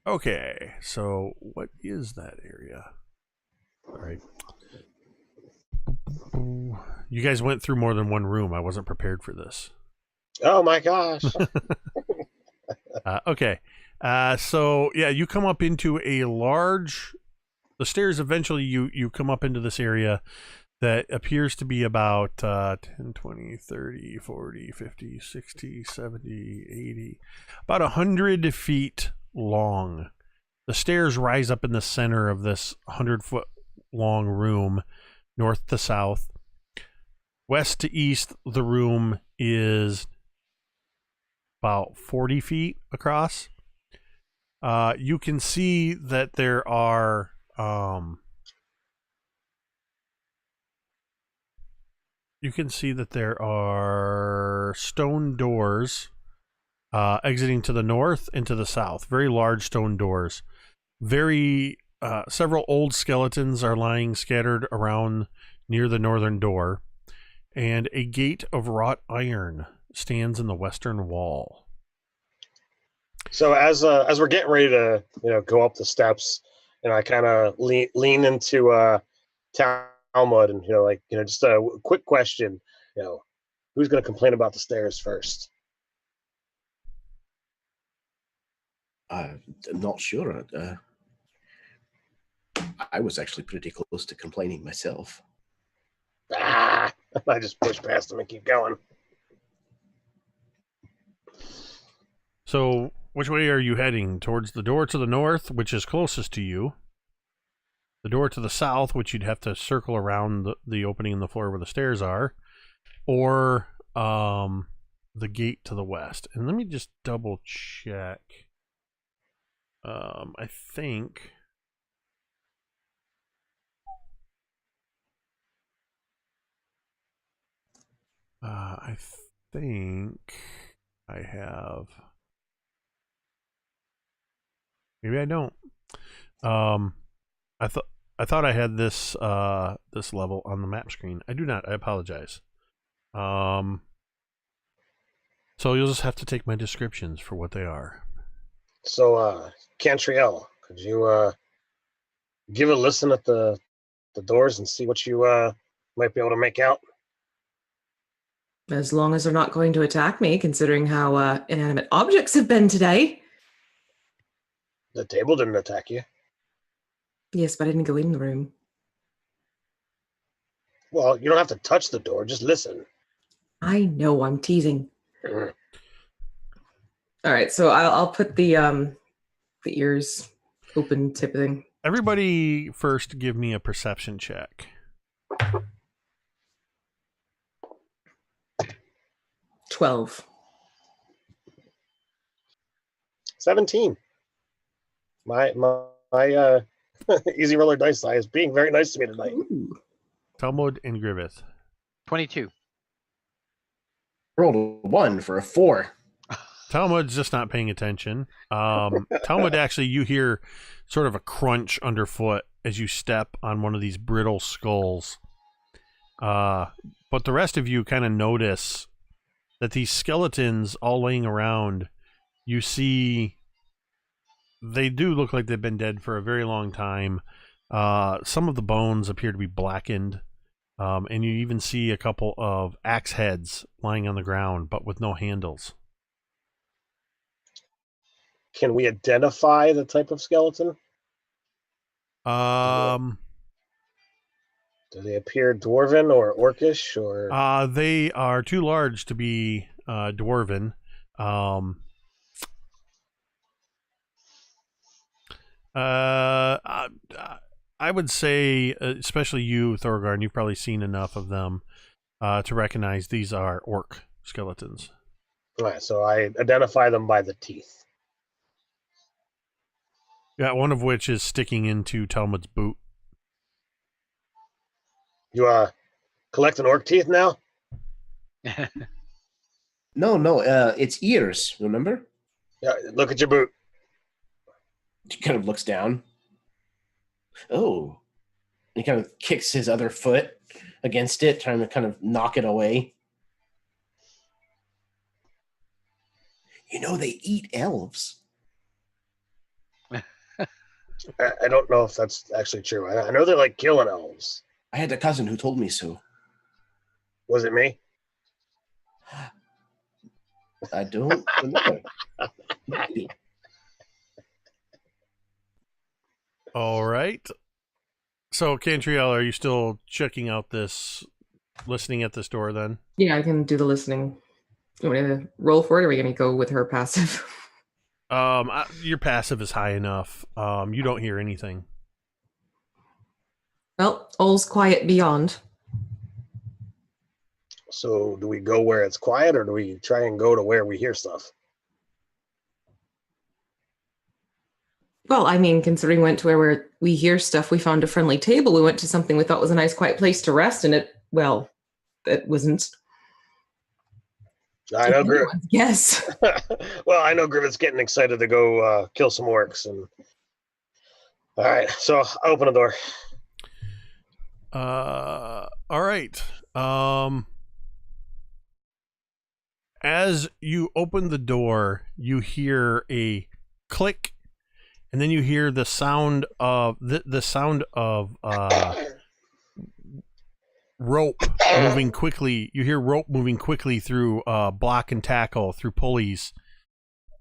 A: Okay, so what is that area? All right. You guys went through more than one room. I wasn't prepared for this.
K: Oh my gosh.
A: Okay. So yeah, you come up into the stairs. Eventually you come up into this area that appears to be about 10, 20, 30, 40, 50, 60, 70, 80, about 100 feet long. The stairs rise up in the center of this 100-foot long room, north to south. West to east, the room is about 40 feet across. You can see that there are stone doors exiting to the north and to the south. Very large stone doors. Several old skeletons are lying scattered around near the northern door, and a gate of wrought iron stands in the western wall.
K: So as we're getting ready to go up the steps, and I kind of lean into Talmud, and just a quick question, who's going to complain about the stairs first?
E: I'm not sure. I was actually pretty close to complaining myself.
K: I just push past them and keep going.
A: So which way are you heading? Towards the door to the north, which is closest to you. The door to the south, which you'd have to circle around the opening in the floor where the stairs are. Or the gate to the west. And let me just double check. I think... I think I have. Maybe I don't. I thought I had this this level on the map screen. I do not. I apologize. So you'll just have to take my descriptions for what they are.
K: So, Cantriel, could you give a listen at the doors and see what you might be able to make out?
C: As long as they're not going to attack me, considering how inanimate objects have been today.
K: The table didn't attack you.
C: Yes, but I didn't go in the room.
K: Well, you don't have to touch the door, just listen.
C: I know, I'm teasing. All right, so I'll put the ears open type of thing.
A: Everybody first give me a perception check.
C: 12.
K: 17. My easy roller dice die is being very nice to me tonight.
C: Ooh.
A: Talmud and Griveth.
D: 22.
E: Rolled a 1 for a 4.
A: Talmud's just not paying attention. Talmud, actually, you hear sort of a crunch underfoot as you step on one of these brittle skulls. But the rest of you kind of notice that these skeletons all laying around, you see they do look like they've been dead for a very long time. Some of the bones appear to be blackened, and you even see a couple of axe heads lying on the ground, but with no handles.
K: Can we identify the type of skeleton? Do they appear dwarven or orcish, or?
A: They are too large to be dwarven. I would say, especially you, Thorgarn, you've probably seen enough of them to recognize these are orc skeletons.
K: All right, so I identify them by the teeth.
A: Yeah, one of which is sticking into Talmud's boot.
K: You collecting orc teeth now?
E: No, it's ears, remember?
K: Yeah, look at your boot.
E: He kind of looks down. Oh. He kind of kicks his other foot against it, trying to kind of knock it away. You know, they eat elves.
K: I don't know if that's actually true. I know they're like killing elves.
E: I had a cousin who told me so.
K: Was it me?
E: I don't know. Maybe.
A: All right. So, Cantriel, are you still checking out this, listening at this door then?
C: Yeah, I can do the listening. You want me to roll for it, or are we going to go with her passive?
A: Your passive is high enough. You don't hear anything.
C: Well, all's quiet beyond.
K: So do we go where it's quiet, or do we try and go to where we hear stuff?
C: Well, I mean, considering we went to where we hear stuff, we found a friendly table. We went to something we thought was a nice, quiet place to rest, and it wasn't.
K: I know Griv.
C: Yes.
K: Well, I know Griveth's getting excited to go kill some orcs. And all right, so I open the door.
A: All right. As you open the door, you hear a click, and then you hear the sound of rope moving quickly. You hear rope moving quickly through block and tackle, through pulleys,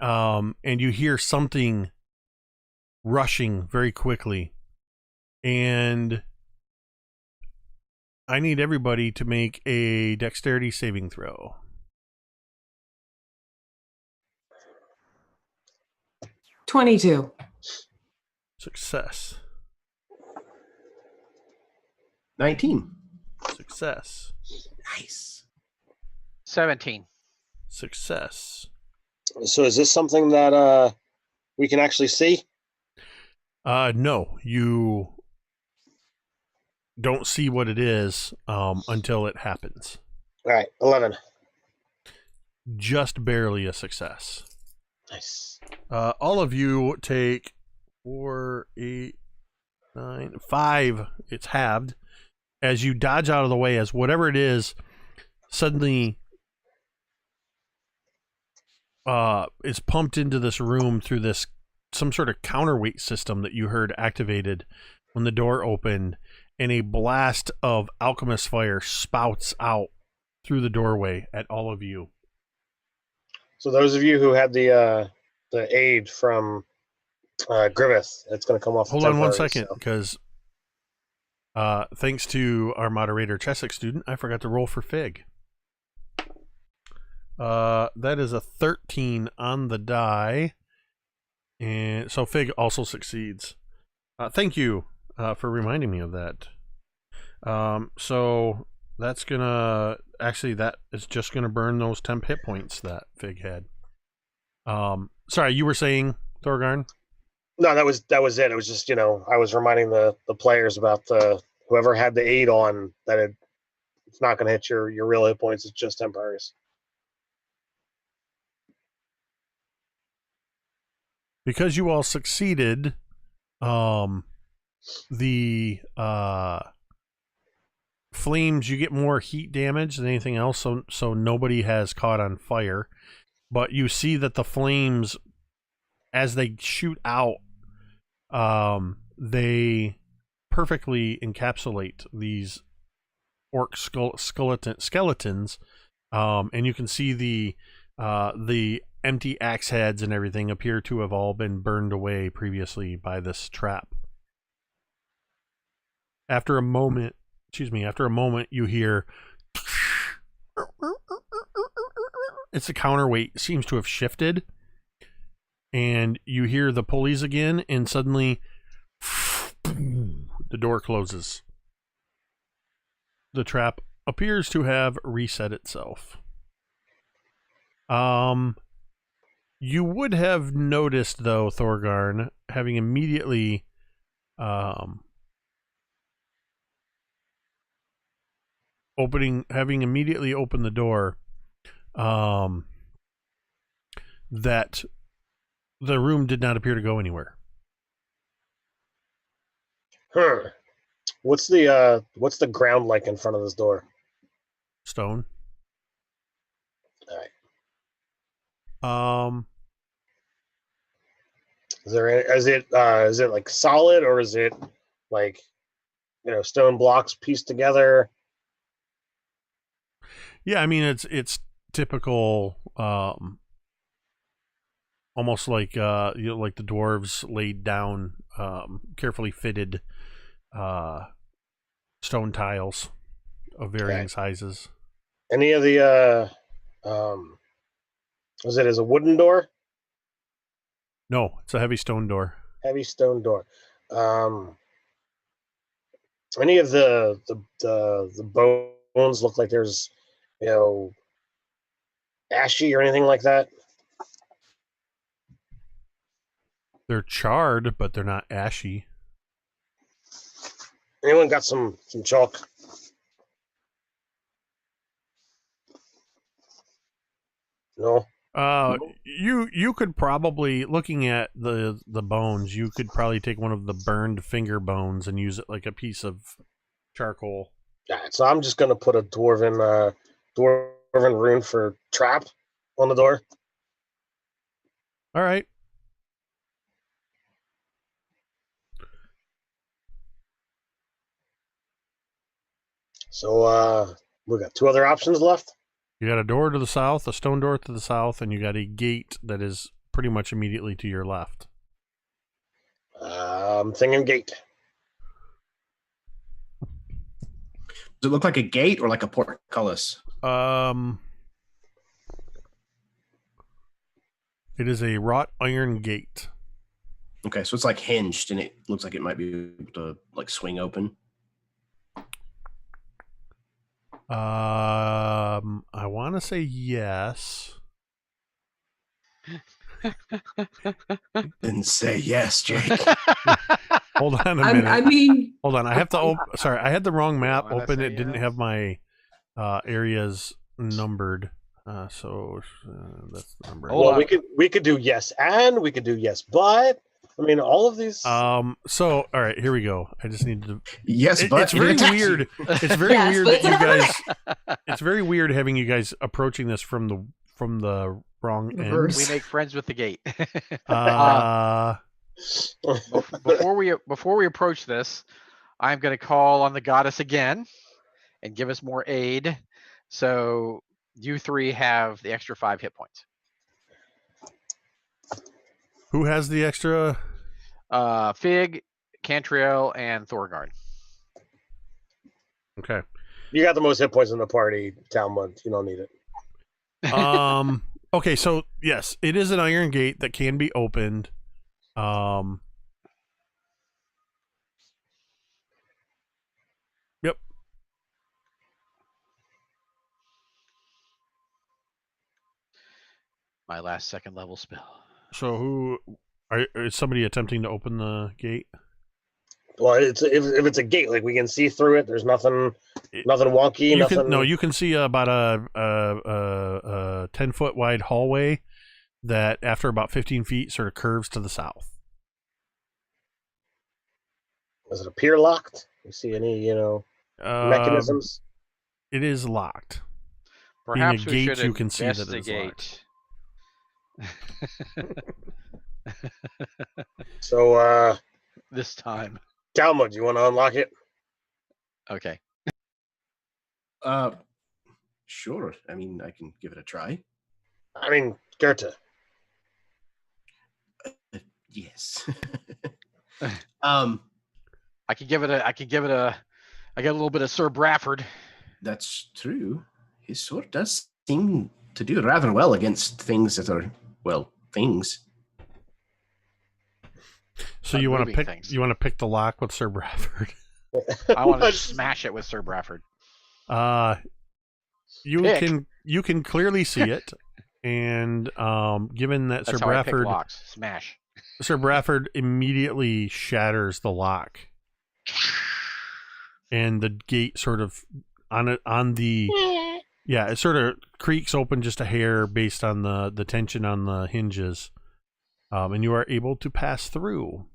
A: and you hear something rushing very quickly. And I need everybody to make a dexterity saving throw.
C: $22.
A: Success.
E: 19.
A: Success.
E: Nice.
D: 17.
A: Success.
K: So is this something that we can actually see?
A: No, you don't see what it is until it happens.
K: All right, 11.
A: Just barely a success.
K: Nice.
A: All of you take 4, 8, 9, 5. It's halved as you dodge out of the way, as whatever it is suddenly is pumped into this room through this some sort of counterweight system that you heard activated when the door opened, and a blast of alchemist fire spouts out through the doorway at all of you.
K: So those of you who had the aid from Griveth, it's going to come off.
A: Hold on one second, because thanks to our moderator, Chesic student, I forgot to roll for Fig. That is a 13 on the die, and so Fig also succeeds. Thank you for reminding me of that. So that's gonna that is just gonna burn those temp hit points that Fig had. Sorry, you were saying, Thorgarn?
K: No, that was it. It was just, I was reminding the players about whoever had the aid on that it's not going to hit your real hit points. It's just temporaries.
A: Because you all succeeded, the flames, you get more heat damage than anything else, so nobody has caught on fire. But you see that the flames, as they shoot out, they perfectly encapsulate these orc skeletons, and you can see the empty axe heads and everything appear to have all been burned away previously by this trap. After a moment, you hear it's a counterweight seems to have shifted, and you hear the pulleys again, and suddenly the door closes. The trap appears to have reset itself. You would have noticed, though, Thorgarn, having immediately opened the door, that the room did not appear to go anywhere.
K: What's the ground like in front of this door?
A: Stone.
K: All right. Is it like solid, or is it like, stone blocks pieced together?
A: Yeah, I mean it's typical, almost like like the dwarves laid down carefully fitted stone tiles of varying sizes.
K: Any of the is a wooden door?
A: No, it's a heavy stone door.
K: Heavy stone door. Any of the bones look like there's, ashy or anything like that?
A: They're charred, but they're not ashy.
K: Anyone got some chalk? No.
A: You could probably, looking at the bones, you could probably take one of the burned finger bones and use it like a piece of charcoal.
K: Yeah, so I'm just gonna put a dwarven rune for trap on the door.
A: All right.
K: So we got 2 other options left.
A: You got a door to the south, a stone door to the south, and you got a gate that is pretty much immediately to your left.
K: I'm thinking gate.
E: Does it look like a gate or like a portcullis?
A: It is a wrought iron gate.
E: Okay, so it's like hinged, and it looks like it might be able to like swing open.
A: I want to say yes.
E: Didn't say yes, Jake.
A: Hold on a minute.
C: I mean,
A: hold on. I have to sorry, I had the wrong map open. It didn't
D: yes.
A: have my areas numbered. So that's the number.
K: Well, we could do yes and we could do yes, but I mean all of these.
A: So all right, here we go. I just need to.
E: Yes, but
A: it's very weird. It's very
C: Yes,
A: weird
C: but-
A: that you guys. It's very weird having you guys approaching this from the wrong end.
C: Reverse.
D: We make friends with the gate. Before we approach this, I'm going to call on the goddess again and give us more aid. So you 3 have the extra 5 hit points.
A: Who has the extra?
D: Fig, Cantriel, and Thorgarn.
A: Okay.
K: You got the most hit points in the party, Talmud. You don't need it.
A: Okay, so yes, it is an iron gate that can be opened. Yep.
D: My last 2nd level spell.
A: So is somebody attempting to open the gate?
K: Well, if it's a gate, like we can see through it. There's nothing wonky.
A: You can see about a 10-foot wide hallway that, after about 15 feet, sort of curves to the south.
K: Does it appear locked? You see any, mechanisms?
A: It is locked.
D: Perhaps
A: Being a
D: we
A: gate,
D: should
A: you can see that it is locked.
K: So,
D: this time.
K: Talmud, you want to unlock it?
D: Okay.
E: Sure. I mean, I can give it a try.
K: I mean, Goethe.
E: Yes.
D: I get a little bit of Sir Bradford.
E: That's true. His sword does seem to do rather well against things that are, well, things.
A: So you want to pick
D: things.
A: the lock with Sir Bradford?
D: I want to smash it with Sir Bradford.
A: You
D: Pick.
A: can clearly see it, and given that
D: That's
A: Sir
D: how I pick
A: Bradford
D: locks. Smash.
A: Sir Bradford immediately shatters the lock, and the gate sort of it sort of creaks open just a hair based on the tension on the hinges, and you are able to pass through.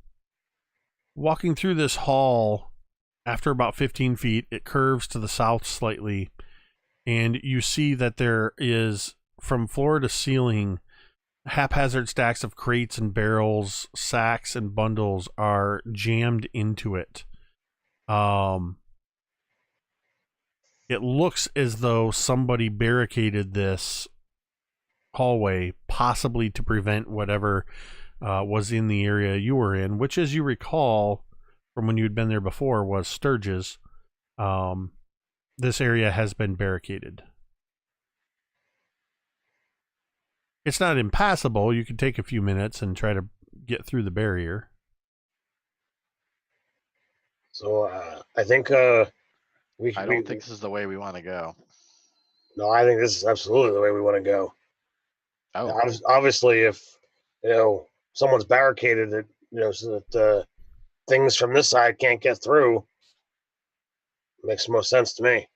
A: Walking through this hall, after about 15 feet, it curves to the south slightly, and you see that there is, from floor to ceiling, haphazard stacks of crates and barrels, sacks and bundles are jammed into it. It looks as though somebody barricaded this hallway, possibly to prevent whatever was in the area you were in, which, as you recall from when you'd been there before, was Sturge's. This area has been barricaded. It's not impassable. You could take a few minutes and try to get through the barrier.
K: So I think
D: I don't think this is the way we want to go.
K: No, I think this is absolutely the way we want to go.
D: Oh,
K: Obviously, if someone's barricaded it, so that things from this side can't get through, makes the most sense to me.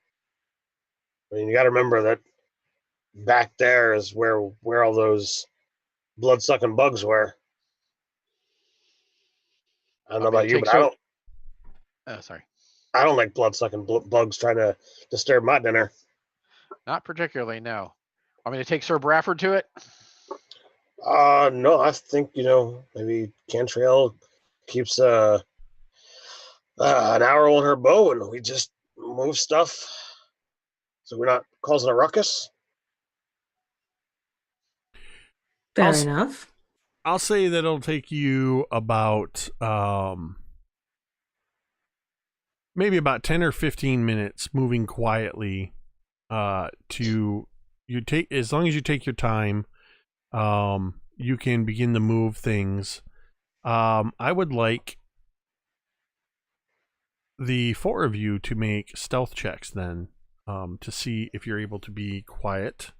K: I mean, you got to remember that back there is where all those blood-sucking bugs were. I don't know about you, but I don't like blood-sucking bugs trying to disturb my dinner.
D: Not particularly, no. Want me to take Sir Bradford to it?
K: No, I think, maybe Cantriel keeps an arrow on her bow and we just move stuff so we're not causing a ruckus.
C: Fair enough.
A: I'll say that it'll take you about maybe about 10 or 15 minutes moving quietly as long as you take your time, you can begin to move things. I would like the four of you to make stealth checks then, to see if you're able to be quiet.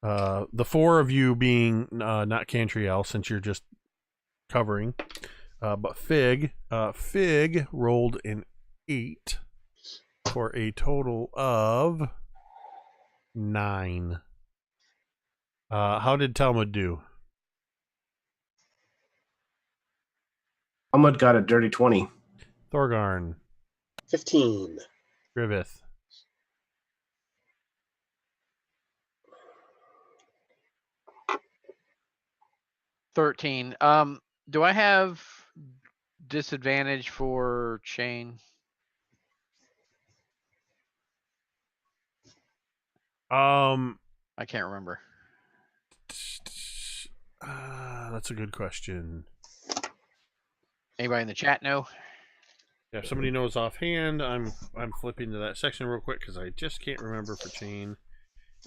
A: The four of you being not Cantriel, since you're just covering, but Fig rolled an 8 for a total of 9. How did Talmud do?
E: Talmud got a dirty 20.
A: Thorgarn.
K: 15.
A: Griveth.
D: $13. Do I have disadvantage for chain? I can't remember.
A: That's a good question.
D: Anybody in the chat know?
A: Yeah, if somebody knows offhand, I'm flipping to that section real quick because I just can't remember for chain.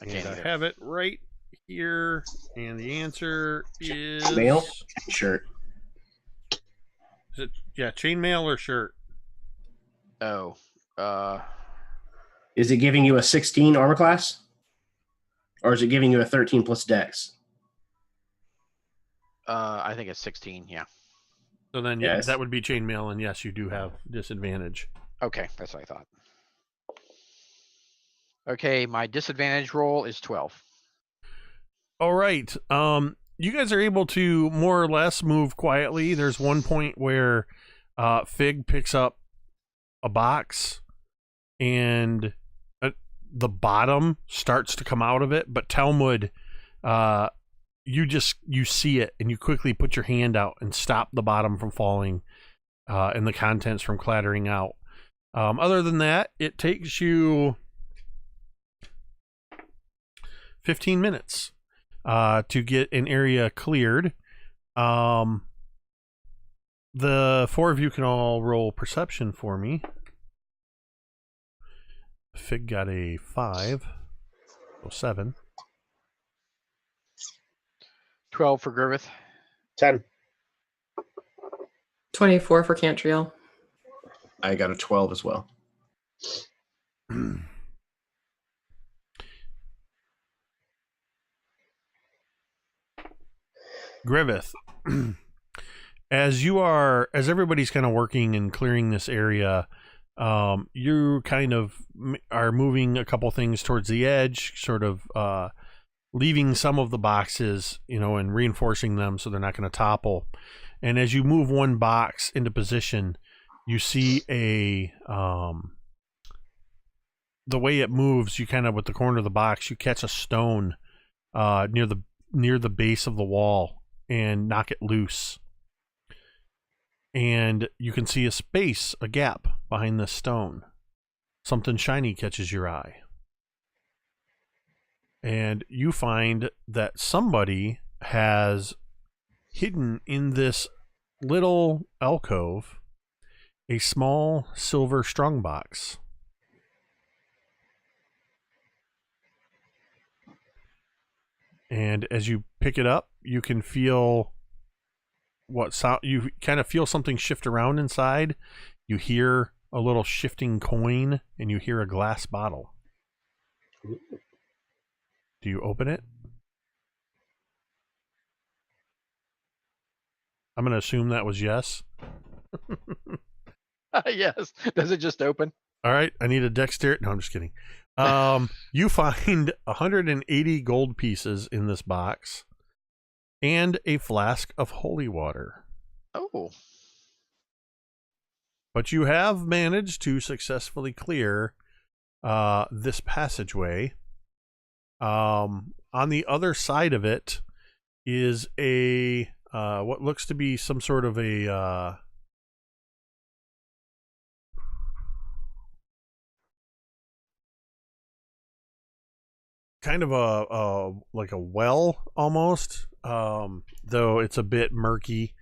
A: I have it right here, and the answer is
E: mail shirt.
A: Is it chainmail or shirt?
D: Oh,
E: is it giving you a 16 armor class, or is it giving you a 13 plus dex?
D: I think it's 16. Yeah.
A: So then, yes, that would be chainmail, and yes, you do have disadvantage.
D: Okay, that's what I thought. Okay, my disadvantage roll is 12.
A: All right. You guys are able to more or less move quietly. There's one point where Fig picks up a box and the bottom starts to come out of it, but Talmud, you see it and you quickly put your hand out and stop the bottom from falling and the contents from clattering out. Other than that, it takes you 15 minutes to get an area cleared. The four of you can all roll perception for me. Fig got a 5, so 7.
D: 12 for Griveth.
K: 10.
C: 24 for Cantriel.
E: I got a 12 as well.
A: Griveth, as everybody's kind of working and clearing this area, you kind of are moving a couple things towards the edge, sort of leaving some of the boxes, and reinforcing them so they're not going to topple. And as you move one box into position, you see the way it moves, you kind of, with the corner of the box, you catch a stone near near the base of the wall and knock it loose. And you can see a space, a gap behind this stone. Something shiny catches your eye. And you find that somebody has hidden in this little alcove a small silver strongbox. And as you pick it up, you can feel what sound, you kind of feel something shift around inside. You hear a little shifting coin, and you hear a glass bottle. Do you open it? I'm going to assume that was yes.
D: Yes. Does it just open?
A: All right. I need a dexterity. No, I'm just kidding. You find 180 gold pieces in this box and a flask of holy water.
D: Oh.
A: But you have managed to successfully clear this passageway. On the other side of it is a what looks to be some sort of a kind of a like a well almost, though it's a bit murky.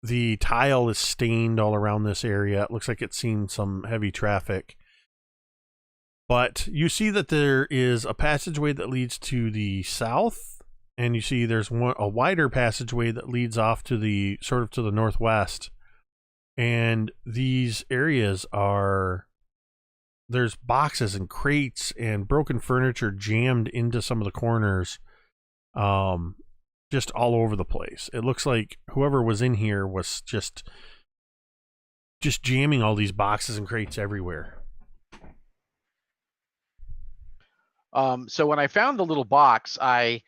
A: The tile is stained all around this area. It looks like it's seen some heavy traffic. But you see that there is a passageway that leads to the south, and you see there's a wider passageway that leads off to the sort of to the northwest. And these areas are, there's boxes and crates and broken furniture jammed into some of the corners, just all over the place. It looks like whoever was in here was just jamming all these boxes and crates everywhere.
D: So when I found the little box, I'm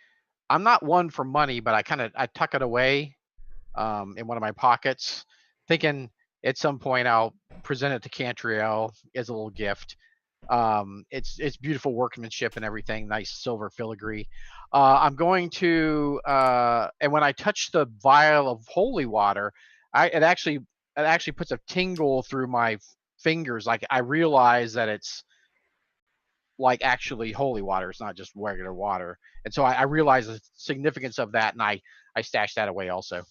D: not one for money, but I tuck it away in one of my pockets, thinking at some point I'll present it to Cantriel as a little gift. It's beautiful workmanship and everything, nice silver filigree. I'm going to and when I touch the vial of holy water, it actually puts a tingle through my fingers. Like I realize that it's like actually holy water. It's not just regular water. And so I realize the significance of that, and I stash that away also.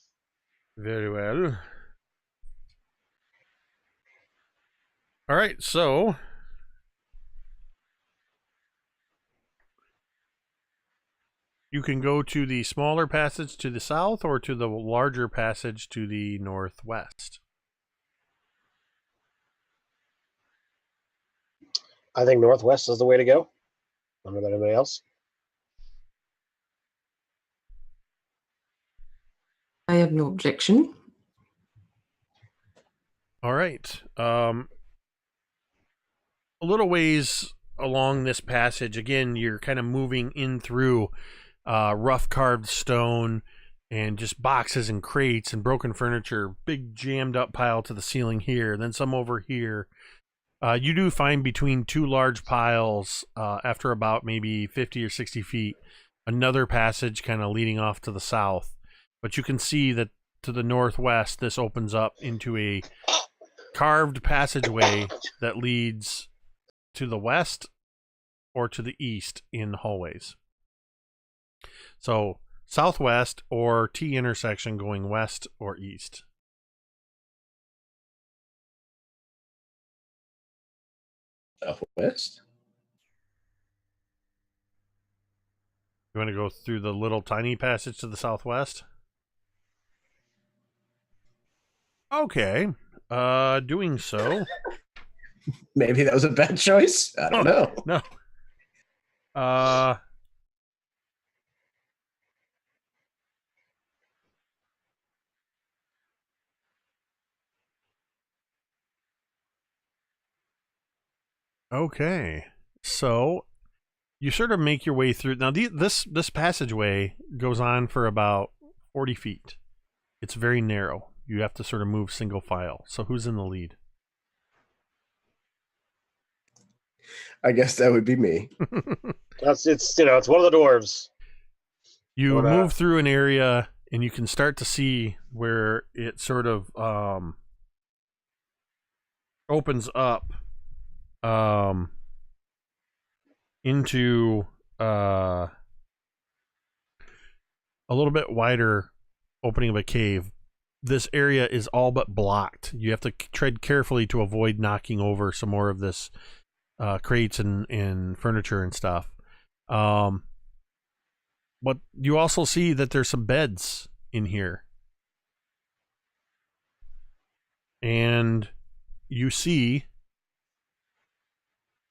A: Very well. All right, so you can go to the smaller passage to the south or to the larger passage to the northwest.
K: I think northwest is the way to go. I don't know about anybody else.
C: I have no objection.
A: All right. A little ways along this passage, again, you're kind of moving in through rough carved stone and just boxes and crates and broken furniture, big jammed up pile to the ceiling here, then some over here. You do find between two large piles, after about maybe 50 or 60 feet, another passage kind of leading off to the south. But you can see that to the northwest, this opens up into a carved passageway that leads to the west or to the east in hallways. So southwest or T intersection going west or east.
E: Southwest.
A: You want to go through the little tiny passage to the southwest? Okay. Doing so.
E: Maybe that was a bad choice. I don't know.
A: No. Okay. So you sort of make your way through. Now, this passageway goes on for about 40 feet. It's very narrow. You have to sort of move single file. So who's in the lead?
E: I guess that would be me.
K: It's one of the dwarves.
A: You move through an area and you can start to see where it sort of opens up into a little bit wider opening of a cave. This area is all but blocked. You have to tread carefully to avoid knocking over some more of this crates and furniture and stuff. But you also see that there's some beds in here. And you see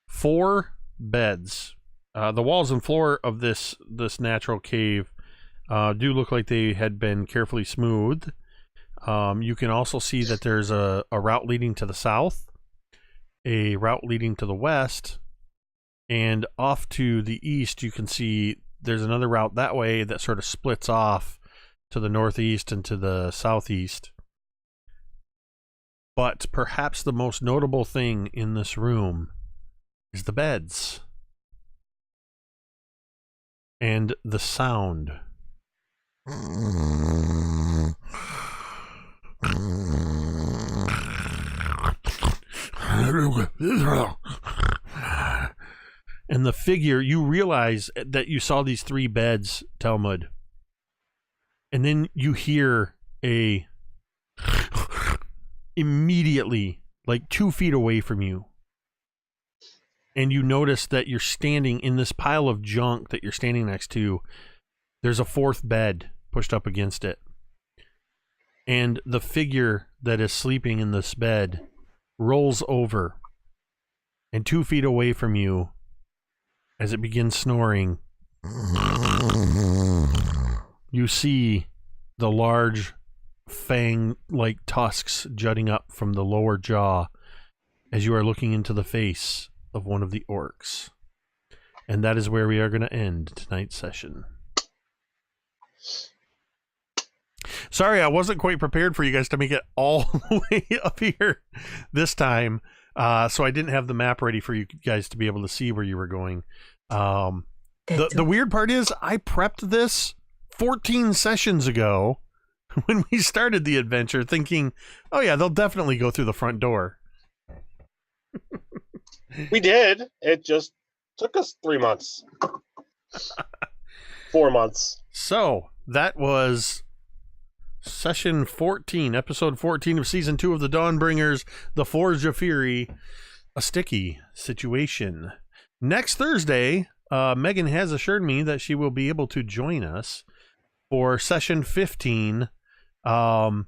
A: 4 beds. The walls and floor of this natural cave do look like they had been carefully smoothed. You can also see that there's a route leading to the south, a route leading to the west, and off to the east you can see there's another route that way that sort of splits off to the northeast and to the southeast. But perhaps the most notable thing in this room is the beds and the sound. And the figure, you realize that you saw these 3 beds, Talmud. And then you hear immediately, like 2 feet away from you. And you notice that you're standing in this pile of junk that you're standing next to. There's a 4th bed pushed up against it. And the figure that is sleeping in this bed rolls over. And 2 feet away from you, as it begins snoring, you see the large fang-like tusks jutting up from the lower jaw as you are looking into the face of one of the orcs. And that is where we are going to end tonight's session. Sorry, I wasn't quite prepared for you guys to make it all the way up here this time. So I didn't have the map ready for you guys to be able to see where you were going. The weird part is I prepped this 14 sessions ago when we started the adventure, thinking, oh yeah, they'll definitely go through the front door.
K: We did. It just took us 3 months. 4 months.
A: So that was session 14, episode 14 of season 2 of the Dawnbringers, the Forge of Fury, a sticky situation. Next Thursday, Megan has assured me that she will be able to join us for session 15, that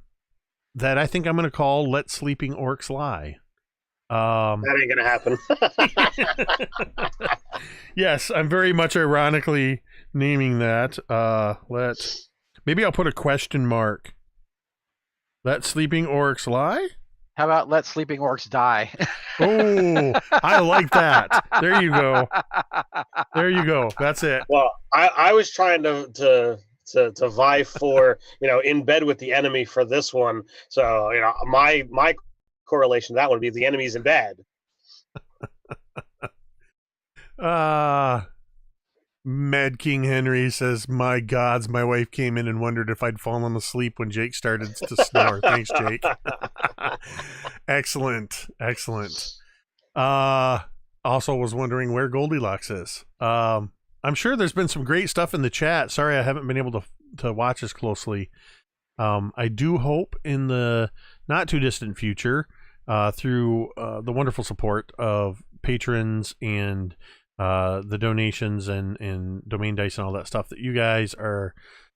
A: I think I'm going to call Let Sleeping Orcs Lie.
K: That ain't gonna happen.
A: Yes, I'm very much ironically naming that. Maybe I'll put a question mark. Let Sleeping Orcs Lie?
D: How about Let Sleeping Orcs Die?
A: Oh, I like that. There you go. There you go. That's it.
K: Well, I was trying to vie for, in bed with the enemy for this one. So, my correlation to that would be the enemy's in bed.
A: Mad King Henry says, my gods, my wife came in and wondered if I'd fallen asleep when Jake started to snore. Thanks, Jake. Excellent. Also was wondering where Goldilocks is. I'm sure there's been some great stuff in the chat. Sorry I haven't been able to watch as closely. I do hope in the not too distant future, through the wonderful support of patrons and the donations and domain dice and all that stuff that you guys are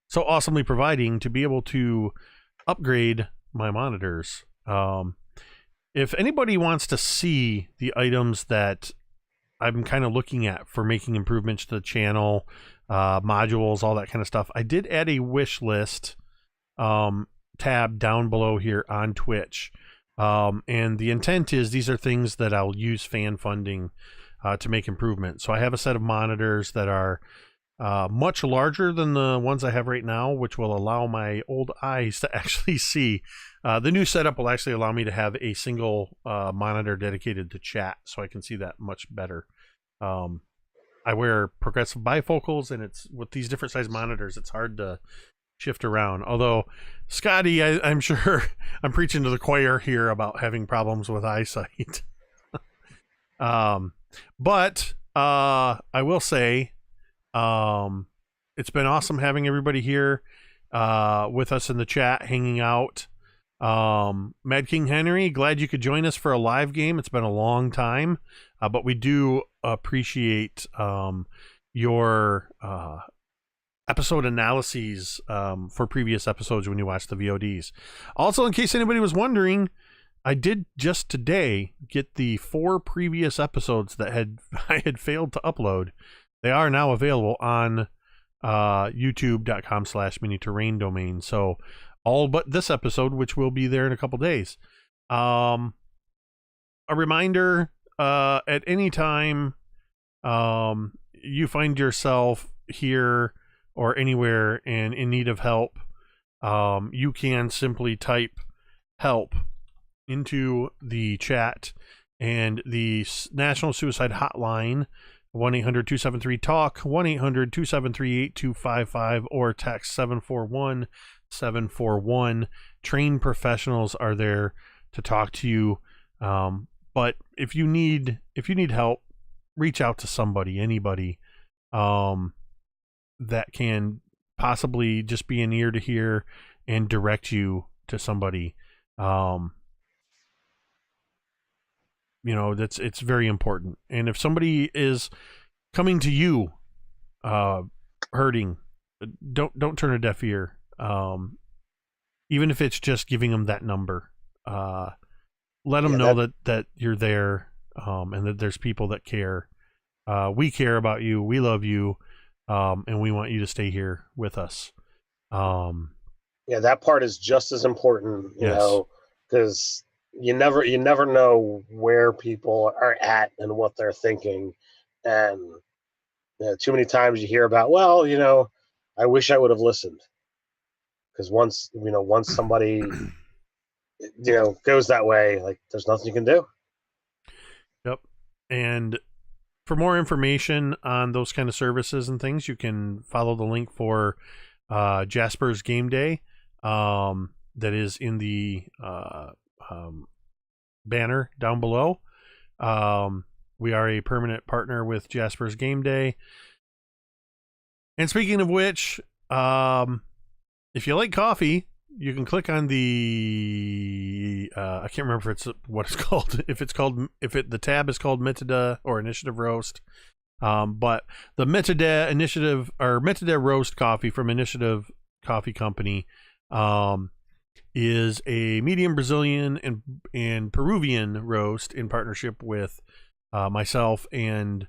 A: so awesomely providing, to be able to upgrade my monitors. If anybody wants to see the items that I'm kind of looking at for making improvements to the channel, modules, all that kind of stuff, I did add a wish list tab down below here on Twitch. And the intent is these are things that I'll use fan funding to make improvements. So I have a set of monitors that are much larger than the ones I have right now, which will allow my old eyes to actually see The new setup will actually allow me to have a single monitor dedicated to chat, so I can see that much better. I wear progressive bifocals, and it's with these different size monitors, it's hard to shift around. Although, Scotty, I'm sure I'm preaching to the choir here about having problems with eyesight. But I will say, it's been awesome having everybody here with us in the chat, hanging out. Mad King Henry, glad you could join us for a live game. It's been a long time, but we do appreciate your episode analyses for previous episodes when you watch the VODs. Also, in case anybody was wondering, I did just today get the 4 previous episodes that I had failed to upload. They are now available on youtube.com/miniterrain domain. So all but this episode, which will be there in a couple days. A reminder, at any time you find yourself here or anywhere and in need of help, you can simply type help into the chat, and the National Suicide Hotline, 1-800-273-TALK, 1-800-273-8255, or text 741-741. Trained professionals are there to talk to you. But if you need help, reach out to somebody, anybody that can possibly just be an ear to hear and direct you to somebody. It's very important. And if somebody is coming to you hurting, don't turn a deaf ear. Even if it's just giving them that number, let them know that you're there, and that there's people that care. We care about you. We love you. And we want you to stay here with us.
K: That part is just as important, you
A: Yes.
K: know, because you never know where people are at and what they're thinking. And too many times you hear about, well, I wish I would have listened. Because once somebody, goes that way, like, there's nothing you can do.
A: Yep. And for more information on those kind of services and things, you can follow the link for Jasper's Game Day that is in the banner down below. We are a permanent partner with Jasper's Game Day. And speaking of which, if you like coffee, you can click on the I can't remember if it's what it's called. If the tab is called Metadata or Initiative Roast. But the Metadata Initiative or Metadata Roast coffee from Initiative Coffee Company is a medium Brazilian and Peruvian roast in partnership with myself and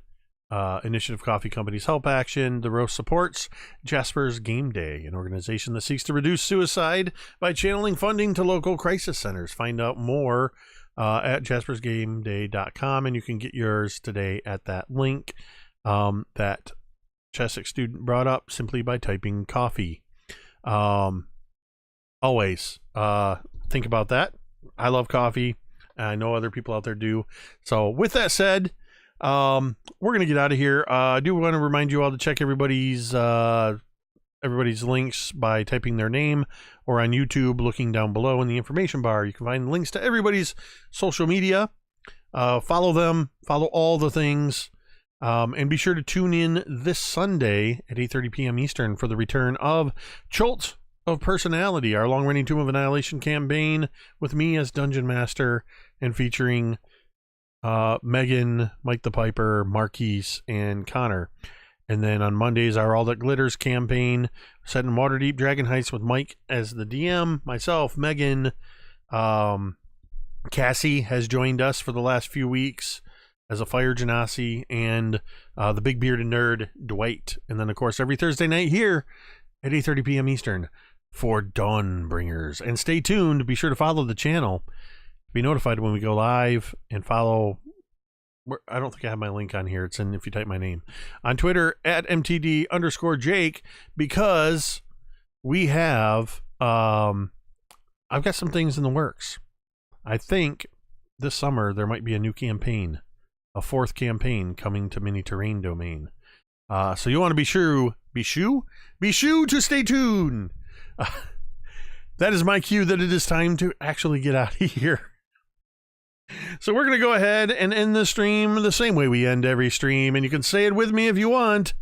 A: Initiative Coffee Company's Help Action. The roast supports Jasper's Game Day, an organization that seeks to reduce suicide by channeling funding to local crisis centers. Find out more at jaspersgameday.com, and you can get yours today at that link that Chesic student brought up simply by typing coffee. Always think about that. I love coffee. I know other people out there do. So with that said, we're going to get out of here. I do want to remind you all to check everybody's links by typing their name, or on YouTube, looking down below in the information bar. You can find links to everybody's social media. Follow them, follow all the things, and be sure to tune in this Sunday at 8:30 p.m. Eastern for the return of Chult of Personality, our long-running Tomb of Annihilation campaign with me as Dungeon Master and featuring Megan, Mike the Piper, Marquise, and Connor. And then on Mondays, our All That Glitters campaign, set in Waterdeep Dragon Heights with Mike as the DM, myself, Megan, Cassie has joined us for the last few weeks as a Fire Genasi, and the big bearded nerd, Dwight. And then, of course, every Thursday night here at 8:30 p.m. Eastern for Dawnbringers. And stay tuned. Be sure to follow the channel. Be notified when we go live, and follow. I don't think I have my link on here. It's in if you type my name on Twitter at @MTD_Jake, because we have I've got some things in the works. I think this summer there might be a new campaign, a 4th campaign coming to Mini Terrain Domain. So you want to be sure to stay tuned. That is my cue that it is time to actually get out of here. So we're going to go ahead and end the stream the same way we end every stream, and you can say it with me if you want.